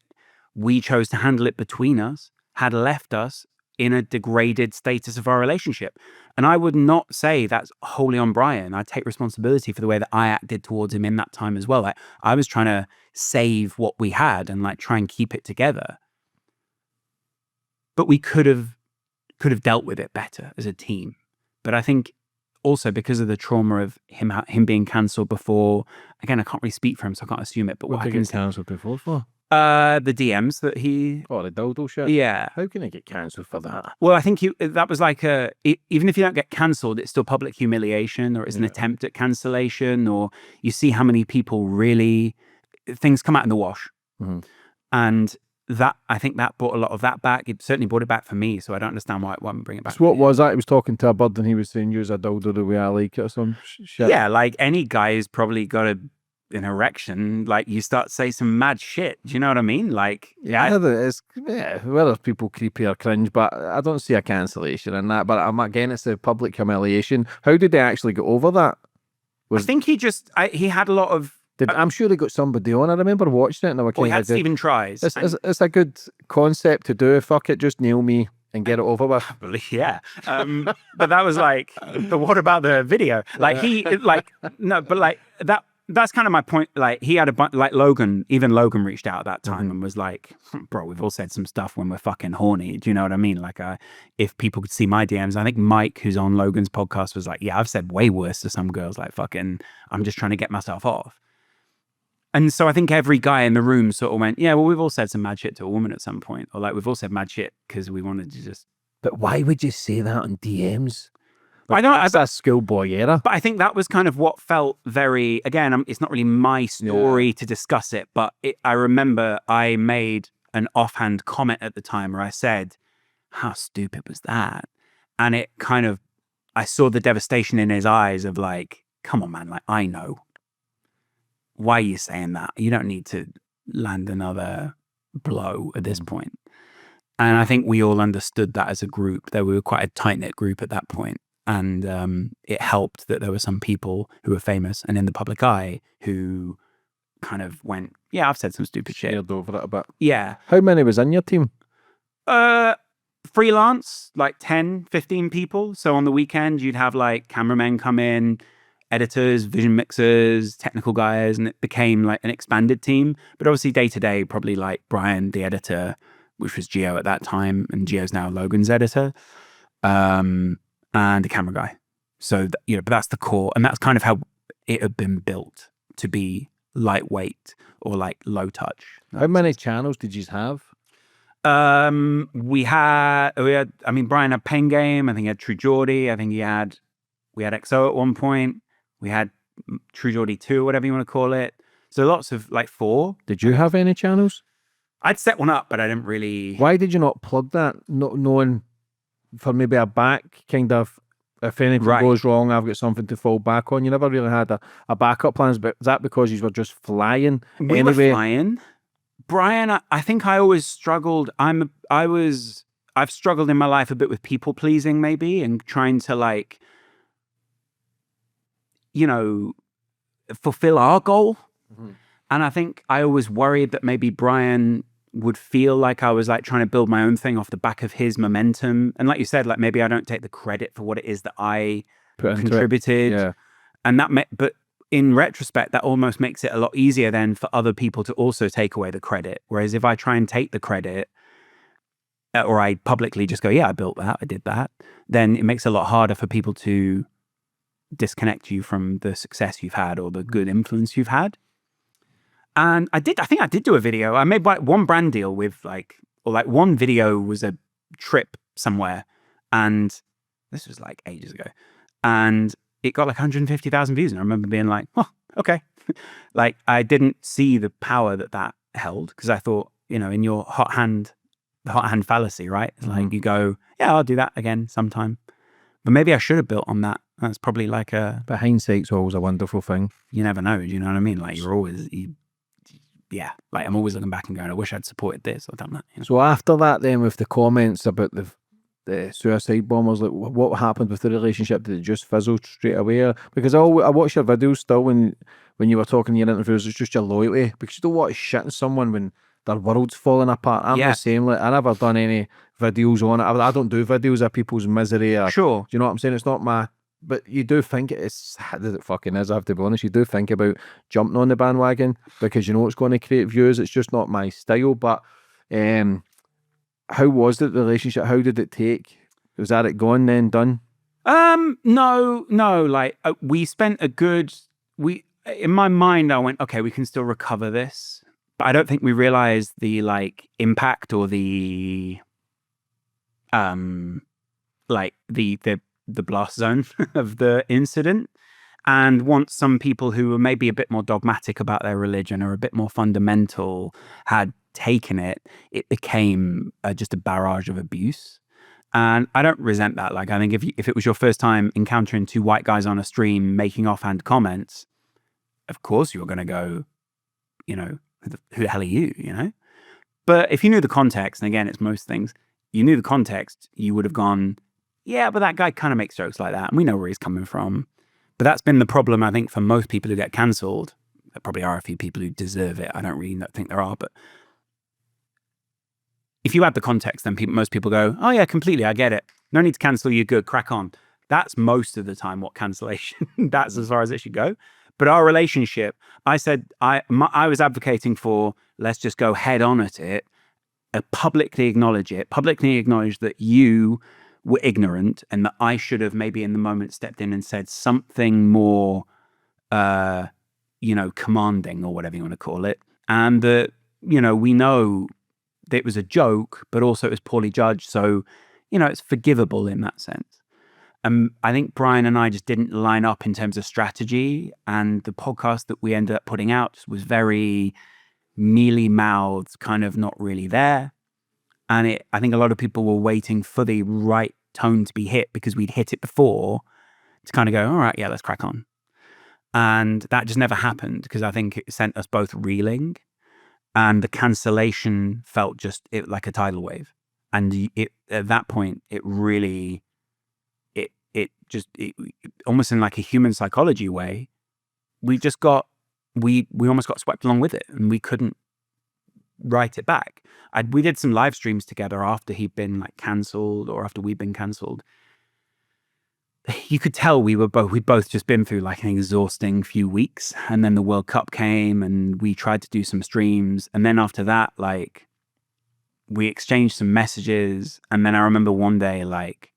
we chose to handle it between us had left us in a degraded status of our relationship. And I would not say that's wholly on Brian. I take responsibility for the way that I acted towards him in that time as well. Like, I was trying to save what we had and like try and keep it together. But we could have dealt with it better as a team. But I think also because of the trauma of him being cancelled before, again, I can't really speak for him, so I can't assume it. But what did he get cancelled before for? The DMs that he... Oh, the dildo shit? Yeah. How can he get cancelled for that? Well, I think that was like even if you don't get cancelled, it's still public humiliation or it's an attempt at cancellation, or you see how many people really... Things come out in the wash. Mm-hmm. And that, I think that brought a lot of that back. It certainly brought it back for me, so I don't understand why it wouldn't bring it back. So what was that? He was talking to a bird and he was saying, use a dildo the way I like it or some shit? Yeah, like any guy who's probably got an erection, like you start to say some mad shit. Do you know what I mean? Like, whether people creepy or cringe, but I don't see a cancellation in that. But again, it's a public humiliation. How did they actually get over that? I think he had a lot of... I'm sure they got somebody on. I remember watching it and I was he had Stephen Tries. It's a good concept to do. Fuck it, just nail me and get it over with. Yeah. But that was like, but what about the video? Like that's kind of my point. Like he had Logan reached out at that time and was like, bro, we've all said some stuff when we're fucking horny. Do you know what I mean? Like if people could see my DMs, I think Mike, who's on Logan's podcast, was like, yeah, I've said way worse to some girls. Like fucking, I'm just trying to get myself off. And so I think every guy in the room sort of went, yeah, well, we've all said some mad shit to a woman at some point. Or like, we've all said mad shit because we wanted to just... But why would you say that on DMs? Like, that's that schoolboy era. But I think that was kind of what felt very... Again, it's not really my story to discuss it, but I remember I made an offhand comment at the time where I said, how stupid was that? And it kind of... I saw the devastation in his eyes of like, come on, man, like, I know. Why are you saying that? You don't need to land another blow at this point. And I think we all understood that as a group, that we were quite a tight-knit group at that point. And it helped that there were some people who were famous and in the public eye who kind of went, yeah, I've said some stupid shit. Shared over it a bit. Yeah. How many was in your team? Freelance, like 10, 15 people. So on the weekend, you'd have like cameramen come in. editors, vision mixers, technical guys, and it became like an expanded team. But obviously day to day, probably like Brian, the editor, which was Gio at that time, and Gio's now Logan's editor, and the camera guy. So, but that's the core, and that's kind of how it had been built to be lightweight or like low touch. How many channels did you have? We had, I mean, Brian had Pain Game. I think he had True Geordie. I think we had XO at one point. We had True Geordie 2, whatever you want to call it. So lots of like 4. Did you have any channels? I'd set one up, but I didn't really. Why did you not plug that? Not knowing for maybe a back kind of, if anything goes wrong, I've got something to fall back on. You never really had a backup plans, but is that because you were just flying? We were flying. Brian, I think I always struggled. I've struggled in my life a bit with people pleasing, maybe, and trying to like, fulfill our goal. Mm-hmm. And I think I always worried that maybe Brian would feel like I was like trying to build my own thing off the back of his momentum. And like you said, like maybe I don't take the credit for what it is that I contributed. Yeah. And but in retrospect, that almost makes it a lot easier then for other people to also take away the credit. Whereas if I try and take the credit, or I publicly just go, yeah, I built that, I did that, then it makes it a lot harder for people to disconnect you from the success you've had or the good influence you've had. And I think I did do a video. I made like one brand deal with one video was a trip somewhere. And this was like ages ago. And it got like 150,000 views. And I remember being like, oh, okay. Like I didn't see the power that held because I thought, in your the hot hand fallacy, right? It's like you go, yeah, I'll do that again sometime. But maybe I should have built on that. That's probably like But hindsight's always a wonderful thing. You never know. Do you know what I mean? Like you're always... Yeah, like I'm always looking back and going, I wish I'd supported this or done that. So after that, then with the comments about the suicide bombers, like what happened with the relationship? Did it just fizzle straight away? Because I watch your videos still when you were talking in your interviews. It's just your loyalty because you don't want to shit on someone when their world's falling apart. I'm the same. Like I never done any videos on it. I don't do videos of people's misery. Sure. Do you know what I'm saying? It's not my. But you do think it's as it fucking is, I have to be honest. You do think about jumping on the bandwagon because you know it's going to create views. It's just not my style. But how was the relationship? How did it take? Was that it gone then, done? No. Like we spent in my mind, I went, okay, we can still recover this. But I don't think we realized the like impact or the the blast zone of the incident. And once some people who were maybe a bit more dogmatic about their religion or a bit more fundamental had taken it, it became just a barrage of abuse. And I don't resent that. Like, I think if it was your first time encountering 2 white guys on a stream making offhand comments, of course you're going to go, who the hell are you, But if you knew the context, and again, it's most things, you knew the context, you would have gone, yeah, but that guy kind of makes jokes like that, and we know where he's coming from. But that's been the problem, I think, for most people who get cancelled. There probably are a few people who deserve it. I don't really think there are, but if you add the context, then most people go, oh yeah, completely, I get it. No need to cancel you, good, crack on. That's most of the time what cancellation, that's as far as it should go. But our relationship, I said, I was advocating for, let's just go head on at it, publicly acknowledge that you were ignorant and that I should have maybe in the moment stepped in and said something more, commanding or whatever you want to call it. And that, we know that it was a joke, but also it was poorly judged. So, it's forgivable in that sense. I think Brian and I just didn't line up in terms of strategy. And the podcast that we ended up putting out was very mealy-mouthed, kind of not really there. And I think a lot of people were waiting for the right tone to be hit because we'd hit it before to kind of go, all right, yeah, let's crack on. And that just never happened because I think it sent us both reeling, and the cancellation felt just like a tidal wave. And at that point, it really, it almost in like a human psychology way, we almost got swept along with it, and we couldn't write it back. We did some live streams together after he'd been like cancelled or after we'd been cancelled. you could tell we'd both just been through like an exhausting few weeks, and then the World Cup came and we tried to do some streams, and then after that, like, we exchanged some messages, and then I remember one day, like,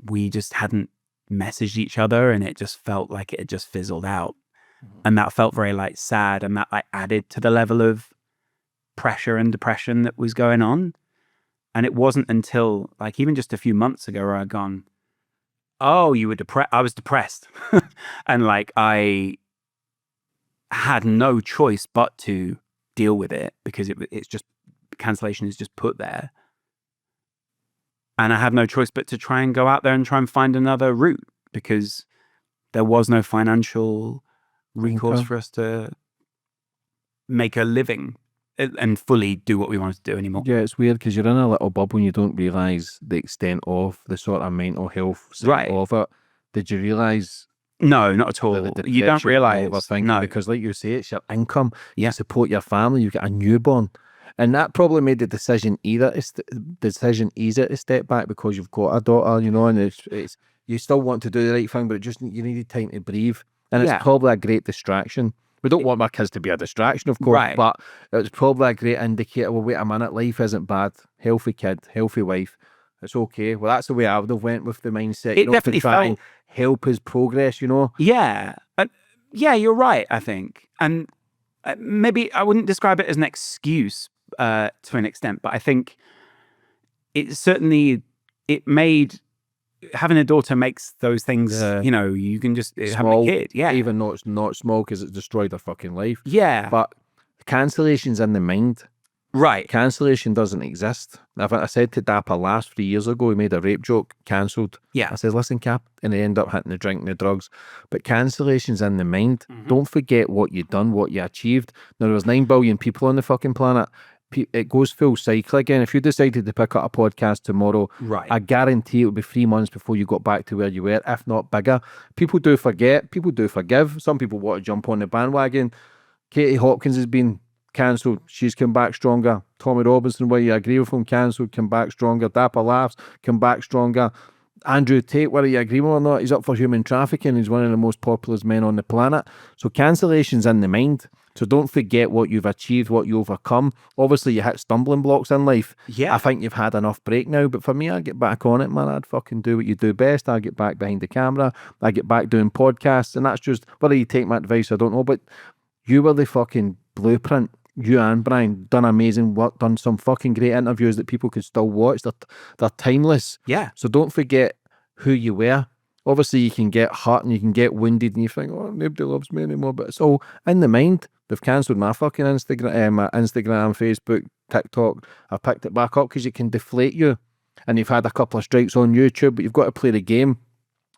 we just hadn't messaged each other, and it just felt like it had just fizzled out. And that felt very like sad, and that like added to the level of pressure and depression that was going on. And it wasn't until like even just a few months ago where I'd gone, oh, you were depressed. I was depressed. And like I had no choice but to deal with it, because it's just, cancellation is just put there. And I had no choice but to try and go out there and try and find another route, because there was no financial recourse for us to make a living and fully do what we wanted to do anymore. Yeah, it's weird because you're in a little bubble and you don't realise the extent of the sort of mental health side Right. of it. Did you realise? No, not at all. You don't realise. No. Because like you say, it's your income. You support your family. You've got a newborn. And that probably made the decision easier to step back, because you've got a daughter, you know, and it's you still want to do the right thing, but you needed time to breathe. And it's probably a great distraction. We don't want our kids to be a distraction, of course, Right. but it's probably a great indicator. Well, wait a minute, life isn't bad. Healthy kid, healthy wife. It's okay. Well, that's the way I would have went with the mindset. It definitely to try felt... and help his progress, you know? Yeah. Yeah, you're right, I think. And maybe I wouldn't describe it as an excuse to an extent, but I think it certainly, having a daughter makes those things, you know, you can just have a kid. Yeah. Even though it's not small, because it's destroyed their fucking life. Yeah. But cancellation's in the mind. Right. Cancellation doesn't exist. I said to Dapper last 3 years ago, he made a rape joke, cancelled. Yeah. I said, listen, Cap, and they end up hitting the drink and the drugs. But cancellation's in the mind. Don't forget what you've done, what you achieved. Now, there was 9 billion people on the fucking planet. It goes full cycle again. If you decided to pick up a podcast tomorrow, Right. I guarantee it would be 3 months before you got back to where you were, if not bigger. People do forget. People do forgive. Some people want to jump on the bandwagon. Katie Hopkins has been cancelled. She's come back stronger. Tommy Robinson, whether you agree with him, cancelled, come back stronger. Dapper Laughs, come back stronger. Andrew Tate, whether you agree with him or not, he's up for human trafficking. He's one of the most popular men on the planet. So cancellation's in the mind. So don't forget what you've achieved, what you overcome. Obviously, you hit stumbling blocks in life. Yeah. I think you've had enough break now. But for me, I get back on it, man. I'd fucking do what you do best. I get back behind the camera. I get back doing podcasts. And that's just, whether you take my advice, I don't know. But you were the fucking blueprint. You and Brian done amazing work, done some fucking great interviews that people could still watch. They're timeless. Yeah. So don't forget who you were. Obviously, you can get hurt and you can get wounded and you think, oh, nobody loves me anymore. But it's all in the mind. They've cancelled my fucking Instagram, Facebook, TikTok. I picked it back up because it can deflate you. And you've had a couple of strikes on YouTube, but you've got to play the game.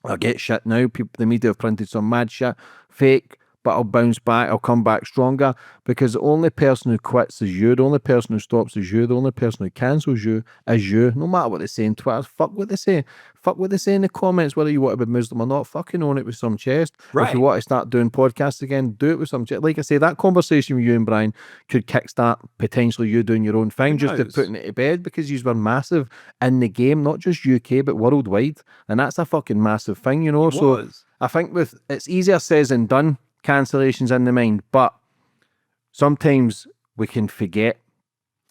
I get shit now. The media have printed some mad shit, fake, but I'll bounce back. I'll come back stronger, because the only person who quits is you. The only person who stops is you. The only person who cancels you is you. No matter what they say on Twitter, fuck what they say. Fuck what they say in the comments, whether you want to be Muslim or not. Fucking own it with some chest. Right. If you want to start doing podcasts again, do it with some chest. Like I say, that conversation with you and Brian could kickstart potentially you doing your own thing, just to putting it to bed, because you were massive in the game, not just UK, but worldwide. And that's a fucking massive thing, you know? So I think it's easier said than done. Cancellations in the mind, but sometimes we can forget,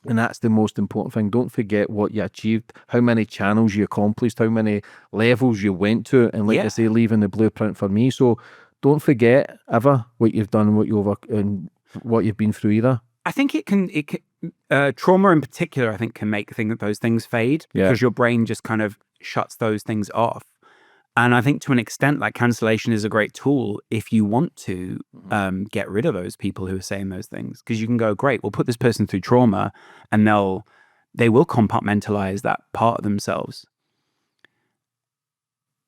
and that's the most important thing. Don't forget what you achieved, how many channels you accomplished, how many levels you went to, and like I say, leaving the blueprint for me. So don't forget ever what you've done, and what you've been through either. I think it can trauma in particular, I think, can make those things fade, because your brain just kind of shuts those things off. And I think to an extent, like, cancellation is a great tool if you want to get rid of those people who are saying those things, because you can go, great, we'll put this person through trauma, and they will compartmentalize that part of themselves.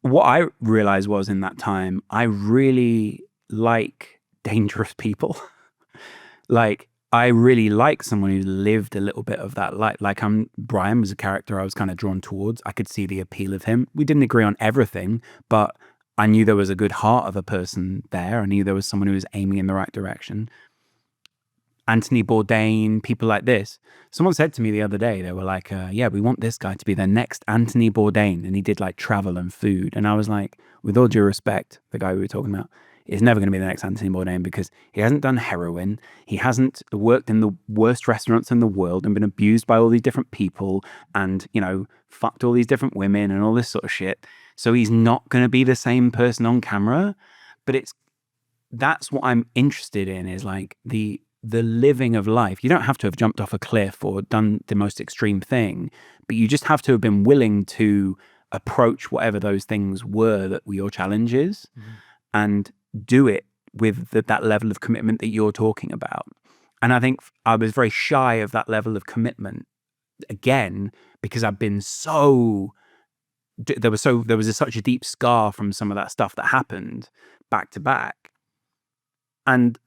What I realized was, in that time, I really like dangerous people. Like, I really like someone who lived a little bit of that life. Like, Brian was a character I was kind of drawn towards. I could see the appeal of him. We didn't agree on everything, but I knew there was a good heart of a person there. I knew there was someone who was aiming in the right direction. Anthony Bourdain, people like this. Someone said to me the other day, they were like, yeah, we want this guy to be the next Anthony Bourdain. And he did like travel and food. And I was like, with all due respect, the guy we were talking about is never going to be the next Anthony Bourdain because he hasn't done heroin. He hasn't worked in the worst restaurants in the world and been abused by all these different people and, you know, fucked all these different women and all this sort of shit. So he's not going to be the same person on camera. But that's what I'm interested in, is like the living of life. You don't have to have jumped off a cliff or done the most extreme thing, but you just have to have been willing to approach whatever those things were that were your challenges and do it with that level of commitment that you're talking about. And I think I was very shy of that level of commitment again, because I've been there was such a deep scar from some of that stuff that happened back to back. And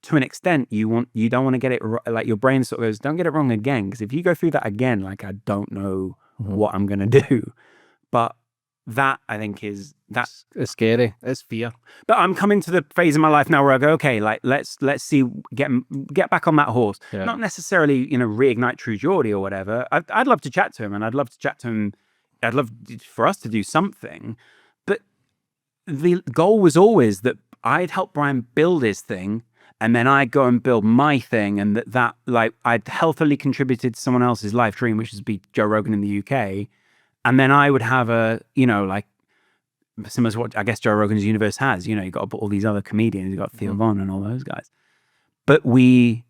to an extent, you don't want to get it like your brain sort of goes, don't get it wrong again, because if you go through that again, like I don't know what I'm going to do. But that, I think, it's scary. It's fear. But I'm coming to the phase in my life now where I go, okay, like let's see, get back on that horse. Yeah. Not necessarily, reignite True Geordie or whatever. I'd love to chat to him, and I'd love to chat to him. I'd love for us to do something. But the goal was always that I'd help Brian build his thing, and then I'd go and build my thing, and that like I'd healthily contributed to someone else's life dream, which is to be Joe Rogan in the UK. And then I would have like similar to what I guess Joe Rogan's universe has. You got all these other comedians, you got Theo Von and all those guys. But the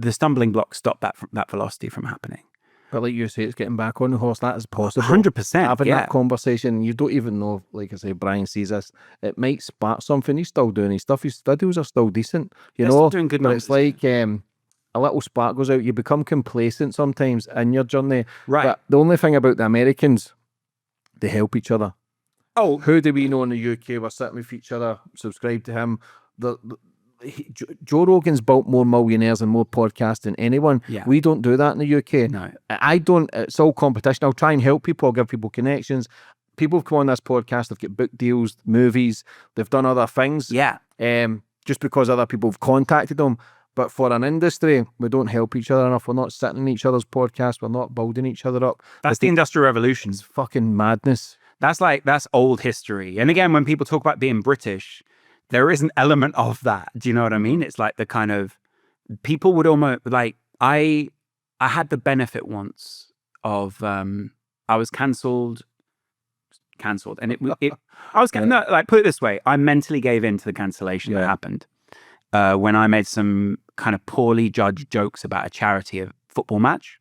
stumbling block stopped that velocity from happening. But like you say, it's getting back on the horse. That is possible. 100%. Having that conversation, you don't even know, like I say, Brian sees this. It might spark something. He's still doing his stuff. His videos are still decent. They're still doing good but numbers. It's like a little spark goes out. You become complacent sometimes in your journey. Right. But the only thing about the Americans, they help each other. Oh. Who do we know in the UK? We're sitting with each other, subscribe to him. Joe Rogan's built more millionaires and more podcasts than anyone. Yeah. We don't do that in the UK. No. I don't. It's all competition. I'll try and help people. I'll give people connections. People have come on this podcast. They've got book deals, movies. They've done other things. Yeah. Just because other people have contacted them. But for an industry, we don't help each other enough. We're not sitting in each other's podcasts. We're not building each other up. That's the Industrial Revolution. It's fucking madness. That's old history. And again, when people talk about being British, there is an element of that. Do you know what I mean? It's like the kind of people would almost like I had the benefit once of I was cancelled, and it I was no, like put it this way, I mentally gave in to the cancellation that happened when I made some kind of poorly judged jokes about a charity football match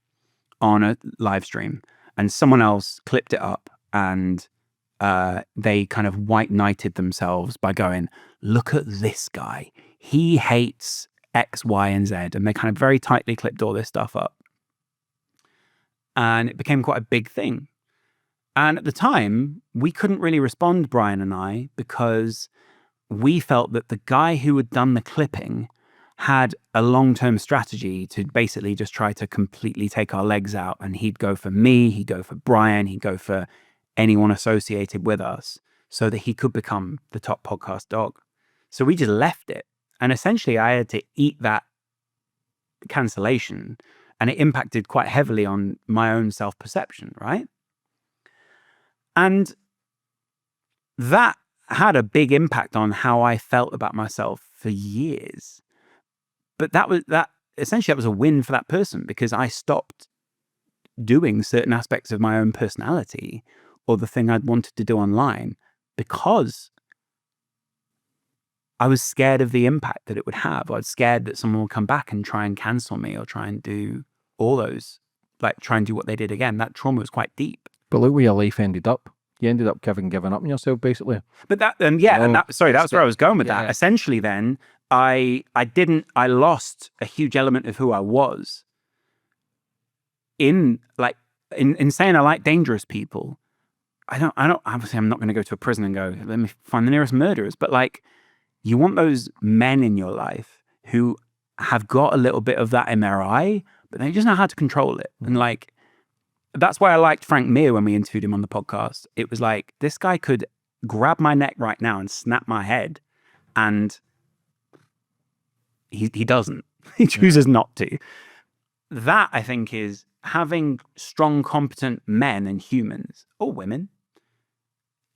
on a live stream, and someone else clipped it up and they kind of white knighted themselves by going, look at this guy. He hates X, Y, and Z. And they kind of very tightly clipped all this stuff up. And it became quite a big thing. And at the time, we couldn't really respond, Brian and I, because we felt that the guy who had done the clipping had a long-term strategy to basically just try to completely take our legs out. And he'd go for me, he'd go for Brian, he'd go for anyone associated with us so that he could become the top podcast dog. So we just left it. And essentially I had to eat that cancellation, and it impacted quite heavily on my own self-perception, right? And that had a big impact on how I felt about myself for years. But that was a win for that person, because I stopped doing certain aspects of my own personality or the thing I'd wanted to do online because I was scared of the impact that it would have. I was scared that someone would come back and try and cancel me or try and do all those, like try and do what they did again. That trauma was quite deep. But look where your life ended up. You ended up giving up on yourself, basically. But that, and that's where I was going with that. Essentially then, I lost a huge element of who I was in saying I like dangerous people. I don't, obviously I'm not going to go to a prison and go, let me find the nearest murderers. But like, you want those men in your life who have got a little bit of that in their eye, but they just know how to control it. And like, that's why I liked Frank Mir when we interviewed him on the podcast. It was like, this guy could grab my neck right now and snap my head. And he doesn't. He chooses not to. That, I think, is having strong, competent men and humans, or women.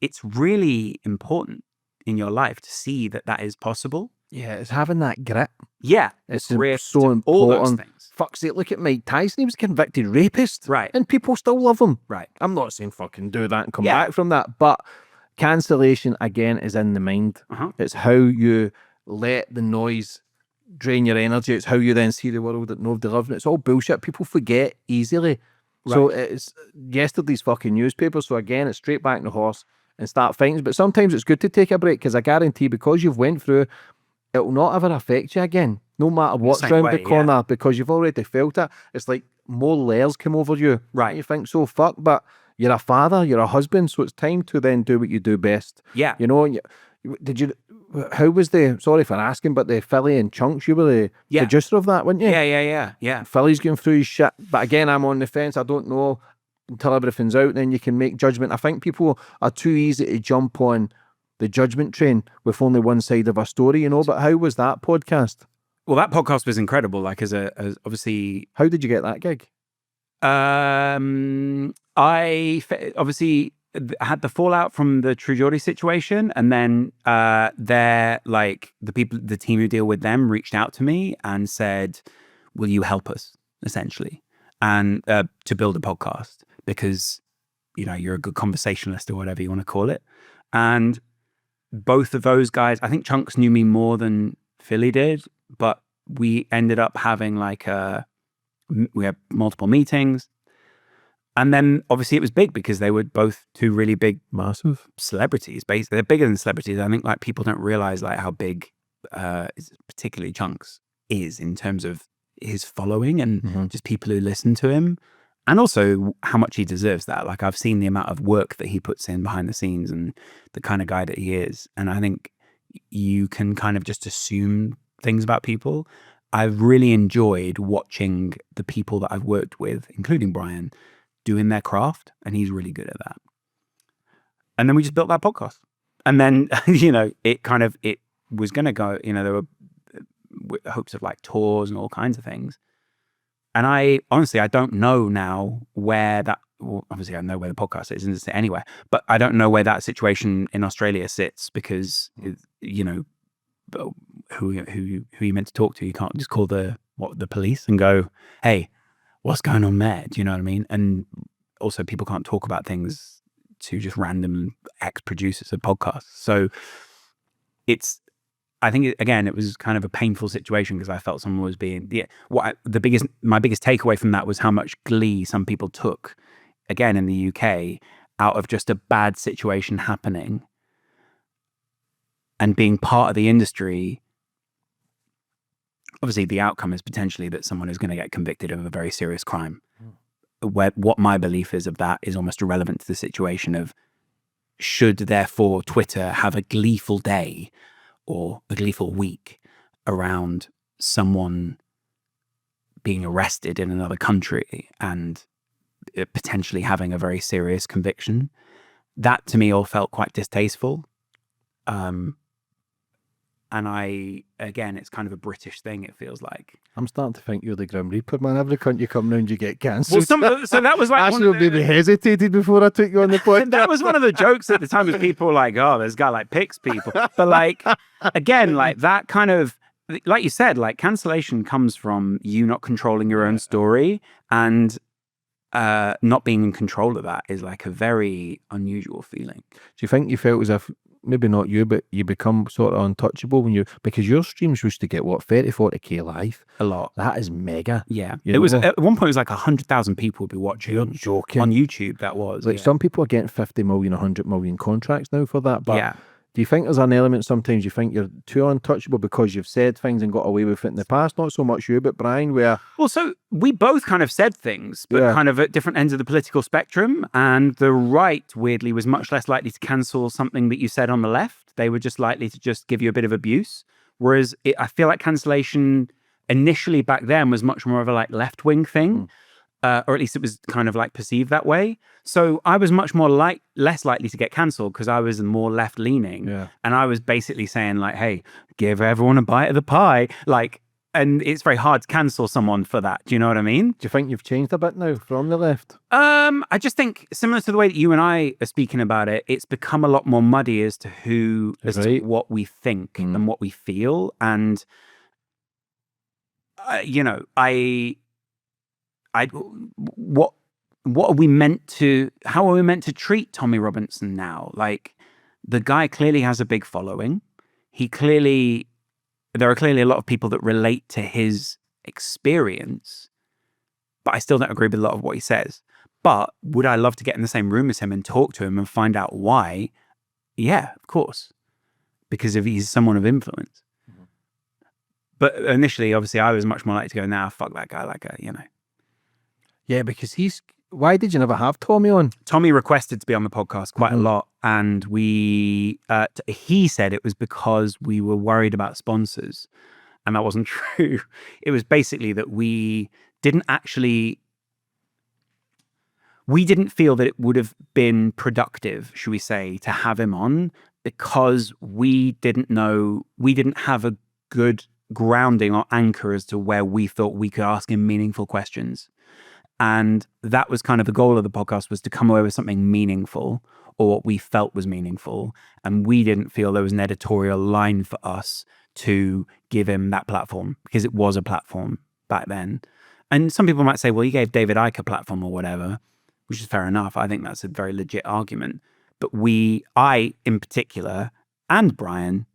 It's really important in your life to see that that is possible. Yeah, it's having that grit. Yeah. It's grit, so important. all those things. Fuck's sake, look at Mike Tyson. He was a convicted rapist. Right. And people still love him. Right. I'm not saying fucking do that and come back from that, but cancellation, again, is in the mind. It's how you let the noise drain your energy. It's how you then see the world that nobody loves. And it's all bullshit. People forget easily. Right. So it's yesterday's fucking newspaper. So again, it's straight back on the horse and start fighting. But sometimes it's good to take a break, because I guarantee, because you've went through, it will not ever affect you again, no matter what's round the corner, because you've already felt it. It's like more layers come over you. Right. You think, so fuck, but you're a father, you're a husband, so it's time to then do what you do best. Yeah. You know, how was sorry for asking, but the Philly and Chunks, you were the producer of that, weren't you? Yeah. Philly's going through his shit. But again, I'm on the fence. I don't know until everything's out, then you can make judgment. I think people are too easy to jump on the judgment train with only one side of a story, you know. But how was that podcast? Well, that podcast was incredible. Like, as obviously, how did you get that gig? I obviously had the fallout from the True Geordie situation, and then the team who deal with them reached out to me and said, "Will you help us?" Essentially, and to build a podcast, because you're a good conversationalist, or whatever you want to call it. And both of those guys, I think Chunks knew me more than Philly did, but we ended up having we had multiple meetings. And then obviously it was big because they were both two really big, massive celebrities. Basically, they're bigger than celebrities. I think people don't realize how big, particularly Chunks, is in terms of his following and just people who listen to him, and also how much he deserves that. Like, I've seen the amount of work that he puts in behind the scenes and the kind of guy that he is. And I think you can kind of just assume things about people. I've really enjoyed watching the people that I've worked with, including Brian, doing their craft, and he's really good at that. And then we just built that podcast. And then, it was going to go, there were hopes of tours and all kinds of things. And I don't know now where that, well, obviously I know where the podcast is, and it's anywhere, but I don't know where that situation in Australia sits, because, who you meant to talk to, you can't just call the police and go, "Hey, what's going on there?" Do you know what I mean? And also, people can't talk about things to just random ex-producers of podcasts. So I think it was kind of a painful situation, because I felt someone was being, my biggest takeaway from that was how much glee some people took, again, in the UK, out of just a bad situation happening and being part of the industry. Obviously, the outcome is potentially that someone is going to get convicted of a very serious crime. What my belief is of that is almost irrelevant to the situation of, should therefore Twitter have a gleeful day or a gleeful week around someone being arrested in another country and potentially having a very serious conviction? That to me all felt quite distasteful. And it's kind of a British thing, it feels like. I'm starting to think you're the Grim Reaper, man. Every cunt you come round, you get cancelled. Well, so that was like, I should have maybe hesitated before I took you on the podcast. That was one of the jokes at the time, was people were like, "Oh, this guy picks people." But again, that kind of, like you said, cancellation comes from you not controlling your own story, and not being in control of that is a very unusual feeling. Do you think you felt as if, maybe not you, but you become sort of untouchable because your streams used to get 30-40k live? A lot. That is mega. Yeah. It was, at one point it was 100,000 people would be watching. You're joking. On YouTube, that was. Some people are getting 50 million, 100 million contracts now for that. But yeah. Do you think there's an element sometimes you think you're too untouchable because you've said things and got away with it in the past? Not so much you, but Brian, where... Well, so we both kind of said things, but kind of at different ends of the political spectrum. And the right, weirdly, was much less likely to cancel something that you said on the left. They were just likely to just give you a bit of abuse. Whereas I feel like cancellation initially back then was much more of a left-wing thing. Or at least it was kind of perceived that way. So I was much more less likely to get cancelled because I was more left leaning. Yeah. And I was basically saying hey, give everyone a bite of the pie. and it's very hard to cancel someone for that. Do you know what I mean? Do you think you've changed a bit now from the left? I just think similar to the way that you and I are speaking about it, it's become a lot more muddy as to to what we think and what we feel. And, what are we meant to, how are we meant to treat Tommy Robinson now? Like, the guy clearly has a big following. There are clearly a lot of people that relate to his experience, but I still don't agree with a lot of what he says. But would I love to get in the same room as him and talk to him and find out why? Yeah, of course. Because if he's someone of influence. Mm-hmm. But initially, obviously, I was much more likely to go, nah, fuck that guy, Yeah, because why did you never have Tommy on? Tommy requested to be on the podcast quite a lot. And he said it was because we were worried about sponsors. And that wasn't true. It was basically that we didn't feel that it would have been productive, should we say, to have him on, because we didn't have a good grounding or anchor as to where we thought we could ask him meaningful questions. And that was kind of the goal of the podcast, was to come away with something meaningful, or what we felt was meaningful. And we didn't feel there was an editorial line for us to give him that platform, because it was a platform back then. And some people might say, well, you gave David Icke a platform or whatever, which is fair enough. I think that's a very legit argument. But I in particular, and Brian,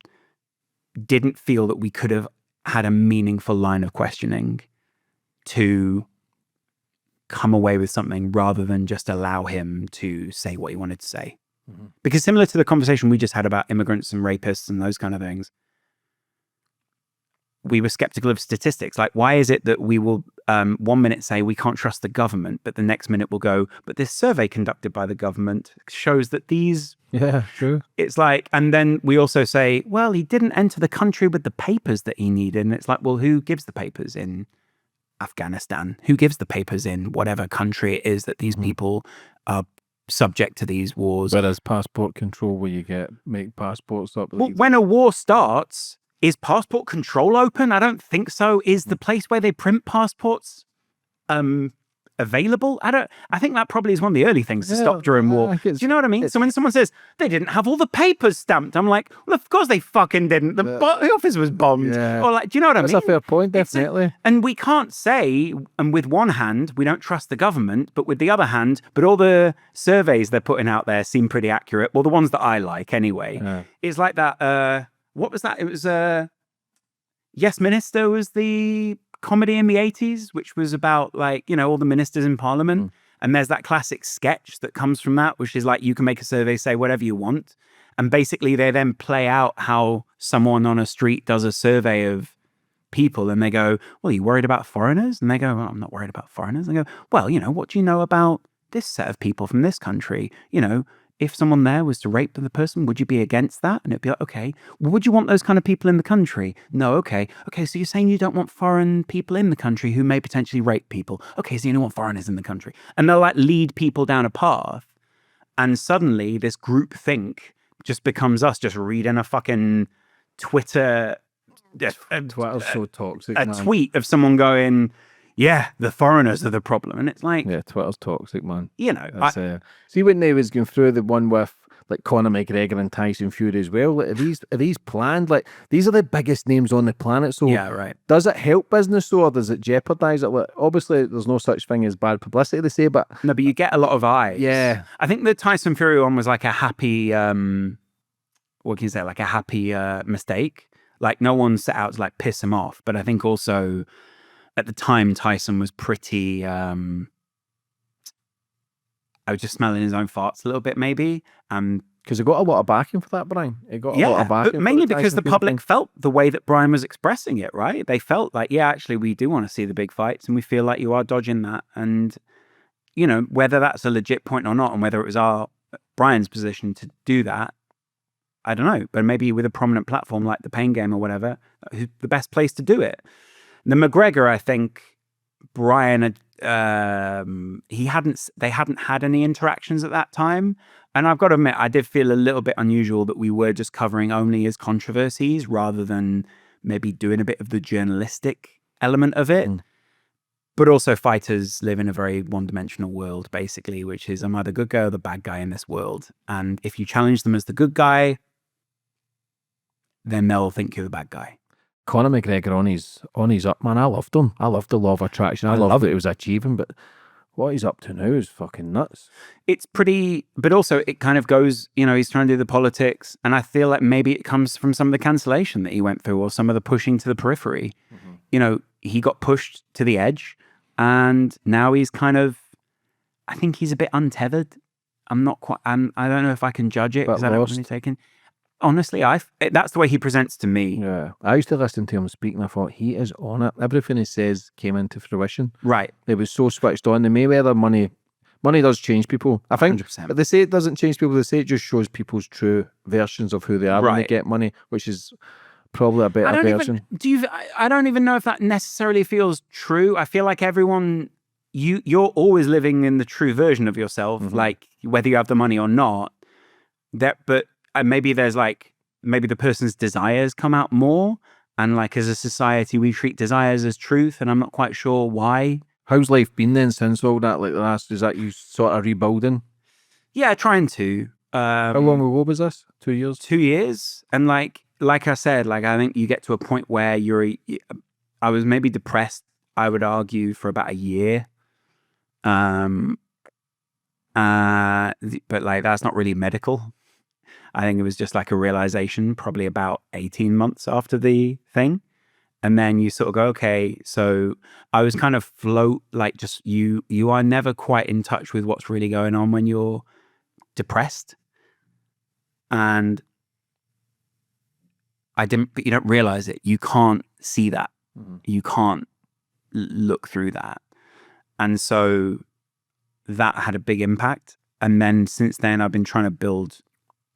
didn't feel that we could have had a meaningful line of questioning to come away with something, rather than just allow him to say what he wanted to say. Mm-hmm. Because similar to the conversation we just had about immigrants and rapists and those kind of things, we were skeptical of statistics. Like, why is it that we will 1 minute say we can't trust the government, but the next minute we'll go, but this survey conducted by the government shows that these... Yeah, true. It's like, and then we also say, well, he didn't enter the country with the papers that he needed. And it's like, well, who gives the papers in Afghanistan? Who gives the papers in whatever country it is that these people are subject to these wars? But there's passport control where you make passports up. Well, when a war starts, is passport control open? I don't think so. Is the place where they print passports available? I think that probably is one of the early things to stop during war. Do you know what I mean? So when someone says they didn't have all the papers stamped, I'm like, well, of course they fucking didn't. The office was bombed. Yeah. Or like, do you know what I mean? That's a fair point, definitely. And we can't say, and with one hand, we don't trust the government, but with the other hand, but all the surveys they're putting out there seem pretty accurate. Well, the ones that I like anyway. Yeah. It's like that, what was that? It was Yes Minister was the comedy in the 80s, which was about, like, you know, all the ministers in parliament. And there's that classic sketch that comes from that, which is like, you can make a survey, say whatever you want. And basically they then play out how someone on a street does a survey of people, and they go, well, are you worried about foreigners? And they go, well, I'm not worried about foreigners. And they go, well, you know, what do you know about this set of people from this country? You know, if someone there was to rape the person, would you be against that? And it'd be like, okay, well, would you want those kind of people in the country? No, okay. Okay, so you're saying you don't want foreign people in the country who may potentially rape people. Okay, so you don't want foreigners in the country. And they'll like lead people down a path. And suddenly this group think just becomes us just reading a fucking Twitter... Twitter's so toxic. A tweet of someone going... yeah, the foreigners are the problem. And it's like... yeah, Twitter's toxic, man. You know. See, when they was going through the one with like Conor McGregor and Tyson Fury as well, like, are these planned? Like, these are the biggest names on the planet. So yeah, right. Does it help business though, or does it jeopardize it? Like, obviously, there's no such thing as bad publicity, they say, but... no, but you get a lot of eyes. Yeah. I think the Tyson Fury one was like a happy... what can you say? Like a happy mistake. Like, no one set out to like piss him off. But I think also... at the time, Tyson was pretty, I was just smelling his own farts a little bit, maybe. Because it got a lot of backing for that, Brian. It got a lot of backing. But mainly because the public felt the way that Brian was expressing it, right? They felt like, yeah, actually, we do want to see the big fights, and we feel like you are dodging that. And, you know, whether that's a legit point or not, and whether it was Brian's position to do that, I don't know. But maybe with a prominent platform like the Pain Game or whatever, who's the best place to do it. The McGregor, I think Brian had, they hadn't had any interactions at that time. And I've got to admit, I did feel a little bit unusual that we were just covering only his controversies rather than maybe doing a bit of the journalistic element of it. Mm. But also fighters live in a very one-dimensional world, basically, which is I'm either the good guy or the bad guy in this world. And if you challenge them as the good guy, then they'll think you're the bad guy. Conor McGregor on his up, man. I loved him. I loved the law of attraction. I loved what he was achieving, but what he's up to now is fucking nuts. It's pretty, but also it kind of goes, he's trying to do the politics. And I feel like maybe it comes from some of the cancellation that he went through or some of the pushing to the periphery. Mm-hmm. He got pushed to the edge and now he's kind of, I think he's a bit untethered. I don't know if I can judge it because I don't really take in. Honestly, that's the way he presents to me. Yeah, I used to listen to him speak and I thought, he is on it. Everything he says came into fruition. Right. It was so switched on. The Mayweather money does change people. I think 100%. But they say it doesn't change people. They say it just shows people's true versions of who they are when they get money, which is probably a better version. I don't even know if that necessarily feels true. I feel like everyone, you're always living in the true version of yourself, like whether you have the money or not. But maybe there's maybe the person's desires come out more, and like as a society we treat desires as truth, and I'm not quite sure why. How's life been then since all that? Like is that you sort of rebuilding? Yeah, trying to. How long ago was this? 2 years? 2 years, and like I said, I think you get to a point where I was maybe depressed, I would argue, for about a year. But that's not really medical. I think it was just like a realization probably about 18 months after the thing. And then you sort of go, okay, so I was kind of you are never quite in touch with what's really going on when you're depressed. And you don't realize it. You can't see that. Mm-hmm. You can't look through that. And so that had a big impact. And then since then, I've been trying to build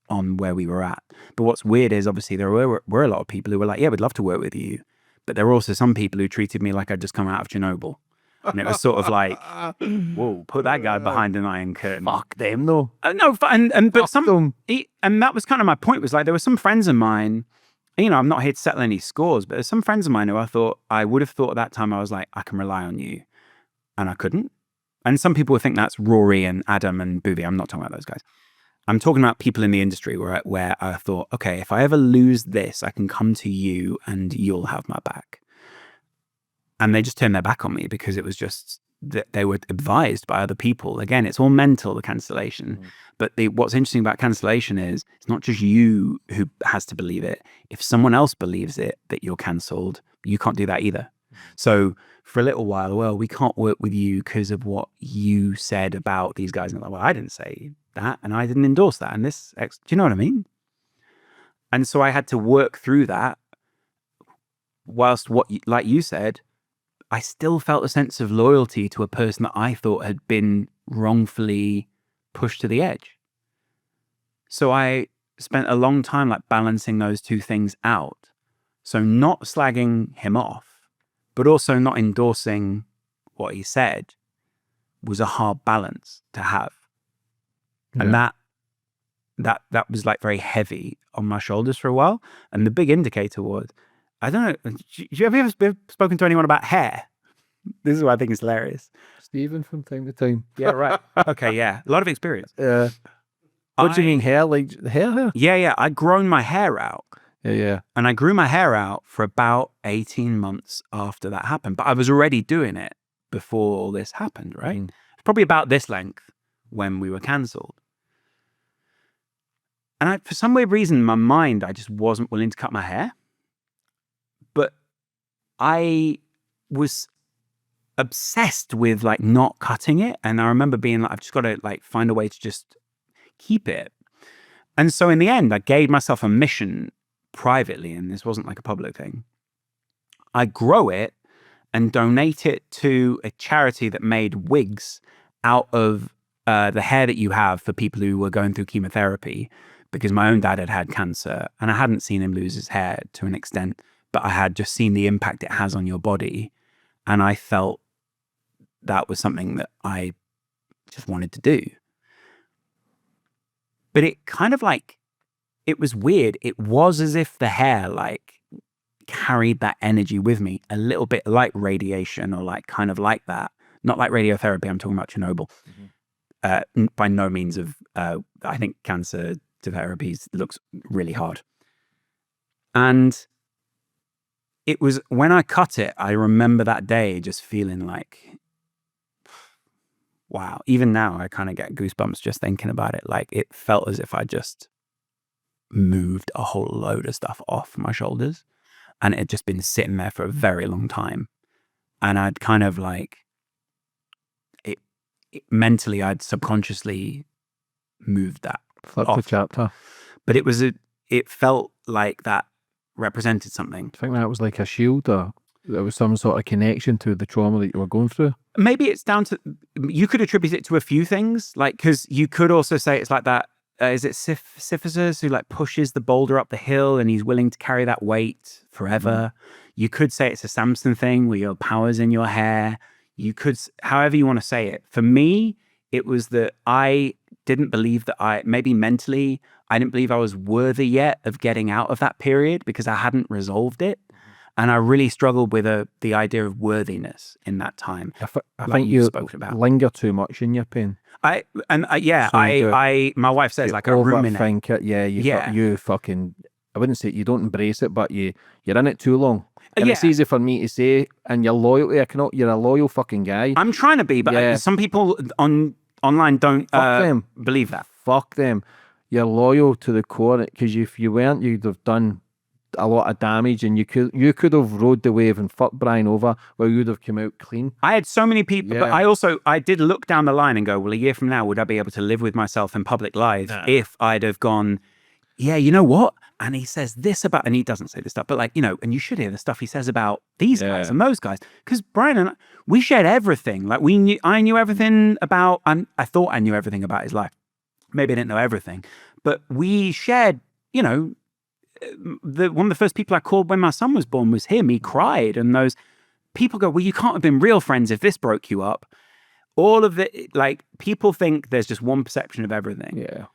on where we were at. But what's weird is obviously there were a lot of people who were like, yeah, we'd love to work with you. But there were also some people who treated me like I'd just come out of Chernobyl. And it was sort of like, whoa, put that guy behind an iron curtain. Fuck them though. No, and that was kind of my point, was like, there were some friends of mine, I'm not here to settle any scores, but there's some friends of mine who I would have thought at that time, I was like, I can rely on you. And I couldn't. And some people would think that's Rory and Adam and Booby. I'm not talking about those guys. I'm talking about people in the industry where I thought, okay, if I ever lose this, I can come to you and you'll have my back. And they just turned their back on me because it was just that they were advised by other people. Again, it's all mental, the cancellation. But what's interesting about cancellation is it's not just you who has to believe it. If someone else believes it, that you're cancelled, you can't do that either. So for a little while, well, we can't work with you because of what you said about these guys. And I'm like, well, I didn't say that and I didn't endorse that. And do you know what I mean? And so I had to work through that whilst like you said, I still felt a sense of loyalty to a person that I thought had been wrongfully pushed to the edge. So I spent a long time balancing those two things out. So not slagging him off, but also not endorsing what he said was a hard balance to have. Yeah. And that was very heavy on my shoulders for a while. And the big indicator was, I don't know, have you ever spoken to anyone about hair? This is what I think is hilarious. Stephen from time to time. Yeah, right. Okay, yeah. A lot of experience. What do you mean hair? Like hair? Yeah. I'd grown my hair out. Yeah. And I grew my hair out for about 18 months after that happened. But I was already doing it before all this happened, right? It's probably about this length when we were cancelled. And for some weird reason, in my mind, I just wasn't willing to cut my hair. But I was obsessed with not cutting it. And I remember being I've just got to find a way to just keep it. And so in the end, I gave myself a mission privately, and this wasn't a public thing. I grow it and donate it to a charity that made wigs out of the hair that you have for people who were going through chemotherapy, because my own dad had had cancer and I hadn't seen him lose his hair to an extent, but I had just seen the impact it has on your body. And I felt that was something that I just wanted to do. But it kind of it was weird. It was as if the hair carried that energy with me a little bit like radiation or like kind of like that. Not like radiotherapy, I'm talking about Chernobyl. By no means of, I think cancer therapy looks really hard. And it was when I cut it, I remember that day just feeling like, wow, even now I kind of get goosebumps just thinking about it. Like it felt as if I just moved a whole load of stuff off my shoulders and it had just been sitting there for a very long time. And I'd kind of like, mentally, I'd subconsciously moved that Flip off. the chapter. But it felt like that represented something. I think that was like a shield, or there was some sort of connection to the trauma that you were going through. Maybe it's down to, you could attribute it to a few things, like, because you could also say it's like that, is it Sisyphus who like pushes the boulder up the hill and he's willing to carry that weight forever? You could say it's a Samson thing where your power's in your hair. You could, however you want to say it. For me, it was that I didn't believe that maybe mentally, I didn't believe I was worthy yet of getting out of that period because I hadn't resolved it. And I really struggled with the idea of worthiness in that time. I think you linger too much in your pain. My wife says like I ruminate. Overthink it. You fucking, I wouldn't say you don't embrace it, but you're in it too long. And it's easy for me to say, and you're loyal. You're a loyal fucking guy. I'm trying to be, but some people online don't believe that. Fuck them. You're loyal to the core, because if you weren't, you'd have done a lot of damage, and you could have rode the wave and fucked Brian over, where you'd have come out clean. I had so many people, but I did look down the line and go, well, a year from now, would I be able to live with myself in public life if I'd have gone, yeah, you know what? And he says this about, and he doesn't say this stuff, but like, you know, and you should hear the stuff he says about these guys and those guys. Because Brian and I, we shared everything. Like I knew everything about, and I thought I knew everything about his life. Maybe I didn't know everything, but we shared, you know, one of the first people I called when my son was born was him. He cried, and those people go, well, you can't have been real friends if this broke you up. All of it, like, people think there's just one perception of everything. Yeah.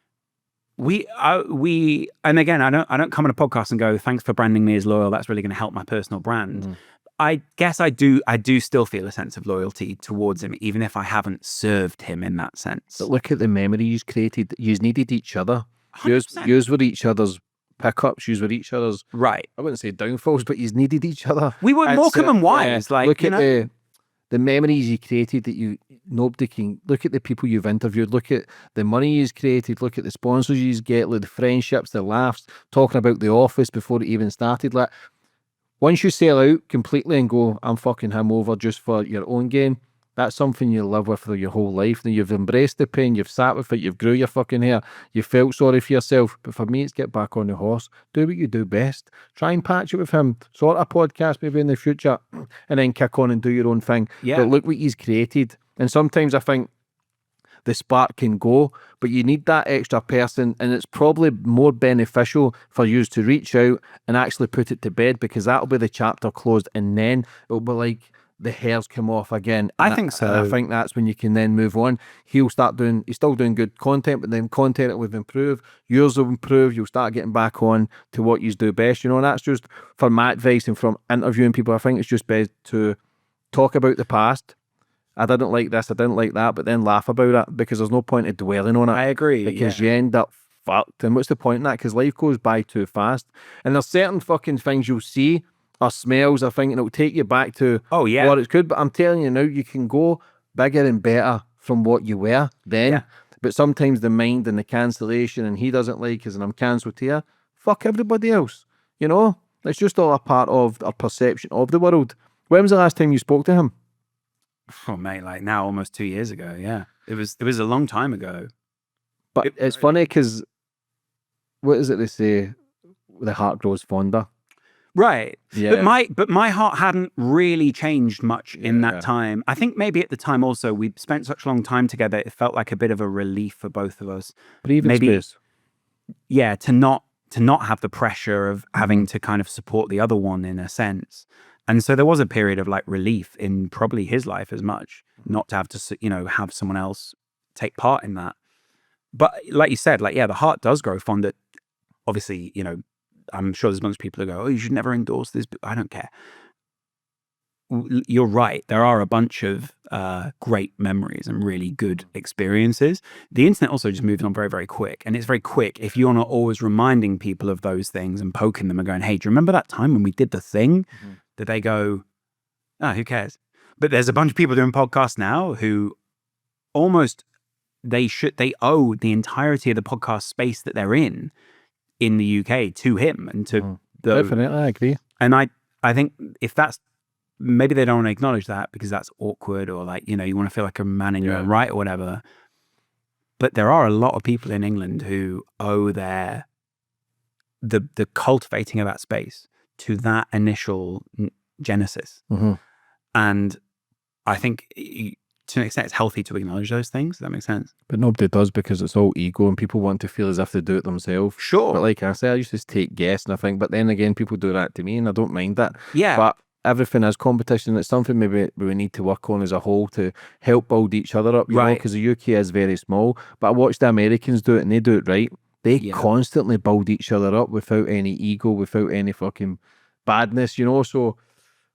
And again, I don't come on a podcast and go, thanks for branding me as loyal. That's really going to help my personal brand. I guess I do still feel a sense of loyalty towards him, even if I haven't served him in that sense. But look at the memories created. You needed each other. Yous were each other's pickups. Yous were each other's, right. I wouldn't say downfalls, but yous needed each other. We were Morecambe and Wise. Like, look at the memories you created that nobody can. Look at the people you've interviewed. Look at the money you've created. Look at the sponsors you get. Look at the friendships, the laughs, talking about the office before it even started. Like, once you sell out completely and go, I'm fucking him over just for your own gain, that's something you live with for your whole life. Now, you've embraced the pain, you've sat with it, you've grew your fucking hair, you felt sorry for yourself. But for me, it's get back on the horse, do what you do best, try and patch it with him, sort a podcast maybe in the future, and then kick on and do your own thing. Yeah. But look what he's created. And sometimes I think the spark can go, but you need that extra person, and it's probably more beneficial for you to reach out and actually put it to bed, because that'll be the chapter closed, and then it'll be like the hairs come off again. I think so. I think that's when you can then move on. He's still doing good content, but then content will improve. Yours will improve. You'll start getting back on to what you do best. You know, and that's just for my advice and from interviewing people. I think it's just best to talk about the past. I didn't like this, I didn't like that, but then laugh about it, because there's no point in dwelling on it. I agree. Because you end up fucked. And what's the point in that? Because life goes by too fast. And there's certain fucking things you'll see or smells or things, and it'll take you back to what it's good. But I'm telling you now, you can go bigger and better from what you were then. Yeah. But sometimes the mind and the cancellation, and he doesn't like us and I'm cancelled here, fuck everybody else. You know? It's just all a part of our perception of the world. When was the last time you spoke to him? Oh, mate, like now almost 2 years ago. Yeah. It was a long time ago. But it's funny because, what is it they say? The heart grows fonder. Right. Yeah. But my heart hadn't really changed much in that time. I think maybe at the time also, we spent such a long time together, it felt like a bit of a relief for both of us. Breathing space. Yeah, to not have the pressure of having to kind of support the other one in a sense. And so there was a period of like relief in probably his life as much, not to have to, you know, have someone else take part in that. But like you said, like, yeah, the heart does grow fonder. Obviously, you know, I'm sure there's a bunch of people who go, oh, you should never endorse this, but I don't care. You're right. There are a bunch of great memories and really good experiences. The internet also just moves on very, very quick. And it's very quick if you're not always reminding people of those things and poking them and going, hey, do you remember that time when we did the thing? That they go, oh, who cares? But there's a bunch of people doing podcasts now who almost, they owe the entirety of the podcast space that they're in the UK to him and to Definitely, I agree. And I think if that's, maybe they don't want to acknowledge that because that's awkward, or like, you know, you want to feel like a man in your own right or whatever. But there are a lot of people in England who owe the cultivating of that space to that initial genesis. And I think to an extent it's healthy to acknowledge those things. Does that make sense? But nobody does, because it's all ego and people want to feel as if they do it themselves. Sure. But like I say, I used to take guests and I think, but then again, people do that to me and I don't mind that. Yeah. But everything is competition. It's something maybe we need to work on as a whole to help build each other up, you know, because the UK is very small. But I watch the Americans do it and they do it right. They constantly build each other up without any ego, without any fucking badness, you know. So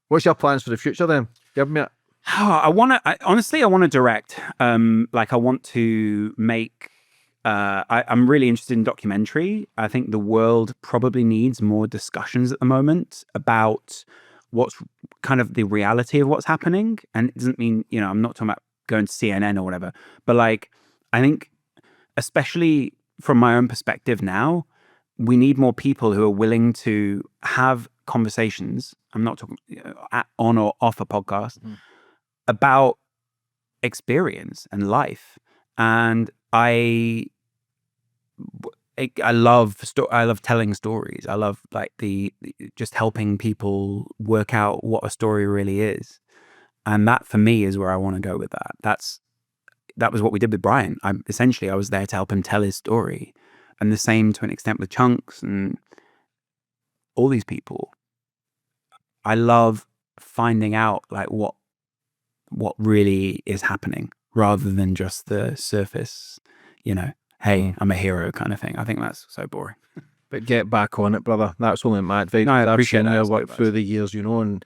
what's your plans for the future then? Give me it. Honestly, I want to direct. Like I want to make, I'm really interested in documentary. I think the world probably needs more discussions at the moment about what's kind of the reality of what's happening. And it doesn't mean, you know, I'm not talking about going to CNN or whatever, but like, I think especially from my own perspective now, we need more people who are willing to have conversations. I'm not talking on or off a podcast about experience and life. And I love telling stories. I love like just helping people work out what a story really is. And that for me is where I want to go with that. That was what we did with Brian. I was there to help him tell his story. And the same to an extent with Chunks and all these people. I love finding out like what really is happening rather than just the surface, you know, hey, I'm a hero kind of thing. I think that's so boring. But get back on it, brother. That's only my advice. No, I appreciate that. I've worked through the years, you know, and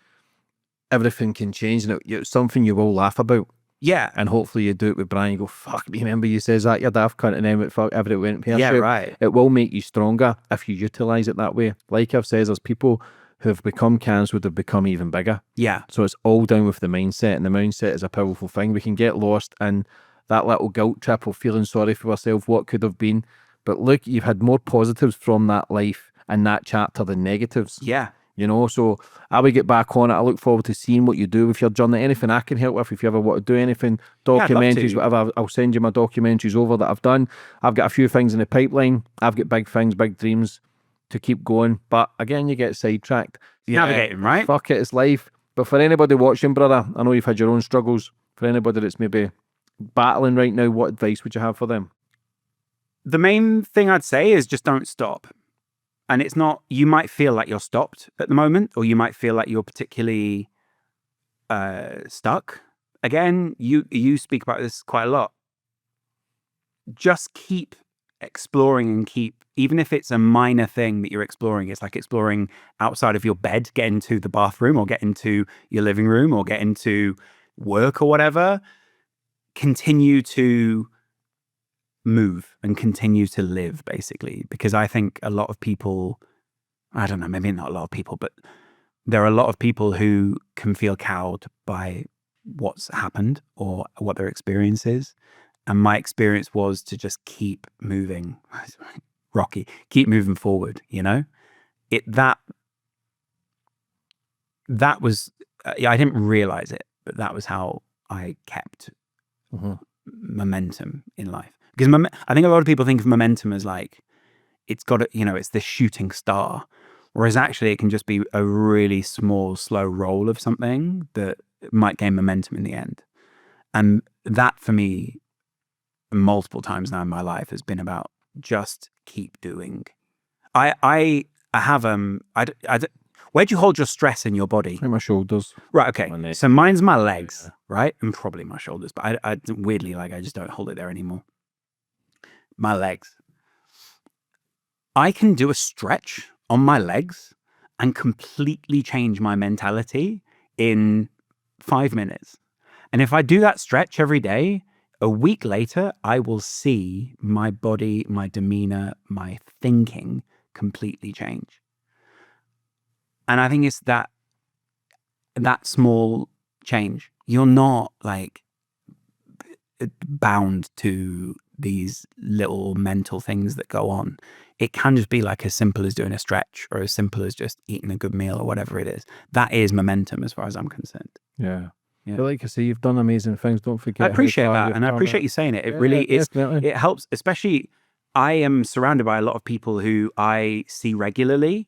everything can change. And it's something you will laugh about. Yeah. And hopefully you do it with Brian. You go, fuck me, remember you says that, you're daft cunt, and then it went pear Yeah, shape. right. It will make you stronger if you utilise it that way. Like I've said, there's people who have become cancelled have become even bigger. Yeah. So it's all down with the mindset, and the mindset is a powerful thing. We can get lost in that little guilt trip of feeling sorry for ourselves, what could have been. But look, you've had more positives from that life and that chapter than negatives. Yeah. You know, so I would get back on it. I look forward to seeing what you do with your journey. Anything I can help with, if you ever want to do anything, documentaries, whatever, I'll send you my documentaries over that I've done. I've got a few things in the pipeline. I've got big things, big dreams to keep going. But again, you get sidetracked. Navigating, right? Fuck it, it's life. But for anybody watching, brother, I know you've had your own struggles. For anybody that's maybe battling right now, what advice would you have for them? The main thing I'd say is just don't stop. And it's not, you might feel like you're stopped at the moment, or you might feel like you're particularly stuck. Again, you speak about this quite a lot. Just keep exploring and even if it's a minor thing that you're exploring, it's like exploring outside of your bed, get into the bathroom or get into your living room or get into work or whatever. Continue to move and continue to live, basically, because I think a lot of people, I don't know, maybe not a lot of people, but there are a lot of people who can feel cowed by what's happened or what their experience is. And my experience was to just keep moving, Rocky, keep moving forward, you know? That was, I didn't realize it, but that was how I kept momentum in life. Because I think a lot of people think of momentum as like, it's got to, you know, it's this shooting star. Whereas actually it can just be a really small, slow roll of something that might gain momentum in the end. And that for me, multiple times now in my life has been about just keep doing. I have, where do you hold your stress in your body? My shoulders. Right, okay. So mine's my legs, right? And probably my shoulders, but I weirdly, like, I just don't hold it there anymore. My legs. I can do a stretch on my legs and completely change my mentality in 5 minutes. And if I do that stretch every day, a week later, I will see my body, my demeanor, my thinking completely change. And I think it's that small change. You're not like bound to these little mental things that go on. It can just be like as simple as doing a stretch or as simple as just eating a good meal or whatever it is. That is momentum as far as I'm concerned. Yeah. Yeah. But like I say, you've done amazing things. Don't forget. I appreciate how far that. you've And I come. appreciate you saying it. It Yeah, really is. definitely. It helps, especially I am surrounded by a lot of people who I see regularly.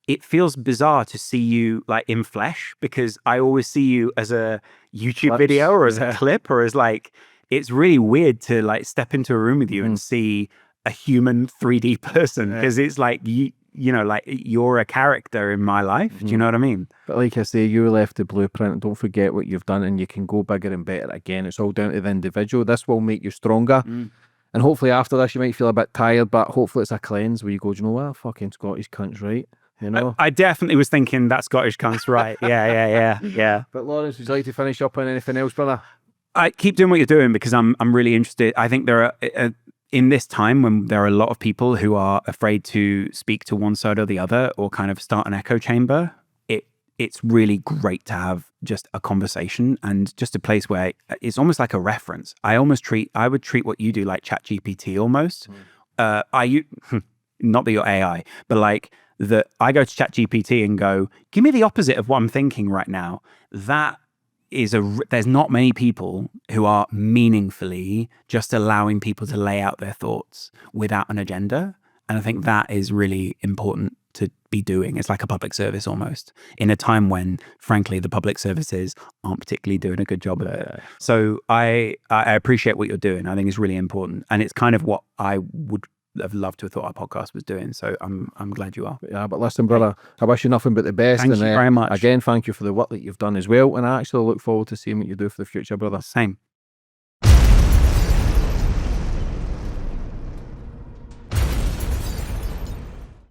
It feels bizarre to see you like in flesh because I always see you as a YouTube Clips, video or as yeah. a clip or as like, it's really weird to like step into a room with you and see a human 3D person because it's like, you know, like you're a character in my life. Do you know what I mean? But like I say, you left the blueprint. Don't forget what you've done, and you can go bigger and better again. It's all down to the individual. This will make you stronger. And hopefully after this, you might feel a bit tired, but hopefully it's a cleanse where you go, do you know what? Fucking Scottish cunt's right. You know? I definitely was thinking that Scottish cunt's right. Yeah. But Laurence, would you like to finish up on anything else, brother? I keep doing what you're doing because I'm really interested. I think there are in this time when there are a lot of people who are afraid to speak to one side or the other or kind of start an echo chamber. It's really great to have just a conversation and just a place where it's almost like a reference. I would treat what you do like ChatGPT almost. Not that you're AI, but like that I go to ChatGPT and go, give me the opposite of what I'm thinking right now. That is there's not many people who are meaningfully just allowing people to lay out their thoughts without an agenda. And I think that is really important to be doing. It's like a public service almost in a time when, frankly, the public services aren't particularly doing a good job of it. So I appreciate what you're doing. I think it's really important. And it's kind of what I would have loved to have thought our podcast was doing. So I'm glad you are. Yeah, but listen, brother, I wish you nothing but the best. Thank you very much. Again, thank you for the work that you've done as well. And I actually look forward to seeing what you do for the future, brother. Same.